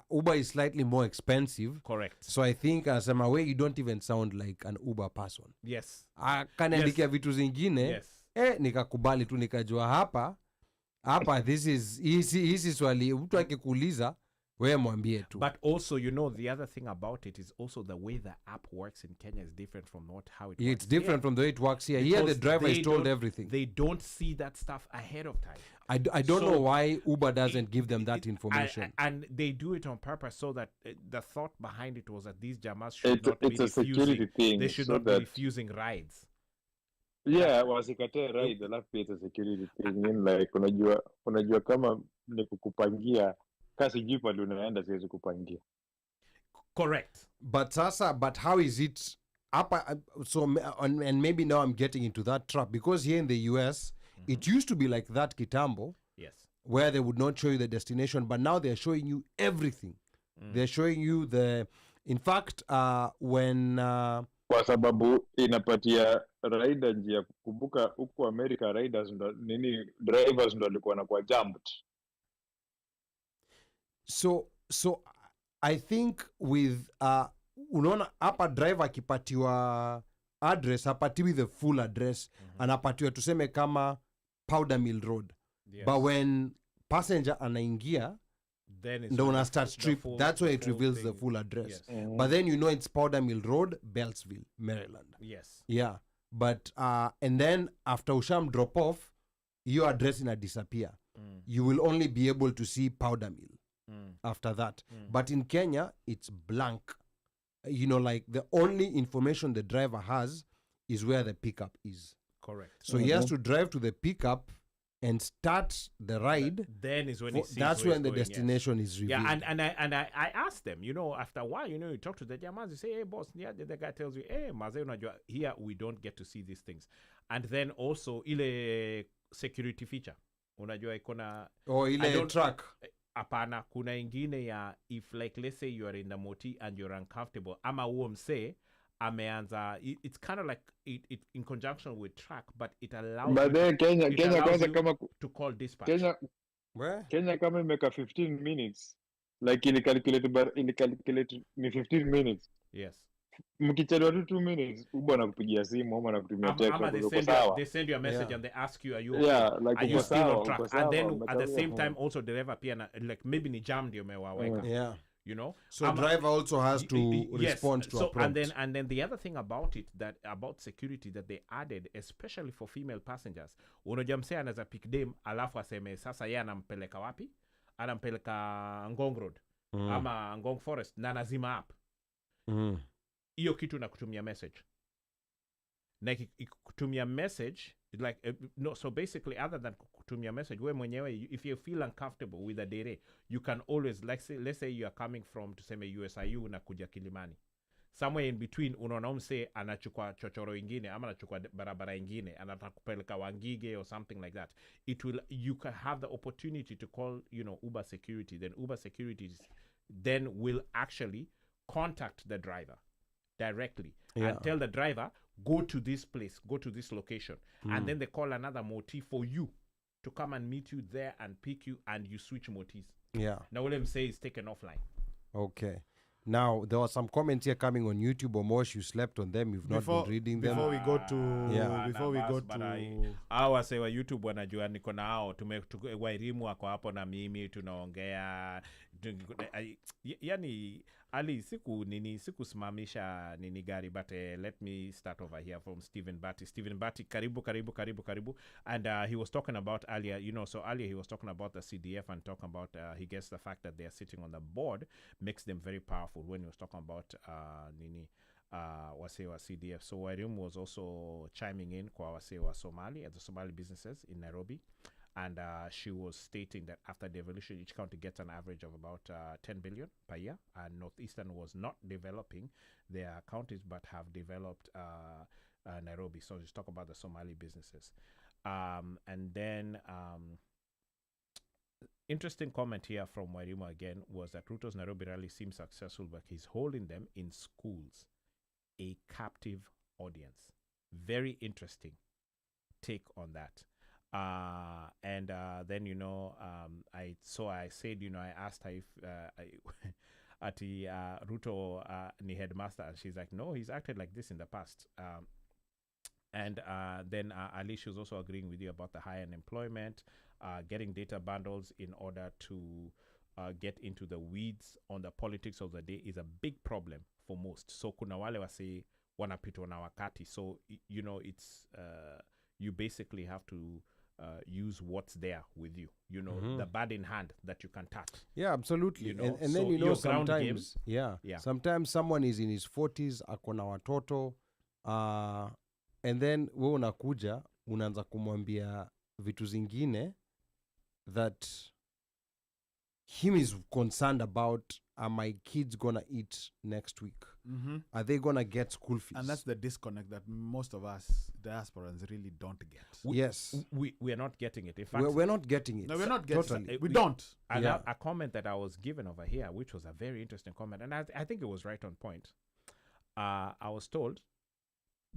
Uber is slightly more expensive. Correct. So I think anasema we you don't even sound like an Uber person. Yes. Akaniandikia vitu zingine. Yes. Nikakubali tu, nikajua hapa this is swali mtu akikuuliza wewe mwambie tu. But also, you know, the other thing about it is also the way the app works in Kenya is different from how it works. It's different from the way it works here. Here the driver is told everything. They don't see that stuff ahead of time. I don't know why Uber doesn't give them that information. And they do it on purpose so that the thought behind it was that these jamas should not be refusing. They should not be refusing rides. Yeah, wasikate ride, alafu pia it's a security thing. Like unajua kama ni kukupangia kasi jipa ndio unaenda, siwezi kupangia. Correct. But how is it and maybe now I'm getting into that trap, because here in the US it used to be like that kitambo. Yes. Where they would not show you the destination, but now they're showing you everything. They're showing you in fact when kwa sababu inapatia rider njia. Kumbuka huko America riders drivers ndo walikuwa na kwa jumped. So I think with unaona hapa driver akipatiwa address hapatiwi the full address, anapatiwa tuseme kama Powder Mill Road. Yes. But when passenger anaingia, Then it's ndo when una the start full- the strip. full- That's where the it full reveals the thing. full address. Yes. But then you know it's Powder Mill Road, Beltsville, Maryland. Yes. Yeah. But and then after Usham drop off, your address in a disappear. You will only be able to see Powder Mill after that. But in Kenya, it's blank. You know, like the only information the driver has is where the pickup is. Correct. So he has to drive to the pickup and start the ride. Then is when he sees That's where when it's the going, yes. destination is revealed. Yeah, and I asked them, you know, after a while, you know, you talk to the Germans, you say, hey, boss, yeah, the guy tells you, hey, maze, unajua, here we don't get to see these things. And then also, ile security feature, unajua ikona, Or I ile don't- truck. apana, kuna ingine ya, if like, let's say you are in the moti and you're uncomfortable, ama huo mse, ameanza, it's kind of like, it in conjunction with track, but it allows But you then Kenya it Kenya allows kwanza you kama to call dispatch. Where? Kenya kama imeka 15 minutes like ili calculate ni 15 minutes. Yes. Mkichelewa tu 2 minutes Uber anakupigia simu ama anakutumia text Ama uko sawa. they send you a message Yeah. and they ask you, are you okay? Yeah, like Are you uko still on sawa, track? uko And then sawa, at the umechagua. same time also driver pia like maybe ni jam ndio umewaweka, Yeah. you know? So driver also has to yes. respond to so a prompt. and then the other thing about it that about security that they added especially for female passengers, unajua msee anaweza pick dem alafu aseme sasa yeye anampeleka wapi? Anampeleka Ngong Road ama Ngong Forest na nazima app. Hiyo kitu na kutumia message. Na kutumia message like no, so basically other than kutumia message we mwenyewe if you feel uncomfortable with a dere you can always let's say you are coming from tuseme USIU na kuja Kilimani, somewhere in between unaona mse anachukua chochoro ingine ama anachukua barabara ingine anataka kupeleka Wangige or something like that, you can have the opportunity to call, you know, Uber security. Then Uber security then will actually contact the driver directly and tell the driver, go to this place, go to this location. And then they call another moti for you to come and meet you there and pick you, and you switch motis. Yeah. Now let him say it's taken offline. Okay. Now, there were some comments here coming on YouTube. Omosh, you slept on them. You've not been reading them. Before we go to Yeah. before we go to Hao wase wa YouTube wanajua niko na hao, wairimu wako hapo na mimi tunaongea yani ali sikusimamisha nini gari, but let me start over here from Stephen Bati, karibu, and he was talking about earlier, you know, so earlier he was talking about the CDF and talking about he gets the fact that they are sitting on the board makes them very powerful when he was talking about wase wa CDF. So Wairimu was also chiming in kwa wase wa Somali at the Somali businesses in Nairobi. And she was stating that after devolution, each county gets an average of about 10 billion per year. And Northeastern was not developing their counties, but have developed Nairobi. So just talk about the Somali businesses. And then interesting comment here from Wairimu again was that Ruto's Nairobi rally seems successful, but he's holding them in schools, a captive audience. Very interesting take on that. And then, you know, I said, you know, I asked her if ati Ruto ni headmaster, and she's like, no, he's acted like this in the past. And then Ali, she was also agreeing with you about the high unemployment, getting data bundles in order to get into the weeds on the politics of the day is a big problem for most. So kuna wale wase wanapitwa na wakati. So, you know, it's you basically have to use what's there with you, you know, the bird in hand that you can touch. Yeah, absolutely. You know, and so then, you know, your ground sometimes, game- yeah, sometimes someone is in his 40s, akona watoto, and then we unakuja, unaanza kumwambia vitu zingine that him is concerned about, are my kids gonna eat next week? Are they gonna get school fees? and that's the disconnect that most of us diasporans really don't get. Yes. We are not getting it. In fact, We're not getting it. No, we're not getting Totally. it. We don't. and Yeah. a comment that I was given over here, which was a very interesting comment, and I think it was right on point. I was told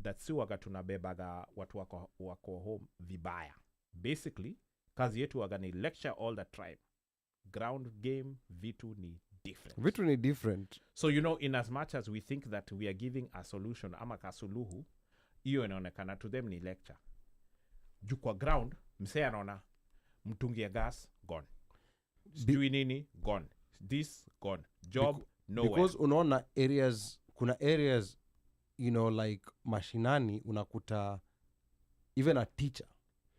that si waga tunabebaga watu wako home vibaya. Basically, kazi yetu waga ni lecture all the time. Ground game, vitu ni different. Vitu ni different. So, you know, in as much as we think that we are giving a solution, ama kasuluhu, hiyo inaonekana to them ni lecture. Juu kwa ground, msee anaona mtungi ya gas, gone. sijui nini gone, this gone, job nowhere. Because unaona kuna areas you know like mashinani unakuta even a teacher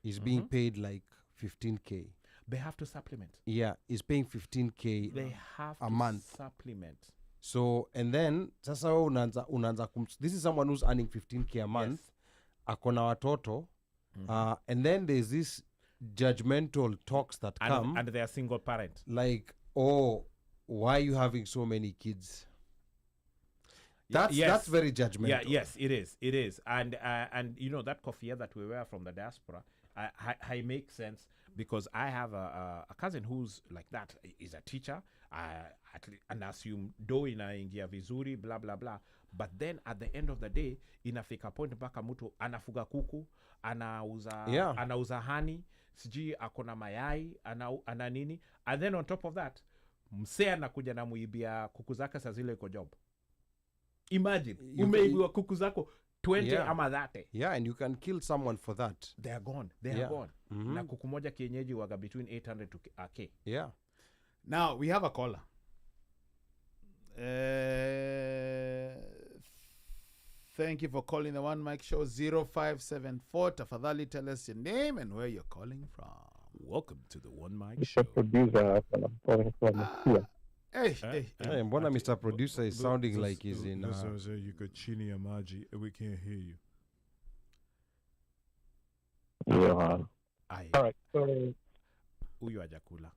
is being paid like 15k. They have to supplement. Yeah, is paying 15k They have a to month. supplement. So and then sasa unaanza this is someone who's earning 15k a month. Yes. Akona watoto. And then there's this judgmental talks that come. And they're single parent. Like, oh, why are you having so many kids? That's very judgmental. Yeah, yes, it is. And you know, that kofia that we wear from the diaspora, I make sense because I have a cousin who's like that. Is a teacher. And assume do inaingia vizuri blah blah blah, but then at the end of the day inafika point mpaka mtu anafuga kuku, anauza hani, sijui akona mayai, ana nini, and then on top of that msee anakuja na muibia kuku zake saa zile iko job. Imagine umeibiwa kuku zako 20 ama 30. Yeah, and you can kill someone for that. They are gone. Are gone. Na kuku moja kienyeji waga between 800 to K. Yeah. Now we have a caller. Thank you for calling the OneMic show 0574. Tafadhali tell us your name and where you're calling from. Welcome to the OneMic show. Producer, I'm calling from here. Hey, mbona Mr. Producer is sounding like he's in... you got chini ya maji, we can't hear you. Yeah, man. All right, so... Huyu hajakula.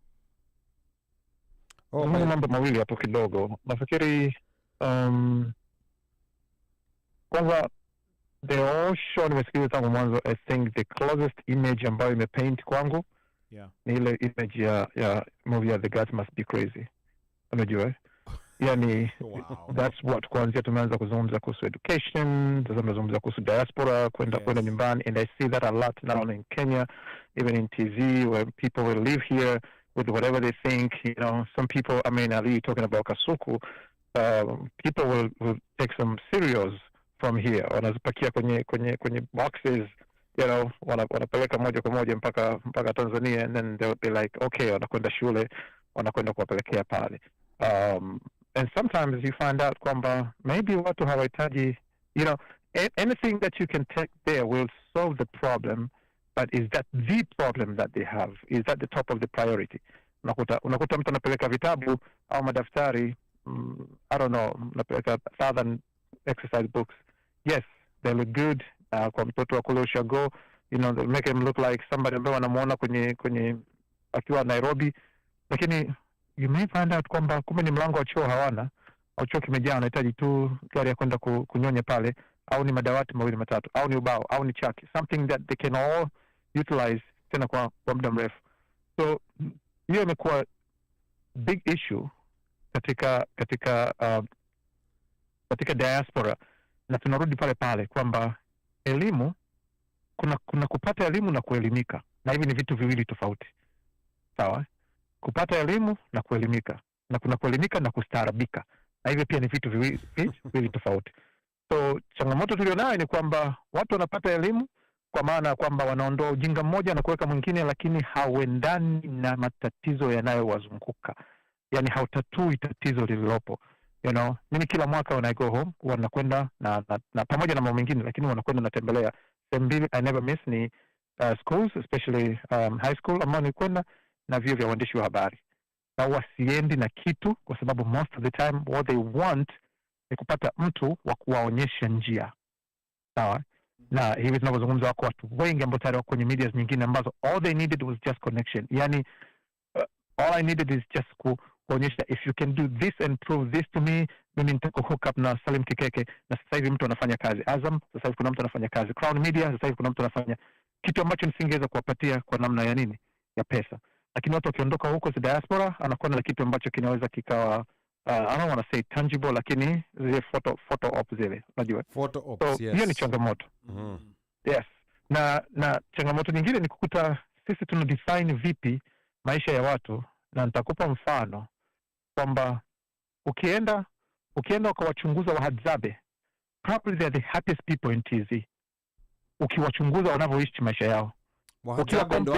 Mambo mawili hapo kidogo. Nafikiri kwanza the all show nimesikiliza tangu mwanzo. I think the closest image ambayo imepaint kwangu ni ile image ya movie ya The Gods Must Be Crazy. Unajua? Yani that's what kwanza tumeanza kuzungumza kuhusu education, tunazungumza kuhusu diaspora, kwenda nyumbani, and I see that a lot not only in Kenya, even in TV where people will live here with whatever they think, you know. Some people, I mean, Ali talking about Kasuku, people will take some cereals from here, wanazipakia kwenye boxes, you know, wanapeleka moja kwa moja mpaka Tanzania, and then they'll be like, okay, wanakwenda shule, wanakwenda kuwapelekea pale. And sometimes you find out kwamba maybe watu hawahitaji, you know, anything that you can take there will solve the problem. But is that the problem that they have? Is that the top of the priority? Unakuta mtu anapeleka vitabu au madaftari, I don't know, anapeleka 1,000 exercise books. Yes, they look good. Kwa mtoto wa kule ushago, you know, they make him look like somebody ambaye wanamuona kwenye akiwa Nairobi. Lakini you may find out kwamba kumbe ni mlango wa choo hawana, au choo kimejaa, unahitaji tu gari ya kwenda kunyonya pale, au ni madawati mawili matatu, au ni ubao, au ni chaki, something that they can all utilize tena kwa muda mrefu. So hiyo imekuwa big issue katika diaspora, na tunarudi pale kwamba elimu, kuna kupata elimu na kuelimika, na hivi ni vitu viwili tofauti. Sawa? Kupata elimu na kuelimika, na kuna kuelimika na kustaarabika, na hivi pia ni vitu viwili tofauti. So changamoto tulionayo ni kwamba watu wanapata elimu kwa maana kwamba wanaondoa ujinga mmoja na kuweka mwingine, lakini hauendani na matatizo yanayowazunguka. Yani hautatui tatizo lililopo. You know, mimi kila mwaka when I go home wanakwenda na pamoja na mambo mengine, lakini wanakwenda natembelea sehemu mbili I never miss, ni schools, especially high school, ambao ni kwenda na vyuo vya uandishi wa habari. Na wasiendi na kitu, kwa sababu most of the time what they want ni kupata mtu wa kuwaonyesha njia. Sawa? Na hivi tunavyozungumza wako watu wengi ambao tayari wako kwenye medias nyingine ambazo all they needed was just connection. Yani all I needed is just kuonyesha, if you can do this and prove this to me, mimi nitako hook up na Salim Kikeke. Na sasa hivi mtu anafanya kazi Azam, sasa hivi kuna mtu anafanya kazi Crown Media, sasa hivi kuna mtu anafanya kitu ambacho nisingeweza kuwapatia kwa namna ya nini, ya pesa. Lakini watu wakiondoka huko za diaspora, anakuwa na kitu ambacho kinaweza kikawa I don't want to say tangible, lakini zile photo op zile, unajua. Photo ops, so, yes. Hiyo ni changamoto. Yes. Na changamoto nyingine ni kukuta sisi tuna define vipi maisha ya watu, na nitakupa mfano kwamba ukienda ukawachunguza Wahadzabe, probably they are the happiest people in TZ. Ukiwachunguza wanavyoishi maisha yao. Wahadzabe ndo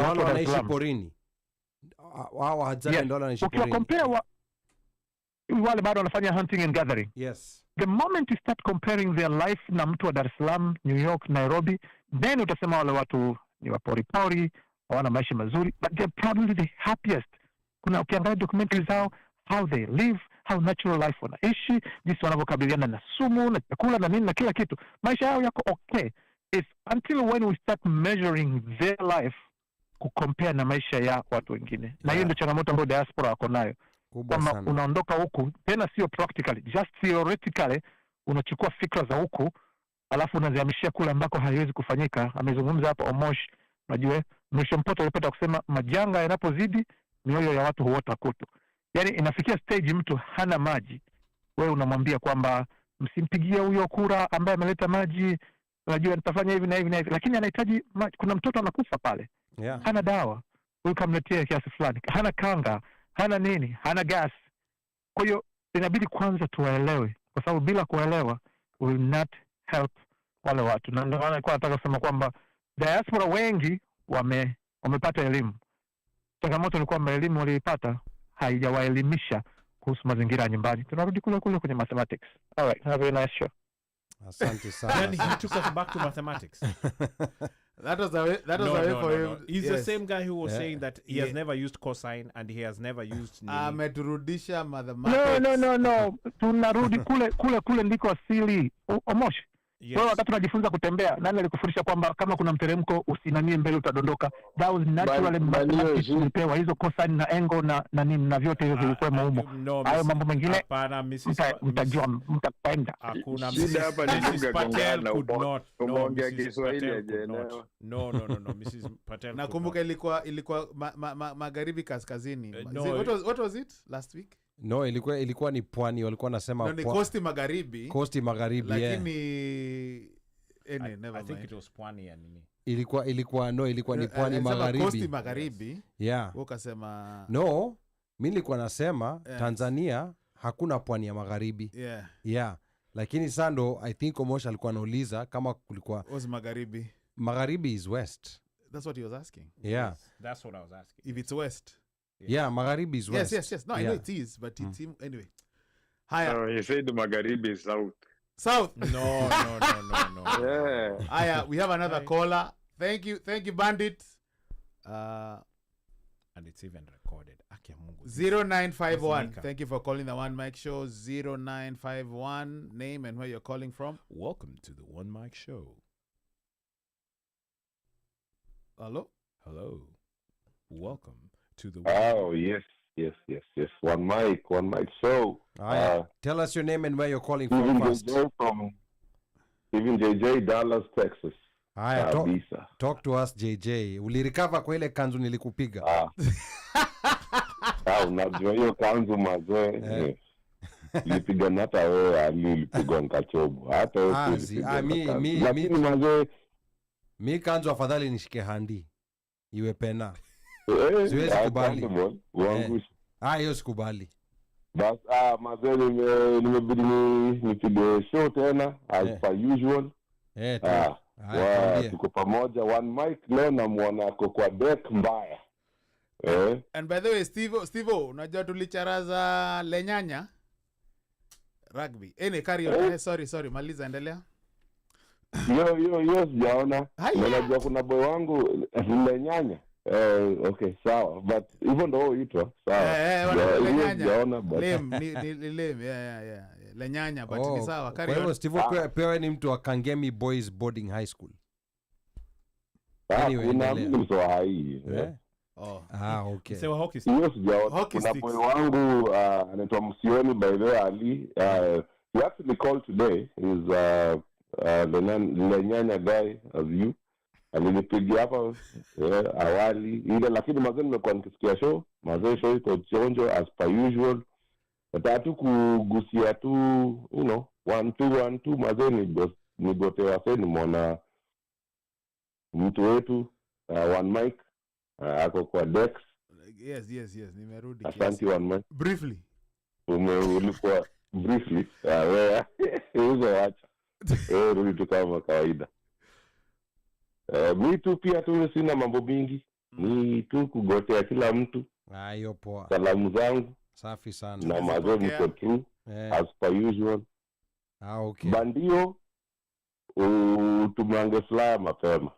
wale wanaishi porini. Wao hadzana Yes. dola anaishi Ukiwa porini. compare wale bado wanafanya hunting and gathering. Yes. The moment you start comparing their life na mtu wa Dar es Salaam, New York, Nairobi, then utasema wale watu ni waporipori, hawana maisha mazuri, but they're probably the happiest. Kuna ukiangalia documentary zao, how they live, how natural life wanaishi, jinsi wanavyokabiliana na sumu na chakula na nini na kila kitu. Maisha yao yako okay. It's until when we start measuring their life kucompare na maisha ya watu wengine. Na hiyo ndio changamoto ambayo diaspora wako nayo. Kama unaondoka huku tena sio practically, just theoretically unachukua fikra za huku alafu unazihamishia kule ambako haiwezi kufanyika. Amezungumza hapa Omosh, unajua mwisho mpoto alipata kusema majanga yanapozidi mioyo ya watu huota kutu. Yaani inafikia stage mtu hana maji, wewe unamwambia kwamba msimpigie huyo kura ambaye ameleta maji, unajua nitafanya hivi na hivi na hivi, lakini anahitaji maji. Kuna mtoto anakufa pale, hana dawa, wewe kamletea kiasi fulani, hana kanga, hana nini, hana gas. Kwa hiyo inabidi kwanza tuwaelewe, kwa sababu bila kuelewa will not help wale watu. Na ndio maana nilikuwa nataka kusema kwamba diaspora wengi wamepata elimu. Changamoto ni kwamba elimu walioipata haijawaelimisha kuhusu mazingira ya nyumbani. Tunarudi kule kwenye mathematics. All right, have a nice show. Asante sana. Then he took us back to mathematics. That was a way for him. No. He's the same guy who was saying that he has never used cosine and he has never used ameturudisha mathematics. No. Tunarudi kule ndiko asili. Omosh. Wewe wakati tunajifunza kutembea, nani alikufundisha kwamba kama kuna mteremko usinamie mbele utadondoka? That was natural mathematics tulipewa, hizo cosine na angle na nini na vyote hivyo vilikuwa humo. Hayo mambo mengine hapana, mtajua mtapenda. Hakuna Shida hapa ni Mrs. Patel na could not. umeongea Kiswahili aje No, Mrs. Patel. Nakumbuka ilikuwa magharibi kaskazini. What was it last week? No, ilikuwa ni pwani, walikuwa nasema ni coast magharibi. Coast magharibi, lakini I think it was pwani ya nini. Ilikuwa ni pwani magharibi. Coast magharibi. Yeah. Ukasema no, mimi nilikuwa nasema Tanzania hakuna pwani ya magharibi. Yeah. Lakini Sando, I think Omosh alikuwa anauliza kama kulikuwa magharibi. Magharibi is west. That's what he was asking. Yeah. Yes, that's what I was asking. If it's west. Yeah, magharibi is west. Yes. No, I know it is, but it's anyway. Haya. No, he said magharibi is south. No. Yeah. Haya, we have another caller. Thank you Bandit. And it's even recorded. 0951. Thank you for calling the OneMic show. 0951, name and where you're calling from. Welcome to the OneMic show. Hello. Welcome to the yes. OneMic show. Tell us your name and where you're calling from first. Steven JJ, Dallas, Texas. Talk to us JJ. Ulirecover kwa ile kanzu nilikupiga. Unajua hiyo kanzu mazee. Nilipiga hata wewe alipigwa nkachobo. Hata wewe. Lakini mazee mi kanzu afadhali nishike handi. Iwe pena. Siwezi kubali. Hiyo sikubali. Bas mazee nimebidi nipige show tena as per usual. Tuko pamoja OneMic leo na mwanako kwa deck mbaya. And by the way Steve, unajua tulicharaza lenyanya rugby. Carry on. Sorry, maliza, endelea. Yo sijaona. Unajua kuna boy wangu lenyanya. Okay, sawa. But even though itwa sawa. Sijaona but lem. Yeah. Lenyanya but ni sawa. Carry on. Kwa Steve pewe ni mtu wa Kangemi Boys Boarding High School. Kuna mtu so hai. Okay. Say hockey. Yes, kuna boy wangu anaitwa Msioni by the way Ali. He actually called today. He's the lenyanya guy as you. Alinipigia hapa awali ile, lakini mazee nimekuwa nikisikia show. Mazee show iko chonjo as per usual. Nataka kugusia tu 1-2 mazee ni gote waseni mwana mtu wetu OneMic ako kwa Dex. Yes, nimerudi. Asante OneMic. Briefly. Ulikuwa briefly. Wewe acha. Rudi tu kama kawaida. Mi tu pia tu sina mambo mingi. Ni tu kugotea kila mtu. Hiyo poa. Salamu zangu. Safi sana. Na mazee mko true as per usual. Okay. Bandio tumange flyer mapema.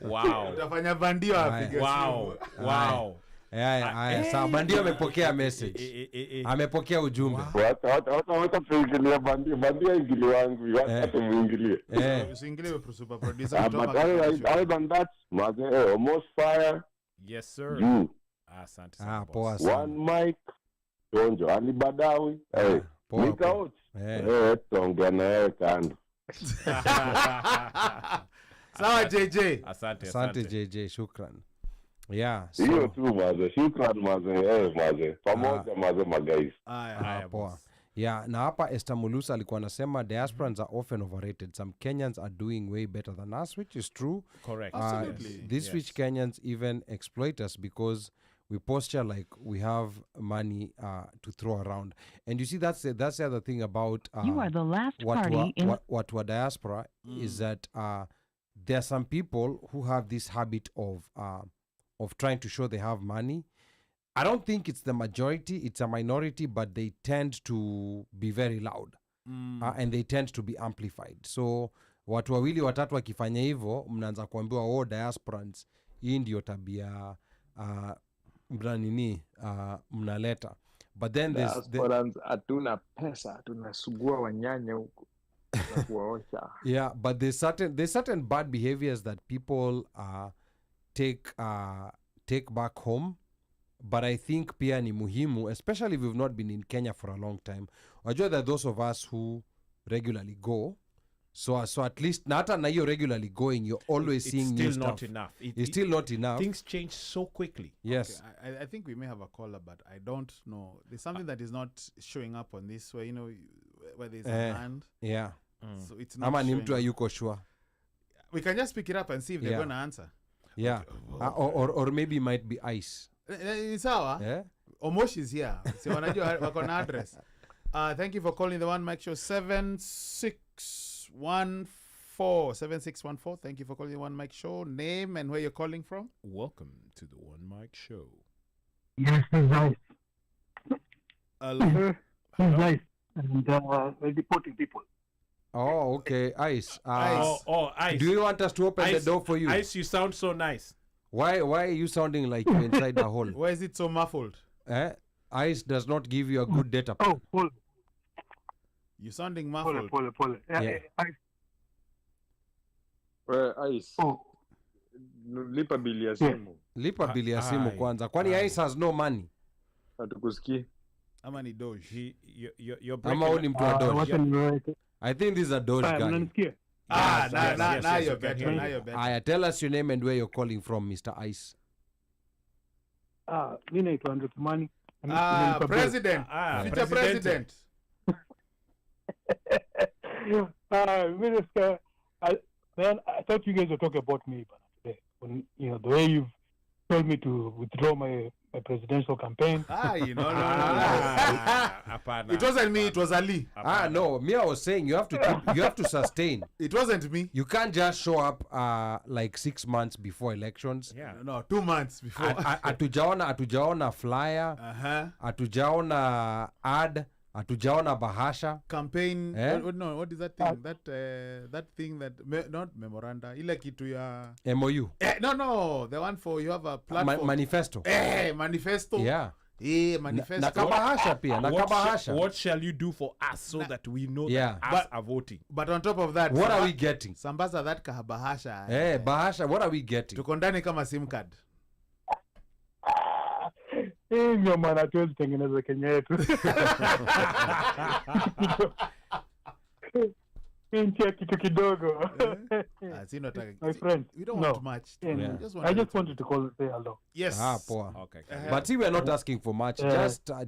Wow. Utafanya bandio apige. Wow. Sawa, bandio amepokea message. Amepokea ujumbe. Wata kuingilia bandio ingili wangu, wata muingilie. Usiingilie super producer. Other than that, mazee OmoshFaya. Yes sir. You. Asante sana. Poa sana. OneMic, Tonjo, Ali Badawy. Micah. Tuongea na yeye kando. Sawa JJ. Asante JJ, shukran. Yeah, hiyo tu maze. Shukran maze. Maze. Pamoja maze magais. Poa. Yeah, na hapa Esther Mulusa alikuwa anasema diasporans are often overrated. Some Kenyans are doing way better than us, which is true. Correct. Absolutely. These rich Kenyans even exploit us because we posture like we have money to throw around. And you see, that's the other thing about you are the last party in what diaspora is that there are some people who have this habit of trying to show they have money. I don't think it's the majority, it's a minority, but they tend to be very loud and they tend to be amplified. So watu wawili watatu wakifanya hivyo, mnaanza kuambiwa diasporans, hii ndio tabia mnaleta. But then diasporans hatuna pesa, tunasugua wanyanya huko kuwaosha. Yeah, but there's certain bad behaviors that people take back home. But I think pia ni muhimu, especially if we've not been in Kenya for a long time. Wajua that those of us who regularly go, so at least hata na hiyo regularly going, you're always seeing new stuff. It's still not enough. Things change so quickly. Yes. Okay, I think we may have a caller, but I don't know. There's something that is not showing up on this where, where there's a hand. Yeah. So it's not Ama ni mtu ayuko sure. We can just pick it up and see if they're going to answer. Yeah. Okay. Or maybe it might be ice. Sawa. Yeah. Omosh is here. So wanajua wako na address. Thank you for calling the OneMic show 7614. Thank you for calling the OneMic show. Name and where you're calling from. Welcome to the OneMic show. Yes, it's nice. Hello. It's nice. And we're deporting people. Oh, okay. Ice. Ice. Do you want us to open the door for you? Ice, you sound so nice. Why are you sounding like you're inside the hole? Why is it so muffled? Ice does not give you a good data. Oh, Paul. You're sounding muffled. Paul. Yeah. Ice. Oh. Lipa bili ya simu. Lipa bili ya simu kwanza. Kwani Ice has no money? Hatukusikii. Ama ni Doge. You're breaking. Ama ni mtu wa Doge. I think this is a Doge guy. Unanisikia? Now you're better. Aya, tell us your name and where you're calling from, Mr. Ice. Mimi naitwa Andrew Kimani. President. Future president. Minister, I thought you guys were talking about me today. When, the way you've told me to withdraw my presidential campaign. No. It wasn't me, it was Ali. No, me I was saying you have to sustain. It wasn't me. You can't just show up like 6 months before elections. Yeah. No, 2 months before. Hatujaona flyer. Hatujaona ad. Hatujaona bahasha. Campaign. What is that thing? That thing that not memoranda. Ile kitu ya MOU. No. The one for you have a platform. Manifesto. Manifesto. Yeah. Manifesto. Nakabahasha pia. Nakabahasha. What shall you do for us so that we know that us are voting? But on top of that, what are we getting? Sambaza that bahasha. Bahasha. What are we getting? Tuko ndani kama SIM card. Ndio maana tuwezi tengeneza Kenya yetu. Inchi kitu kidogo. My friend, we don't want much. I just wanted to call and say hello. Yes. Poa. Okay. But see, we're not asking for much.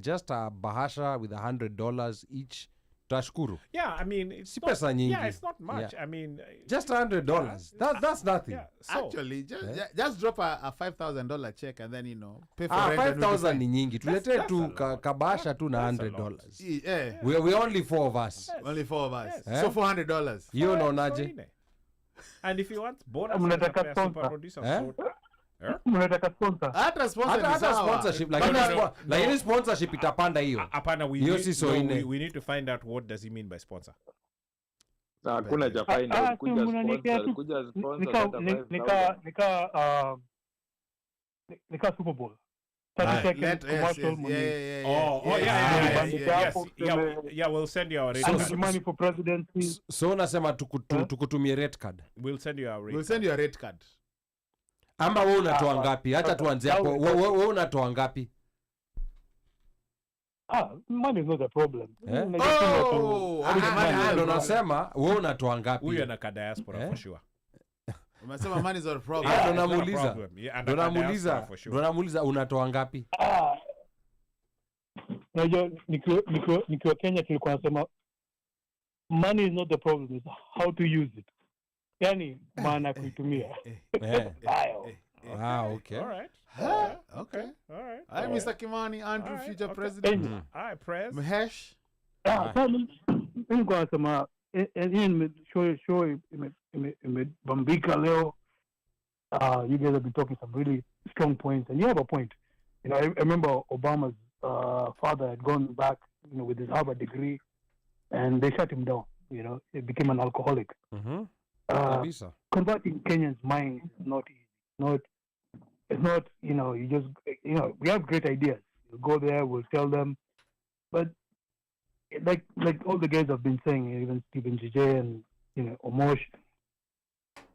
Just a bahasha with $100 each. Tashkuru. Yeah, I mean, it's not, it's not much. Yeah. I mean, just $100. That's nothing. Yeah, so, actually, just drop a $5,000 check and then pay for rent. 5,000 ni nyingi. Tulete tu kabasha tu na $100. Yeah. We're only 4 of us. Only 4 of us. Yes. So $400. You know naje? And if you want bonus, Mnataka super sponsor. producer soda. Mnataka sponsor. Hata sponsor ni hata sawa. sponsorship lakini sponsorship itapanda hiyo. Hapana, we need to find out what does he mean by sponsor. Hakuna cha find out. Kuja sponsor. Nika Super Bowl. 30 seconds commercial money. Yeah, we'll send you our rate card. Money for presidency. So unasema tukutumie rate card. We'll send you our rate. We'll send you a rate card. Ama wewe unatoa ngapi? Acha tuanze hapo. Wewe unatoa ngapi? Money is not a problem. Ndio nasema wewe unatoa ngapi? Huyu ana diaspora for sure. Umesema money is not a problem. Namuuliza unatoa ngapi? Unajua nikiwa Kenya tulikuwa nasema money is not the problem, is how to use it. Yani maana kuitumia. Okay. All right. Okay. All right. Hi, Mr. Kimani, Andrew, future president. Hi, Prez. Mahesh. Mimi kwa nasema show imebambika leo. You guys have been talking some really strong points, and you have a point. You know, I remember Obama's father had gone back, you know, with his Harvard degree, and they shut him down. You know, he became an alcoholic. Converting Kenyans' minds is not easy. It's not. You know, we have great ideas. You go there, we'll tell them, but like all the guys have been saying, even Stephen JJ and Omosh,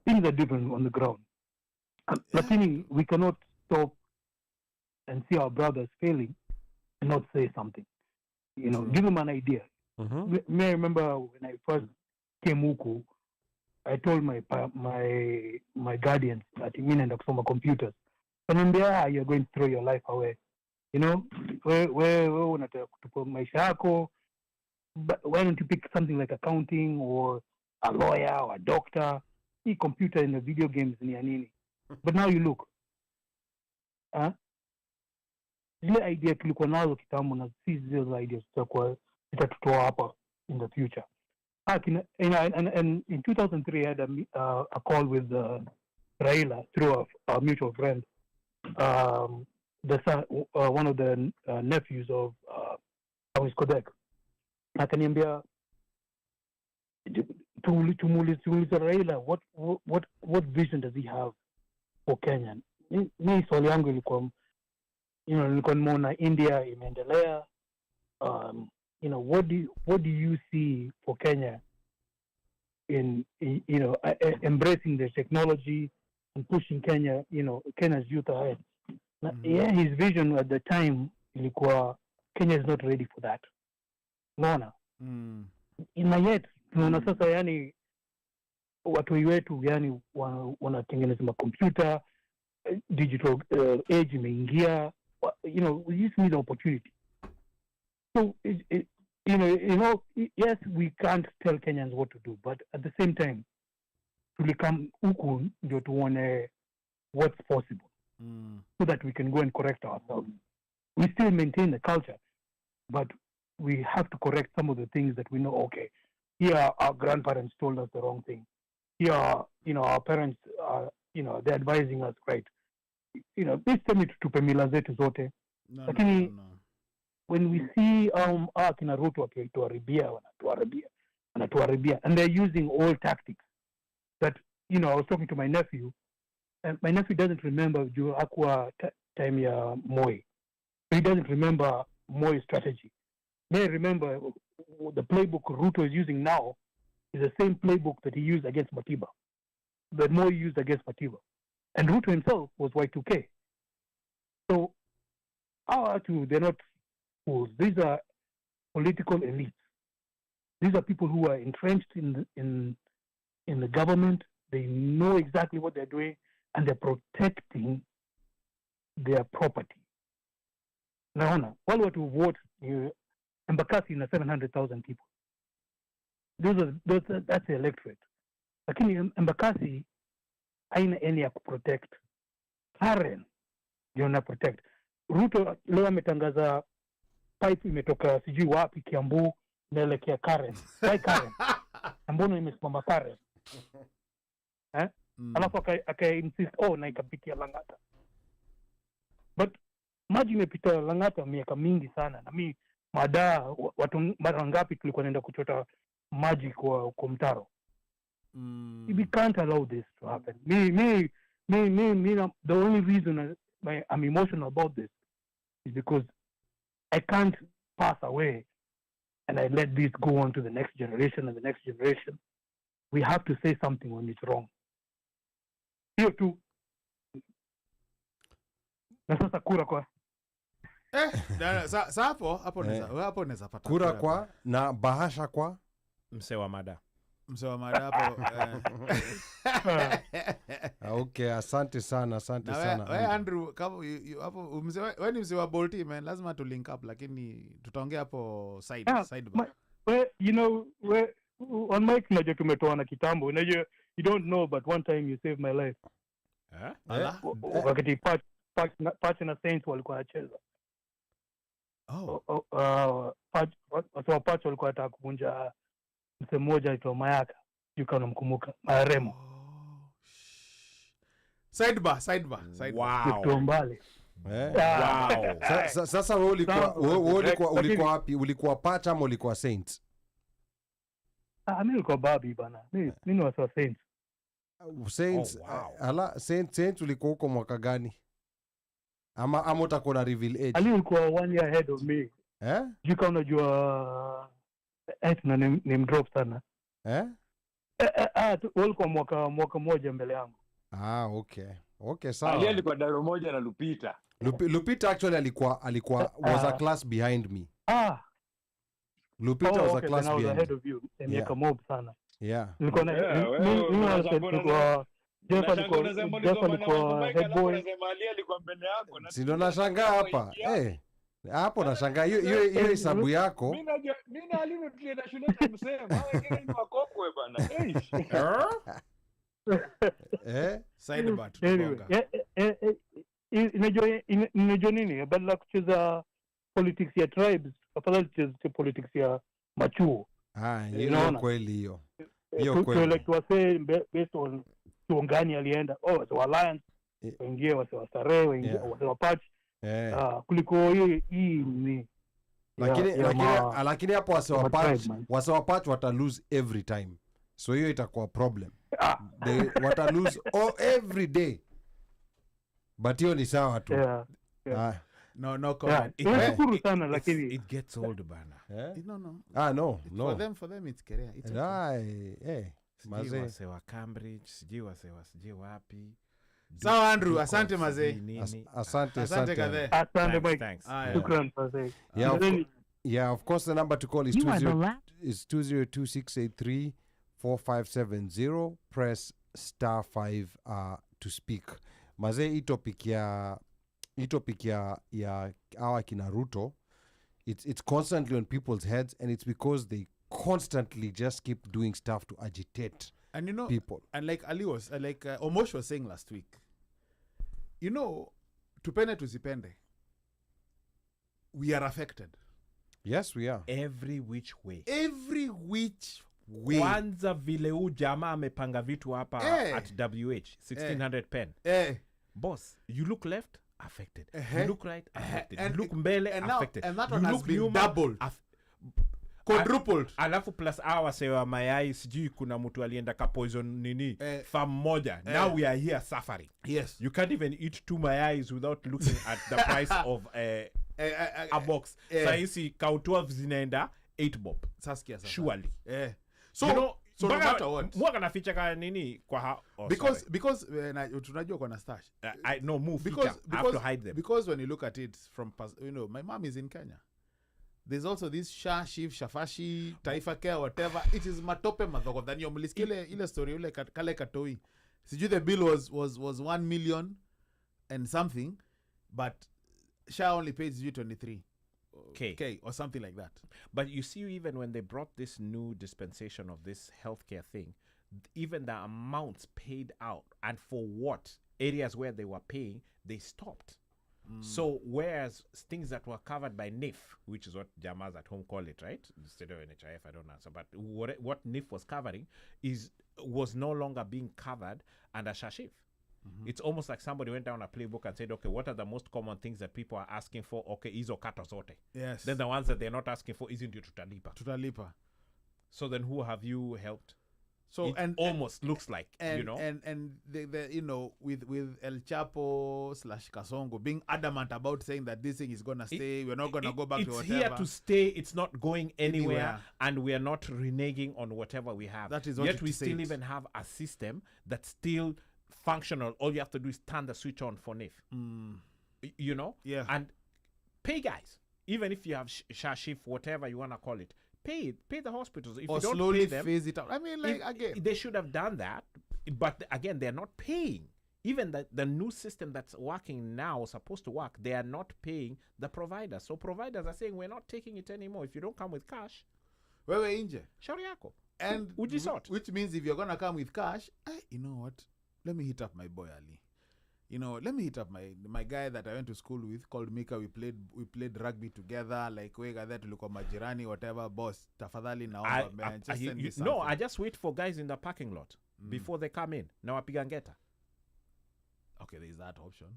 things are different on the ground. Lakini we cannot stop and see our brothers failing and not say something. You know, give them an idea. May I remember when I first came huku, I told my guardians that mimi naenda kusoma computers. Kanambia, you're going to throw your life away. You know, wewe unataka kutupa maisha yako. But why don't you pick something like accounting or a lawyer or a doctor? See, computer in the video games ni ya nini? But now you look. Zile idea tulikuwa nazo kitambo na si zile ideas zitatutoa hapa in the future. And in 2003 I had a call with Raila through a mutual friend. The son, one of the nephews of Kodek. Akaniambia tumuuliza Raila what vision does he have for Kenya. Mimi swali yangu ilikuwa nilikuwa nimeona India imeendelea, what do you see for Kenya in embracing the technology and pushing Kenya's youth ahead. His vision at the time ilikuwa Kenya is not ready for that. Naona na yet tunaona sasa watu wetu wanatengeneza makompyuta, digital age imeingia, we just need an opportunity. So yes, we can't tell Kenyans what to do, but at the same time tulikam huku ndio tuone what's possible, so that we can go and correct ourselves. We still maintain the culture, but we have to correct some of the things that we know. Okay, here our grandparents told us the wrong thing. Here, our parents are, they're advising us right. Please tell me tutupe mila zetu zote. Lakini when we see kina Ruto wanatuharibia, and they're using old tactics that, I was talking to my nephew, and my nephew doesn't remember juu hakuwa time ya Moi. He doesn't remember Moi's strategy. May I remember the playbook Ruto is using now is the same playbook that he used against Matiba, that Moi used against Matiba. And Ruto himself was Y2K. So, they're not fools. These are political elites. These are people who are entrenched in the government. They know exactly what they're doing, and they're protecting their property. Naona, wale watu vote, Embakasi na 700,000 people. That's the electorate. Lakini Embakasi haina any ya kuprotect. Karen ndio na protect. Ruto leo ametangaza pipe imetoka sijui wapi Kiambu naelekea Karen. Why Karen? Mbona imesimama Karen? alafu aka-insist na ikapitia Lang'ata, but maji imepita Lang'ata miaka mingi sana, na mi watu mara ngapi tulikuwa naenda kuchota maji kwa mtaro. We can't allow this to happen. Me, the only reason I'm emotional about this is because I can't pass away and I let this go on to the next generation and the next generation. We have to say something when it's wrong. Hiyo tu. Na sasa kura kwa hapo naweza pata kura kwa na bahasha kwa mse wa mada hapo. Okay, asante sana. Wewe Andrew, kama hapo wewe ni mse wa Bolti man, lazima tu link up, lakini tutaongea hapo side bar. You know, on mic najua tumetoana kitambo. Unajua, you don't know, but one time you saved my life. Wakati Patch na Saints walikuwa wanacheza. Patch walikuwa wanataka kuvunja mse mmoja aitwa Mayaka. Yuko namkumbuka. Maremo. Side bar. Wow. Tumbali. Wow. Sasa wewe ulikuwa wapi? Ulikuwa Patch ama ulikuwa Saints? Mimi nilikuwa Babi bana. Mimi ni wa Saints. Saints. Saints ulikuwa huko mwaka gani? Ama utakuwa na reveal age? Ali ulikuwa 1 year ahead of me. Jika unajua na name drop sana. Ulikuwa mwaka mmoja mbele yangu. Okay, sawa. Ali alikuwa daro moja na Lupita. Lupita actually alikuwa was a class behind me. Lupita was a class behind. Ahead of you. Miaka mob sana. Yeah. Nilikuwa Jeff alikuwa head boy. Si ndo nashangaa hapa. Hapo nashangaa hiyo hesabu yako. Mimi na Ali tulienda shule tumsema, wengine ni wakokwe bana. Side bar. Inajua nini? Badala kucheza politics ya tribes, afadhali tucheze politics ya machuo. Hiyo kweli hiyo. Hiyo kweli. Like tuwase based on tuongani alienda. So alliance. Wengine wase wa Starehe, wengine wase wa Patch. Kuliko hii ni lakini hapo wase wa Patch wata lose every time. So hiyo itakuwa problem. They wata lose every day. But hiyo ni sawa tu. No comment. It gets old bana. No. For them it's career. It's mazee wase wa Cambridge, sijui wase wapi. Sawa Andrew, asante mazee. Asante Mike. Thanks. Shukran mazee. Yeah, of course the number to call is 2026834570. Press *5 to speak. Mazee, hii topic ya hawa kina Ruto, it's constantly on people's heads, and it's because they constantly just keep doing stuff to agitate people. And like Omosh was saying last week, tupende tusipende, we are affected. Yes, we are. Every which way. Kwanza vile huu jamaa amepanga vitu hapa at WH 1600 pen. Boss, you look left, affected. You look right, affected. You look mbele, affected. And that one has been doubled. Quadrupled. Alafu plus hour sewa mayai, sijui kuna mtu alienda ka poison nini farm moja. Now we are here suffering. Yes. You can't even eat 2 mayais without looking at the price of a box. Saisi cow 12 zinaenda 8 bob. Saskia. Surely. So no matter what. Mwaka na feature ka nini kwa because tunajua kwa na stash. I no move because I have to hide them. Because when you look at it from my mom is in Kenya. There's also this Shiv, Shafashi, Taifa Care, whatever. It is matope madhoko. Then you mlisikile ile story ule kale katoi. Sijui the bill was 1 million and something, but Sha only pays you 23 K or something like that. But you see, even when they brought this new dispensation of this healthcare thing, even the amounts paid out and for what areas where they were paying, they stopped. So whereas things that were covered by NIF, which is what Jamas at home call it, right? Instead of NHIF, I don't answer. But what NIF was covering was no longer being covered under Shashif. It's almost like somebody went down a playbook and said, okay, what are the most common things that people are asking for? Okay, hizo kata zote. Yes. Then the ones that they're not asking for isn't you tutalipa. So then who have you helped? So it and almost looks like, and the with El Chapo / Kasongo being adamant about saying that this thing is gonna stay, we're not gonna go back to whatever. It's here to stay. It's not going anywhere, and we are not reneging on whatever we have. That is what yet we still even have a system that's still functional. All you have to do is turn the switch on for NIF. You know, and pay guys. Even if you have Shashif, whatever you wanna call it. Pay the hospitals. If or you don't slowly pay them, phase it out. I mean, like, again, they should have done that, but again, they're not paying. Even the new system that's working now, supposed to work, they are not paying the providers. So providers are saying, we're not taking it anymore. If you don't come with cash, wewe inje. Shauri yako. And which means if you're gonna come with cash, you know what? Let me hit up my boy Ali. You know, let me hit up my guy that I went to school with called Micah. We played rugby together. Like we got that to look at majirani, whatever. Boss, tafadhali naomba man. Just send me something. No, I just wait for guys in the parking lot before they come in. Now wapiga ngeta. Okay, there is that option.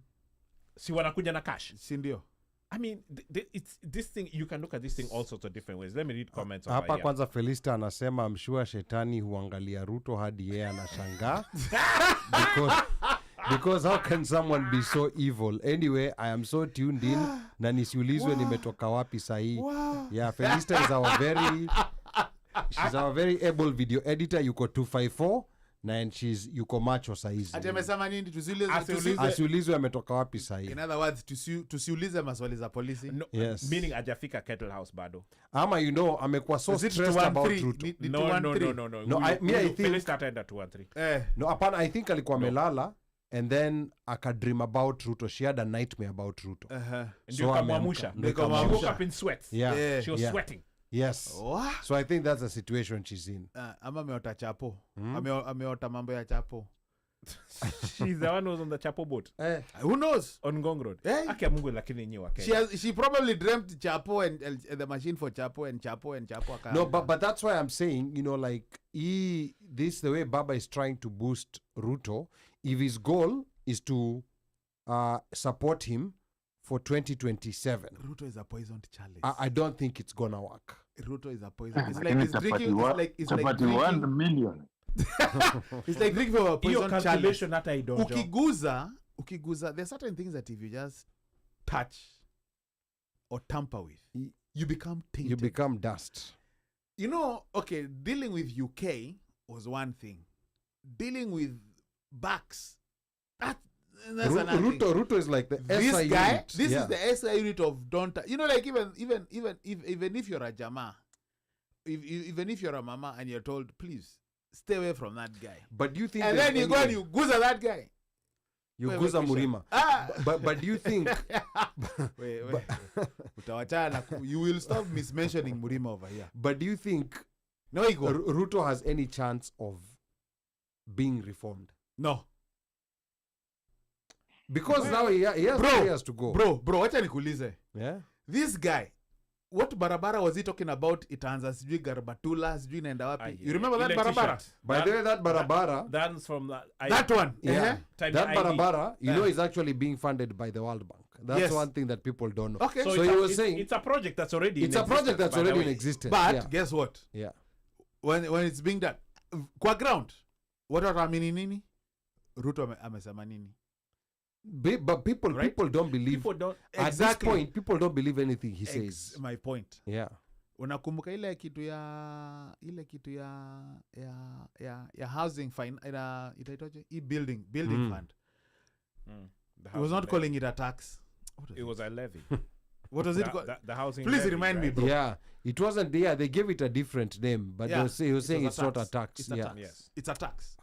Si wanakuja na cash. Sindio. I mean, it's this thing. You can look at this thing all sorts of different ways. Let me read comments. Hapa kwanza Felista anasema mshua shetani huangalia Ruto hadi yeye anashangaa because how can someone be so evil? Anyway, I am so tuned in na nisiulizwe nimetoka wapi sahi. Yeah, Felista is she's our very able video editor. Yuko 254 and yuko macho saizi. Ati amesema nini? Asiulizwe ametoka wapi sahi. In other words, tusiulize maswali za polisi. No, yes. Meaning ajafika Kettle House bado. Ama amekuwa so stressed about Ruto. No, I think Felista ataenda 213. No, apana, I think alikuwa melala. And then akadream about Ruto. She had a nightmare about Ruto. So woke up in sweats. Yeah. She was sweating. Yes. What? So I think that's the situation she's in. Ama ameota Chapo. Ameota mambo ya Chapo. She's the one who's on the Chapo boat. Who knows? On Ngong Road. Aki Mungu lakini nyi wa Kenya. She probably dreamt Chapo and the machine for Chapo and Chapo. No, but that's why I'm saying, you know, like the way Baba is trying to boost Ruto, if his goal is to support him for 2027. Ruto is a poisoned chalice. I don't think it's gonna work. Ruto is a poison. It's like he's drinking. It's like drinking 1 million. It's like drinking from a poison chalice. Ukiguza, there are certain things that if you just touch or tamper with, you become tainted. You become dust. You know, okay, dealing with UK was one thing. Dealing with Bucks, that's another thing. Ruto is like the this SI guy, unit. This is the SI unit of don't. You know, like even if you're a Jama, even if you're a mama and you're told, please stay away from that guy. But do you think? And then you go and you guza that guy. You guza Murima. But do you think? wait. You will stop mismentioning Murima over here. But do you think? No, Ruto has any chance of being reformed? No. Because now he has to go. Bro, wacha nikuulize. Yeah. This guy, what barabara was he talking about? Itaanza sijui Garbatula, sijui naenda wapi. You remember that barabara? By the way, that barabara. That's from that one. Yeah. That barabara, you know, is actually being funded by the World Bank. That's one thing that people don't know. Okay. So he was saying it's a project that's already in existence. But guess what? Yeah. When it's being done, kwa ground, what are nini? Ruto amesema nini? But people don't believe. People don't. At this point, people don't believe anything he says. My point. Yeah. Unakumbuka ile kitu ya housing fine itaitwaje? Building fund. He was not calling it a tax. It was a levy. What was it called? The housing. Please levy, remind me, bro. Yeah, it wasn't. Yeah, they gave it a different name, but he was saying it's not a tax. It's a tax. Yes. It's a tax.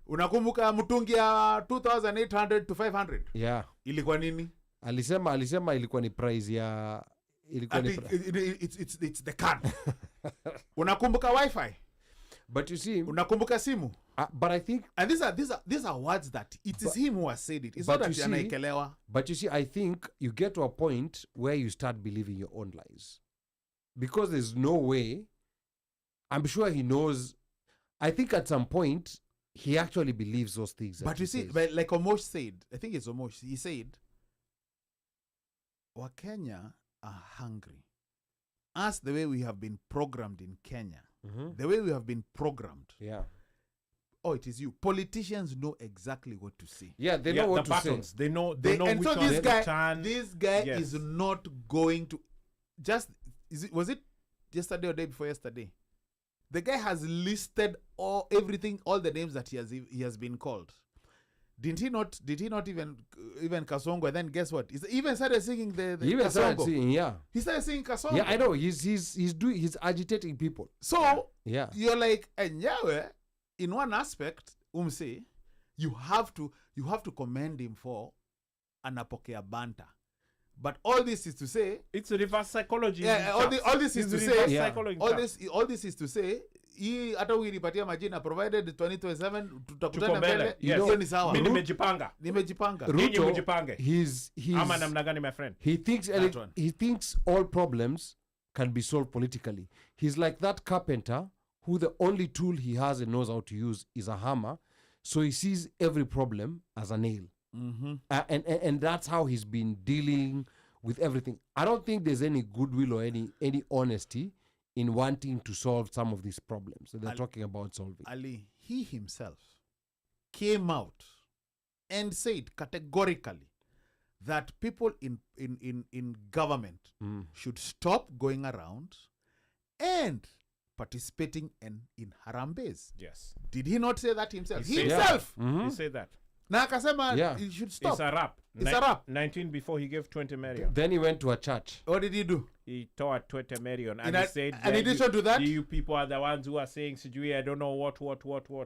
Unakumbuka mtungi ya 2,800 to 500? Yeah. Ilikuwa nini? Alisema ilikuwa ni price ya it's the can. Unakumbuka wifi? But you see, unakumbuka simu? But I think, and these are words that it is him who has said it. It's not that anaekelewa. But you see, I think you get to a point where you start believing your own lies, because there's no way. I'm sure he knows. I think at some point he actually believes those things. But you see, but like Omosh said, I think it's Omosh. He said, "Wakenya are hungry." Us, the way we have been programmed in Kenya, the way we have been programmed. Yeah. Oh, it is you. Politicians know exactly what to say. Yeah, they know what to buttons. say. They know and which so one this to guy, turn. this guy is not going to just. Was it yesterday or day before yesterday? The guy has listed all the names that he has been called. Did he not even Kasongo? And then guess what? He even started singing the he even Kasongo. started singing, yeah. He started singing Kasongo. Yeah, I know. He's agitating people. So yeah, you're like, and Yahweh, in one aspect, you have to commend him for anapokea banta. But all this is to say, it's reverse psychology. Yeah, all this is to say, psychology. All this is to say, hii hata uinipatia majina provided 2027 tutakutana mbele, hiyo ni sawa. Mimi nimejipanga. Ruto, mjipange. He's ama namna gani, my friend? He thinks all problems can be solved politically. He's like that carpenter who the only tool he has and knows how to use is a hammer, so he sees every problem as a nail. And that's how he's been dealing with everything. I don't think there's any goodwill or any honesty in wanting to solve some of these problems that they're talking about solving. Ali, he himself came out and said categorically that people in government should stop going around and participating in harambes. Yes. Did he not say that himself? He said that. Na akasema he should stop. It's a rap. It's a rap. 19 before he gave 20 million. Then he went to a church. What did he do? He tore 20 million and he said, in addition to that, you people are the ones who are saying sijui I don't know what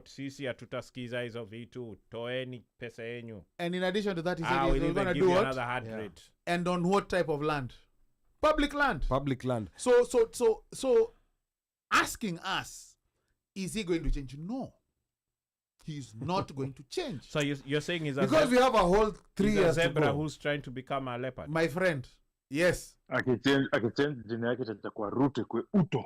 sisi hatutasikiza hizo vitu, toeni pesa yenyu. And in addition to that, he said he's going to do what? Another hard rate. And on what type of land? Public land. Public land. So asking us, is he going to change? No. He's not going to change. So you're saying he's because we have a whole 3 years a zebra to go. Who's trying to become a leopard. My friend, yes. Akichange jina yake itakuwa Ruto kwe Uto.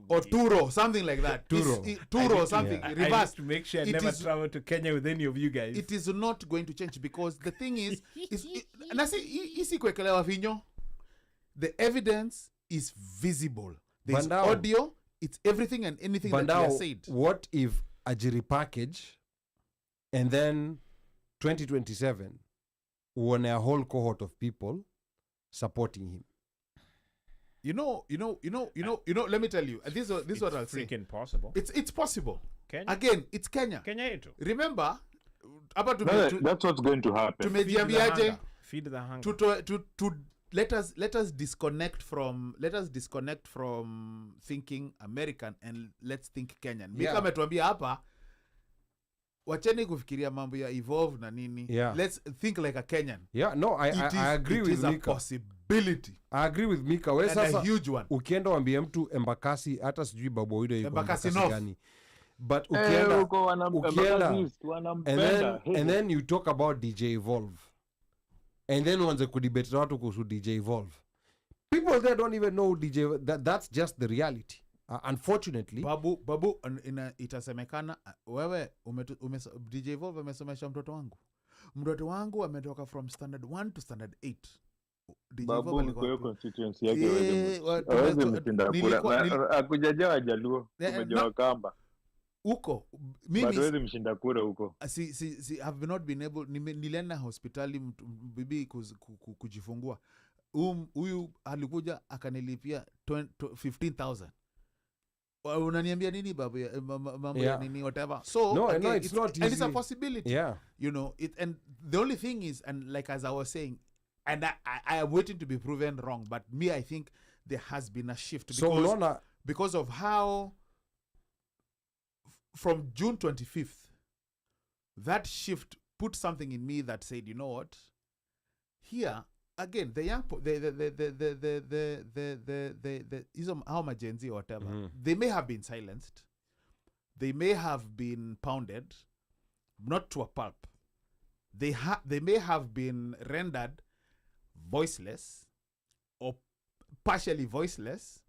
Or Turo, something like that. Turo, something. Reverse. I need to make sure I never travel to Kenya with any of you guys. It is not going to change because the thing is isi kuekelewa vinyo. The evidence is visible. There's audio. It's everything and anything that he has said. What if a jury package and then 2027 won a whole cohort of people supporting him? You know, let me tell you. This is what I'll say. It's freaking possible. It's possible. Kenya? Again, it's Kenya. Yetu. Remember, that's what's going to happen. Feed the hunger. To let us disconnect from thinking American and let's think Kenyan. Mika ametuambia hapa wacheni kufikiria mambo ya evolve na nini. Let's think like a Kenyan. Yeah, no, I agree with Mika. It is a possibility. I agree with Mika. Wewe sasa a huge one. Ukienda waambie mtu Embakasi hata sijui babu wide yuko Embakasi gani. But ukienda and then you talk about DJ Evolve. And then once could debate watu kuhusu DJ Evolve. People there don't even know DJ. That's just the reality. Unfortunately. Babu itasemekana wewe DJ Evolve amesomesha mtoto wangu. Mtoto wangu ametoka from standard 1 to standard 8. Babu alikuwa constituency yake wewe mtinda kura. Akujaja wajaluo, umejawa kamba. Uko mimi hawezi mshinda kura huko. Have not been able nilienda hospitali bibi kujifungua. Huyu alikuja akanilipia 15,000. Unaniambia nini babu mambo ya nini whatever. So no, it's not easy. And it's a possibility. Yeah. You know, and the only thing is, and like as I was saying, and I am waiting to be proven wrong, but me I think there has been a shift because of how from June 25th, that shift put something in me that said, you know what? Here, again, the young, the Gen Z or whatever, they may have been silenced, they may have been pounded, not to a pulp. They may have been rendered voiceless or partially voiceless,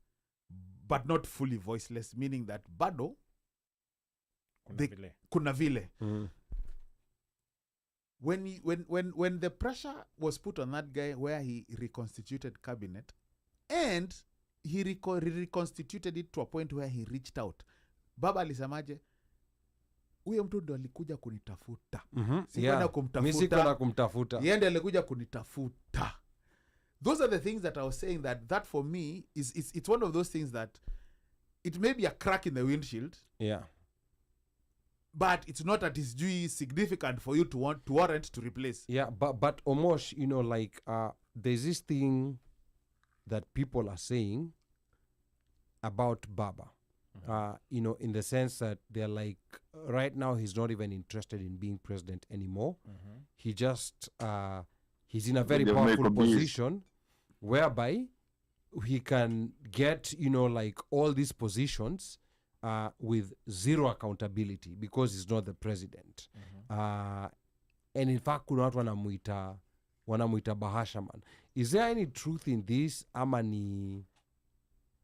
but not fully voiceless, meaning that bado kuna vile. When the pressure was put on that guy where he reconstituted cabinet, and he reconstituted it to a point where he reached out, Baba alisemaje, huyo mtu ndo alikuja kunitafuta. Sikuenda kumtafuta. Yeye ndiye alikuja kunitafuta. Those are the things that I was saying, that for me it's one of those things that it may be a crack in the windshield. Yeah. But it's not that it's significant for you to warrant to replace. Yeah, but Omosh, you know, like there's this thing that people are saying about Baba. You know, in the sense that they're like, right now he's not even interested in being president anymore. He just he's in a very powerful position whereby he can get, you know, like all these positions with zero accountability because he's not the president. And in fact, kuna watu wanamuita bahasha man. Is there any truth in this? Ama ni,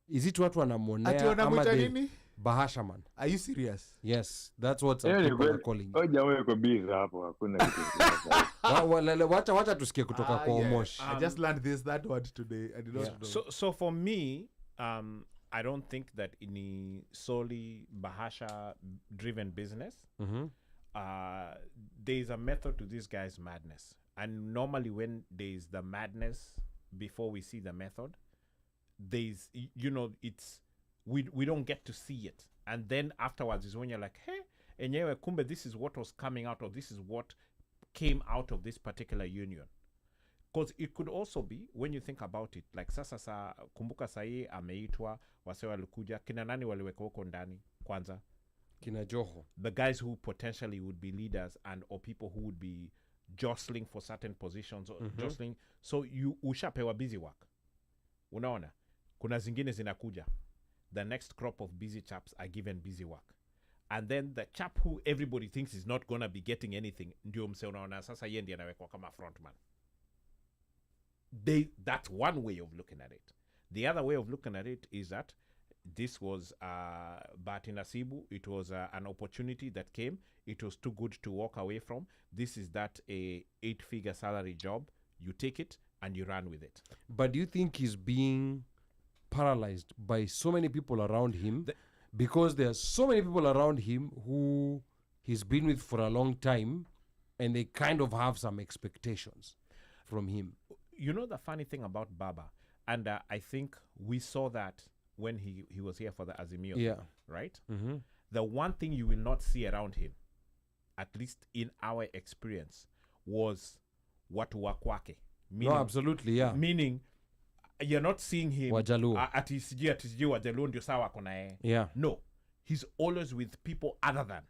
is it watu wanamonea ama the bahasha man? Are you serious? Yes, that's what some people are calling. Jamaa yuko busy hapo, hakuna kitu. Wacha tusikie kutoka kwa Omosh. I just learned that word today. I did not know. So for me, I don't think that in a solely bahasha driven business, there is a method to this guy's madness. And normally when there is the madness before we see the method, there's, you know, it's, we don't get to see it. And then afterwards is when you're like, hey, enyewe kumbe, this is what was coming out, or this is what came out of this particular union. Because it could also be, when you think about it, like sasa kumbuka sahi ameitwa, wase walikuja, kina nani waliweka huko ndani kwanza? Kina Joho. The guys who potentially would be leaders and or people who would be jostling for certain positions or jostling. So you ushapewa busy work. Unaona? Kuna zingine zinakuja. The next crop of busy chaps are given busy work. And then the chap who everybody thinks is not going to be getting anything, ndio mse unaona sasa yeye ndiye anawekwa kama frontman. That's one way of looking at it. The other way of looking at it is that this was Bahati Nasibu. It was an opportunity that came. It was too good to walk away from. This is that a 8-figure salary job. You take it and you run with it. But do you think he's being paralyzed by so many people around him? Because there are so many people around him who he's been with for a long time, and they kind of have some expectations from him. You know the funny thing about Baba, and I think we saw that when he was here for the Azimio, right? The one thing you will not see around him, at least in our experience, was watu wa kwake. No, absolutely, yeah. Meaning, you're not seeing him Wajaluo. Ati Wajaluo ndio sawa kona yeye. Yeah. No, he's always with people other than.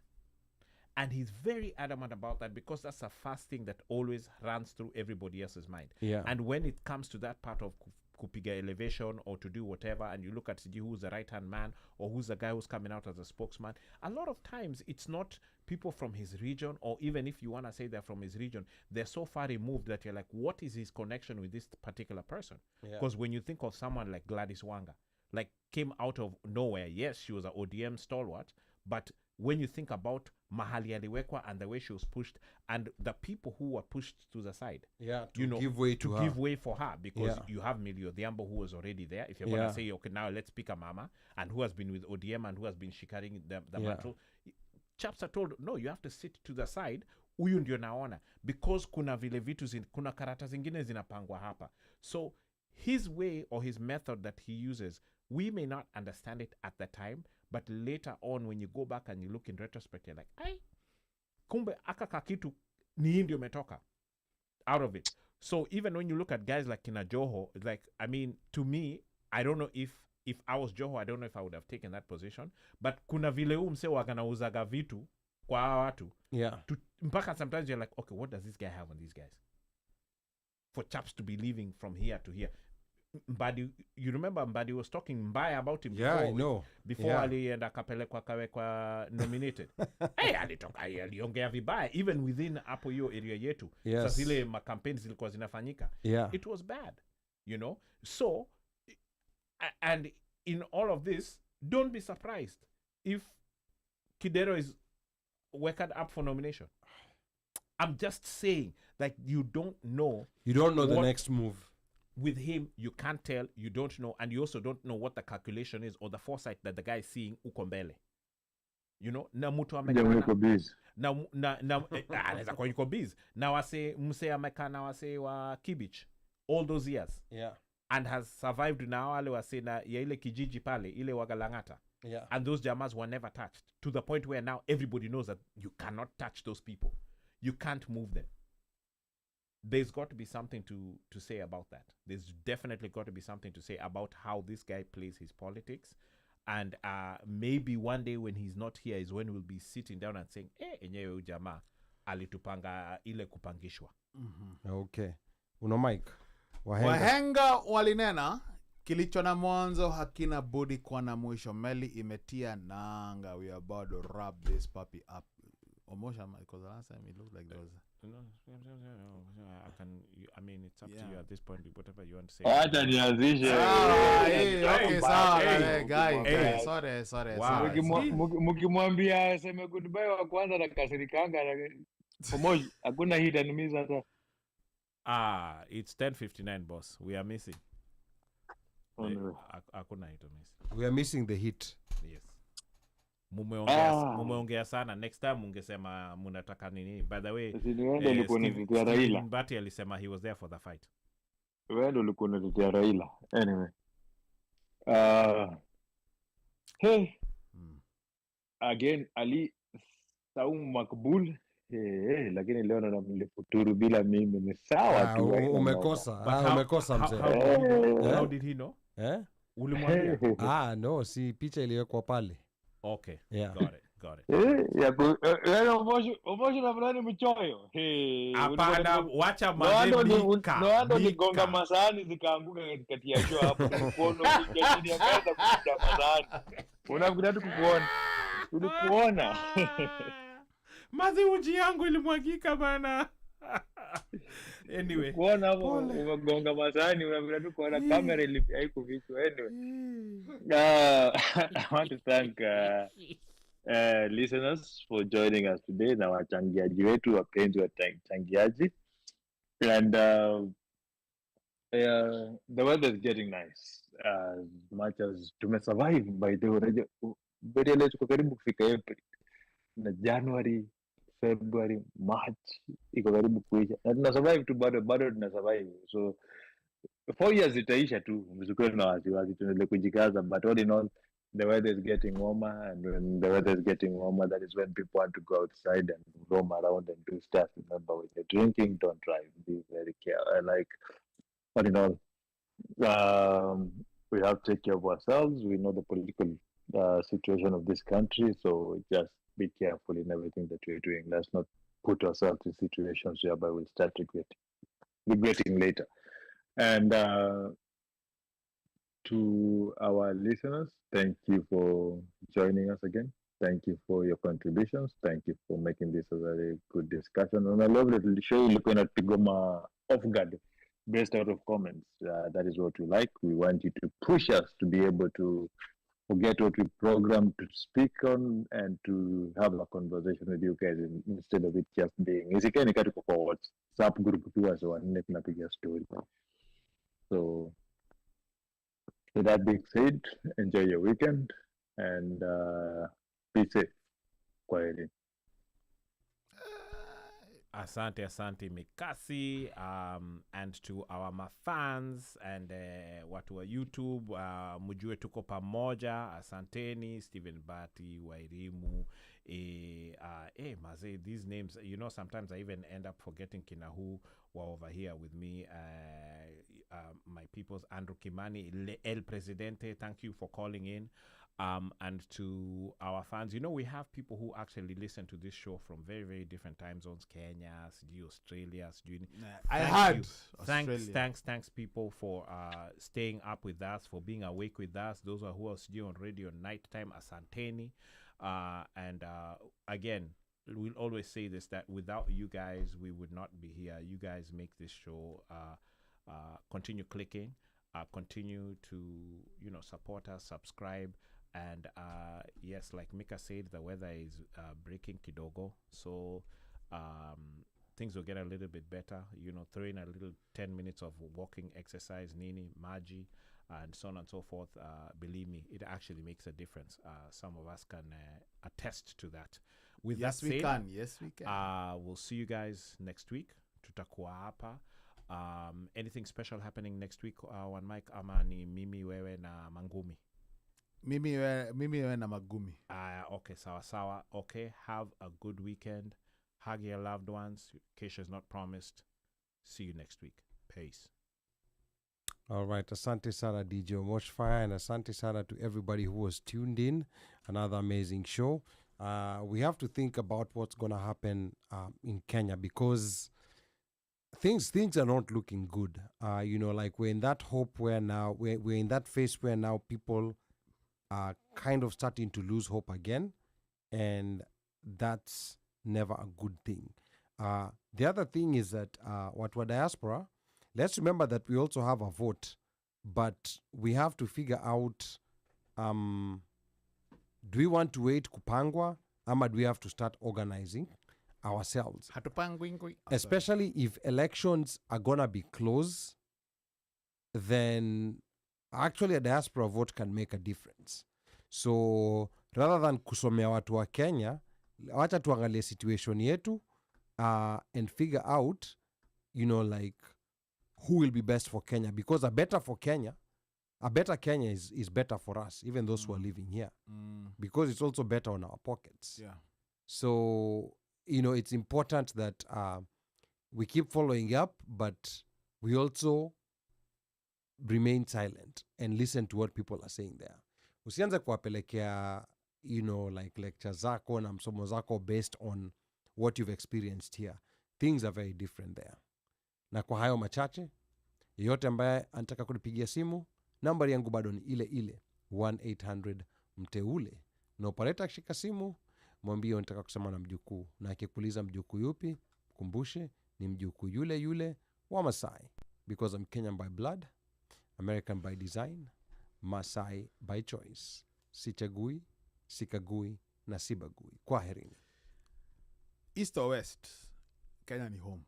And he's very adamant about that because that's the first thing that always runs through everybody else's mind. Yeah. And when it comes to that part of kupiga elevation or to do whatever, and you look at Siji, who's the right-hand man, or who's the guy who's coming out as a spokesman, a lot of times it's not people from his region, or even if you want to say they're from his region, they're so far removed that you're like, what is his connection with this particular person? Because when you think of someone like Gladys Wanga, like came out of nowhere, yes, she was an ODM stalwart, but when you think about mahali aliwekwa and the way she was pushed and the people who were pushed to the side, give way to her. Give way for her, because you have Milio Diambo who was already there. If you're going to say, okay, now let's pick a mama, and who has been with ODM and who has been shikaring the mantle, chaps are told, no, you have to sit to the side, huyu ndio naona, because kuna vile vitu kuna karata zingine zinapangwa hapa. So his way or his method that he uses, we may not understand it at the time, but later on, when you go back and you look in retrospect, you're like, ay, kumbe aka kakitu ni hii ndio metoka out of it. So even when you look at guys like Kina Joho, like, I mean, to me, I don't know if I was Joho, I don't know if I would have taken that position. But kuna vile mse wakanauzaga vitu kwa hawa watu. Yeah. Mpaka sometimes you're like, okay, what does this guy have on these guys? for chaps to be leaving from here to here. Mbadi, you remember Mbadi was talking mbaya about him Yeah, before, I know. Before Yeah. alienda akapelekwa kawekwa nominated. Hey, aliongea vibaya even within hapo hiyo area yetu. Yes. Sasa zile makampeni zilikuwa zinafanyika. Yeah. It was bad, you know. So and in all of this, don't be surprised if Kidero is worked up for nomination. I'm just saying, like, you don't know. You don't know the next move. With him, you can't tell, you don't know, and you also don't know what the calculation is or the foresight that the guy is seeing uko mbele. You know, na mtu amekana anaweza kwa yuko biz. Na wase mse amekana wase wa Kibich all those years. Yeah. And has survived na wale wase na ya ile kijiji pale, ile wagalangata. Yeah. And those jamas were never touched, to the point where now everybody knows that you cannot touch those people. You can't move them. There's got to be something to say about that. There's definitely got to be something to say about how this guy plays his politics. And maybe one day when he's not here is when we'll be sitting down and saying, enyewe ujamaa alitupanga ile kupangishwa. Okay. Uno Mike. Wahenga walinena kilicho na mwanzo hakina budi kuwa na mwisho. Meli imetia nanga. We are about to wrap this puppy up. OmoshFaya, because the last time it looked like there was I mean, it's up to you at this point, whatever you want to say. Acha nianzishe. Okay, sawa. Guy. Sorry. Mkimwambia aseme goodbye wa kwanza na kasirikanga Omosh, hakuna hit animiza hata. It's 10:59, boss. We are missing. Hakuna hit miss. We are missing the hit. Yes. Mumeongea sana. Next time mungesema munataka nini. By the way, Steve Mbati alisema he was there for the fight. Wewe ndio ulikuwa unatetea Raila. Anyway. Hey. Again, Ali Saum Makbul. Lakini leo na mlifuturu bila mimi ni sawa tu. Umekosa mzee. How did he know? Ulimwambia? No, si picha iliyowekwa pale. Okay. Yeah. Got it. Omosho na fulani mchoyo. Hapana, wacha mazemika. Noando nigonga masahani zikaanguka katikati ya show hapo. Mkono ukiingia chini akaanza kupiga masahani. Unakuja tu kukuona. Tulikuona. Mazi uji yangu ilimwagika bana. Anyway. Kuona hapo umegonga masahani unakuja tu kuona kamera haikufichwa. Anyway. I want to thank listeners for joining us today na wachangiaji wetu wapenzi wachangiaji. And the weather is getting nice as much as tumesurvive by the way. But leo tuko karibu kufika April na January, February, March iko karibu kuisha. Na tunasurvive tu bado tunasurvive. So 4 years itaisha tu, mzukuru na wasiwasi tunaendelea kujikaza, but all in all the weather is getting warmer, and when the weather is getting warmer, that is when people want to go outside and roam around and do stuff. Remember, when you're drinking, don't drive. Be very careful. All in all, we have to take care of ourselves. We know the political situation of this country, so just be careful in everything that we're doing. Let's not put ourselves in situations whereby we'll start regretting later. And to our listeners, thank you for joining us again. Thank you for your contributions. Thank you for making this a very good discussion. And I love that show looking at Pigoma off guard based out of comments. That is what we like. We want you to push us to be able to forget what we programmed to speak on and to have a conversation with you guys instead of it just being isikeni katika kwa WhatsApp group tu wase wanne tunapiga story. So with that being said, enjoy your weekend and be safe. Quietly. Asante Mikasi, and to our fans and watu wa YouTube, mjue tuko pamoja. Asanteni Stephen Bati, Wairimu, maze, these names, you know, sometimes I even end up forgetting kina who were over here with me. My people's Andrew Kimani, El Presidente, thank you for calling in. And to our fans, we have people who actually listen to this show from very, very different time zones. Kenya, Australia. I heard Thanks people for staying up with us, for being awake with us. Those who are on radio nighttime, asanteni. And again, we'll always say this, that without you guys, we would not be here. You guys make this show continue clicking, continue to support us, subscribe. And yes, like Micah said, the weather is breaking kidogo, so things will get a little bit better. Throw in a little 10 minutes of walking exercise, nini, maji, and so on and so forth. Believe me, it actually makes a difference. Some of us can attest to that. With yes, that we said, can. Yes, we can. We'll see you guys next week. Tutakuwa hapa. Anything special happening next week? OneMic ama ni mimi, wewe na Mangumi? Mimi wewe na Magumi. Okay, sawa. Okay, have a good weekend. Hug your loved ones. Kesha is not promised. See you next week. Peace. All right. Asante sana DJ OmoshFaya, and asante sana to everybody who was tuned in. Another amazing show. We have to think about what's going to happen in Kenya, because things are not looking good. Like we're in that hope where now we're in that phase where now people are kind of starting to lose hope again, and that's never a good thing. The other thing is that what we're diaspora, let's remember that we also have a vote, but we have to figure out, do we want to wait kupangwa, ama do we have to start organizing ourselves? Especially if elections are gonna be close, then actually a diaspora vote can make a difference. So rather than kusomea watu wa Kenya, wacha tuangalie situation yetu and figure out, like who will be best for Kenya, because a better Kenya is better for us, even those who are living here, because it's also better on our pockets. Yeah. So it's important that we keep following up, but we also remain silent and listen to what people are saying there. Usianze kuwapelekea like lectures zako na msomo zako based on what you've experienced here. Things are very different there. Na kwa hayo machache, yeyote ambaye anataka kunipigia simu, nambari yangu bado ni ile 1-800 mteule. Na operator akishika simu, mwambie unataka kusema na mjukuu, na akikuuliza mjukuu yupi, kumbushe ni mjukuu yule wa Masai, because I'm Kenyan by blood, American by design, Masai by choice. Sichagui, sikagui na sibagui. Kwaherini. East or West, Kenya ni home.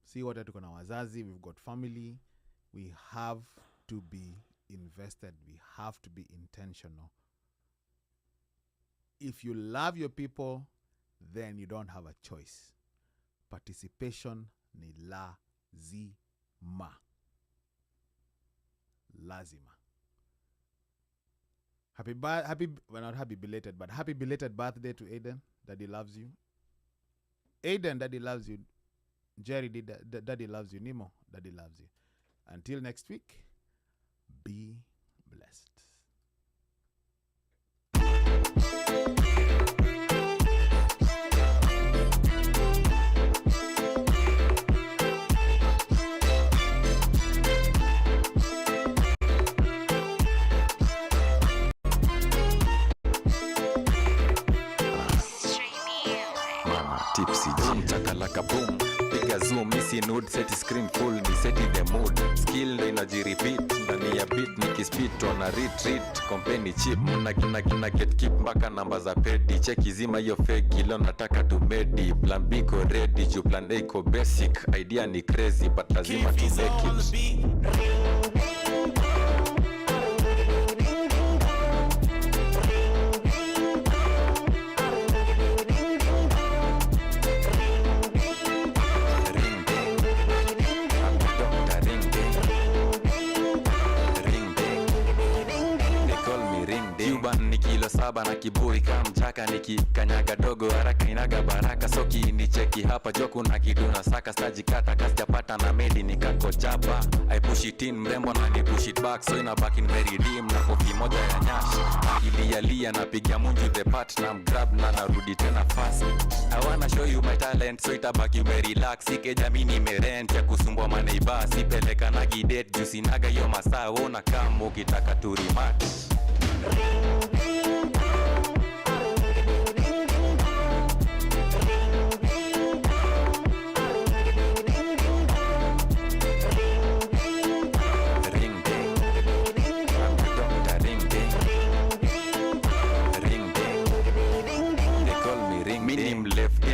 See what tuko na wazazi, we've got family. We have to be invested. We have to be intentional. If you love your people, then you don't have a choice. Participation ni lazima. Not happy belated, but happy belated birthday to Aiden. Daddy loves you. Aiden, Daddy loves you. Jerry, Daddy loves you. Nemo, Daddy loves you. Until next week, be blessed. Tipsy boom chakalaka boom piga zoom misi nude set screen full ni set the mood skill ndo inajirepeat ndani ya beat nikispit on a retreat company chip na get keep mpaka namba za pedi check zima hiyo fake leo nataka to medi plan B ko ready ju plan A ko basic idea ni crazy but lazima to make it. baba na kiburi kama mchaka nikikanyaga dogo haraka inaga baraka soki ni cheki hapa joku na kitu na saka stajikata kasijapata na medi nikakochapa I push it in mrembo na ni push it back so ina back in very dim na kofi moja ya nyash ilialia napiga munju the part na grab na narudi tena fast I wanna show you my talent so itabaki umerelax ikeja mini merent ya kusumbua maneiba sipeleka na gidet juu sinaga hiyo masaa ona kama ukitaka tu rematch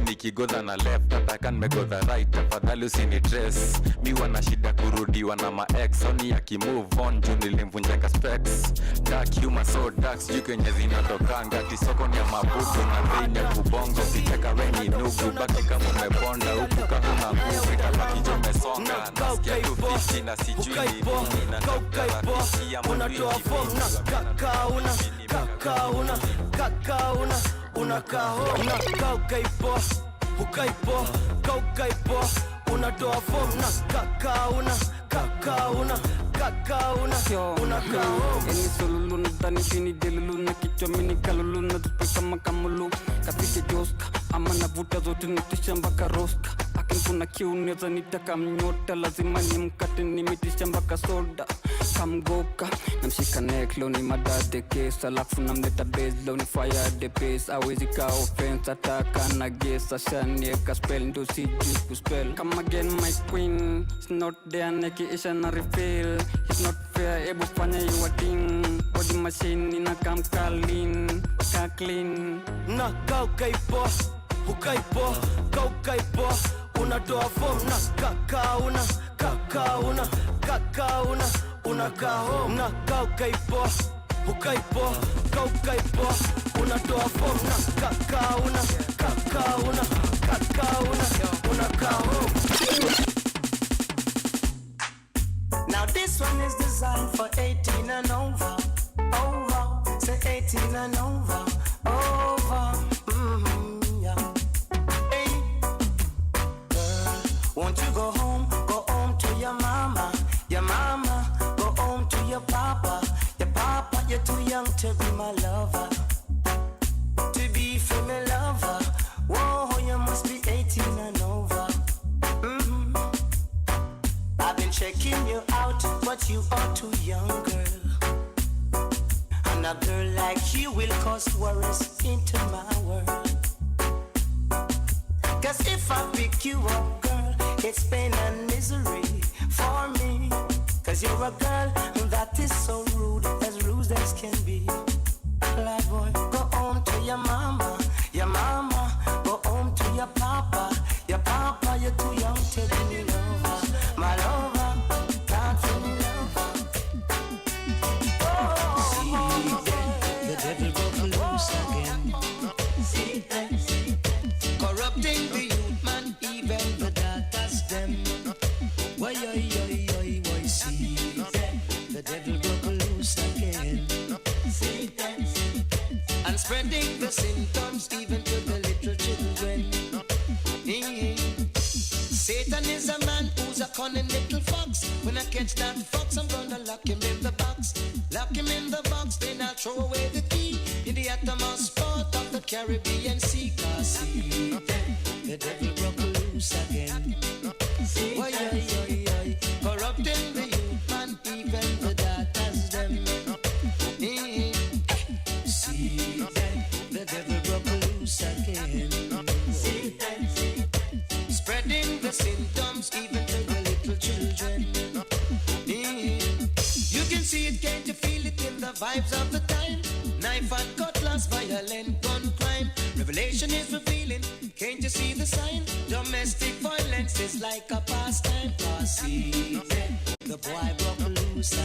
Nikigodha na left nataka nimegodha right tafadhali usinitrace mi wana shida kurudiwa na ma ex oni akimove on juu nilimvunjanga specs dark humor so dark sijui kwenye zinatokanga tisoko ni ya mabudu na venya kubongo kicheka weni nugu baki kama umebonda huku kakuna nguvu itabaki jo umesonga nasikia tu fiti na sijui ni nini na nakutalakia unatoa form na kakauna unakahona kaukaipo unatoa form na kakauna unakahona eni solulu nadhani chini delulu na kichwa mini kalulu na tupe kama kamulu kapike joska ama navuta zote nitisha mpaka roska akin kuna kiu neza nitaka mnyota lazima nimkate nimitisha mpaka soda kamgoka namshika neklo ni madade case alafu namleta base low ni fire the pace awezi ka offense ataka na guess ashanieka spell ndo sijui kuspell come again my queen it's not there nekiisha na refill it's not fair ebu fanya your thing body machine ina kam clean ka clean na kaukaipo unatoa form na kakauna unakahona kaukaipo unatoa form na kakauna unakahona. Now this one is designed for 18 and over. Say 18 and over. Yeah. Hey, girl, won't you go home to your mama, go home to your papa, you're too young to be my lover, to be for my lover, whoa, you must be 18 and over. I've been checking you out, but you are too young, girl, and a girl like you will cause worries into my world, 'cause if I pick you up, girl, it's pain and misery for me, 'cause you're a girl that is so rude as can be. Like boy, go home to your mama, go home to your papa, you're too young to be lover, my lover, can't feel me lover. The devil broke loose again. Corrupting the youth, man, even the daughters them. Why, see the devil broke loose again. And spreading the symptoms even to the little children. Satan is a man who's a cunning little fox. When I catch that fox, I'm gonna lock him in the box. Lock him in the box, then I'll throw away the key in the uttermost part of the Caribbean Sea. 'Cause see, the devil broke loose again. Why, corrupting the youth, man, even the daughters them. See, the devil broke loose again. Spreading the symptoms even to the little children. You can see it, can't you feel it in the vibes of the time? Knife and cutlass, violent gun crime. Revelation is revealing, can't you see the sign? Domestic violence is like a pastime. See, the boy broke loose.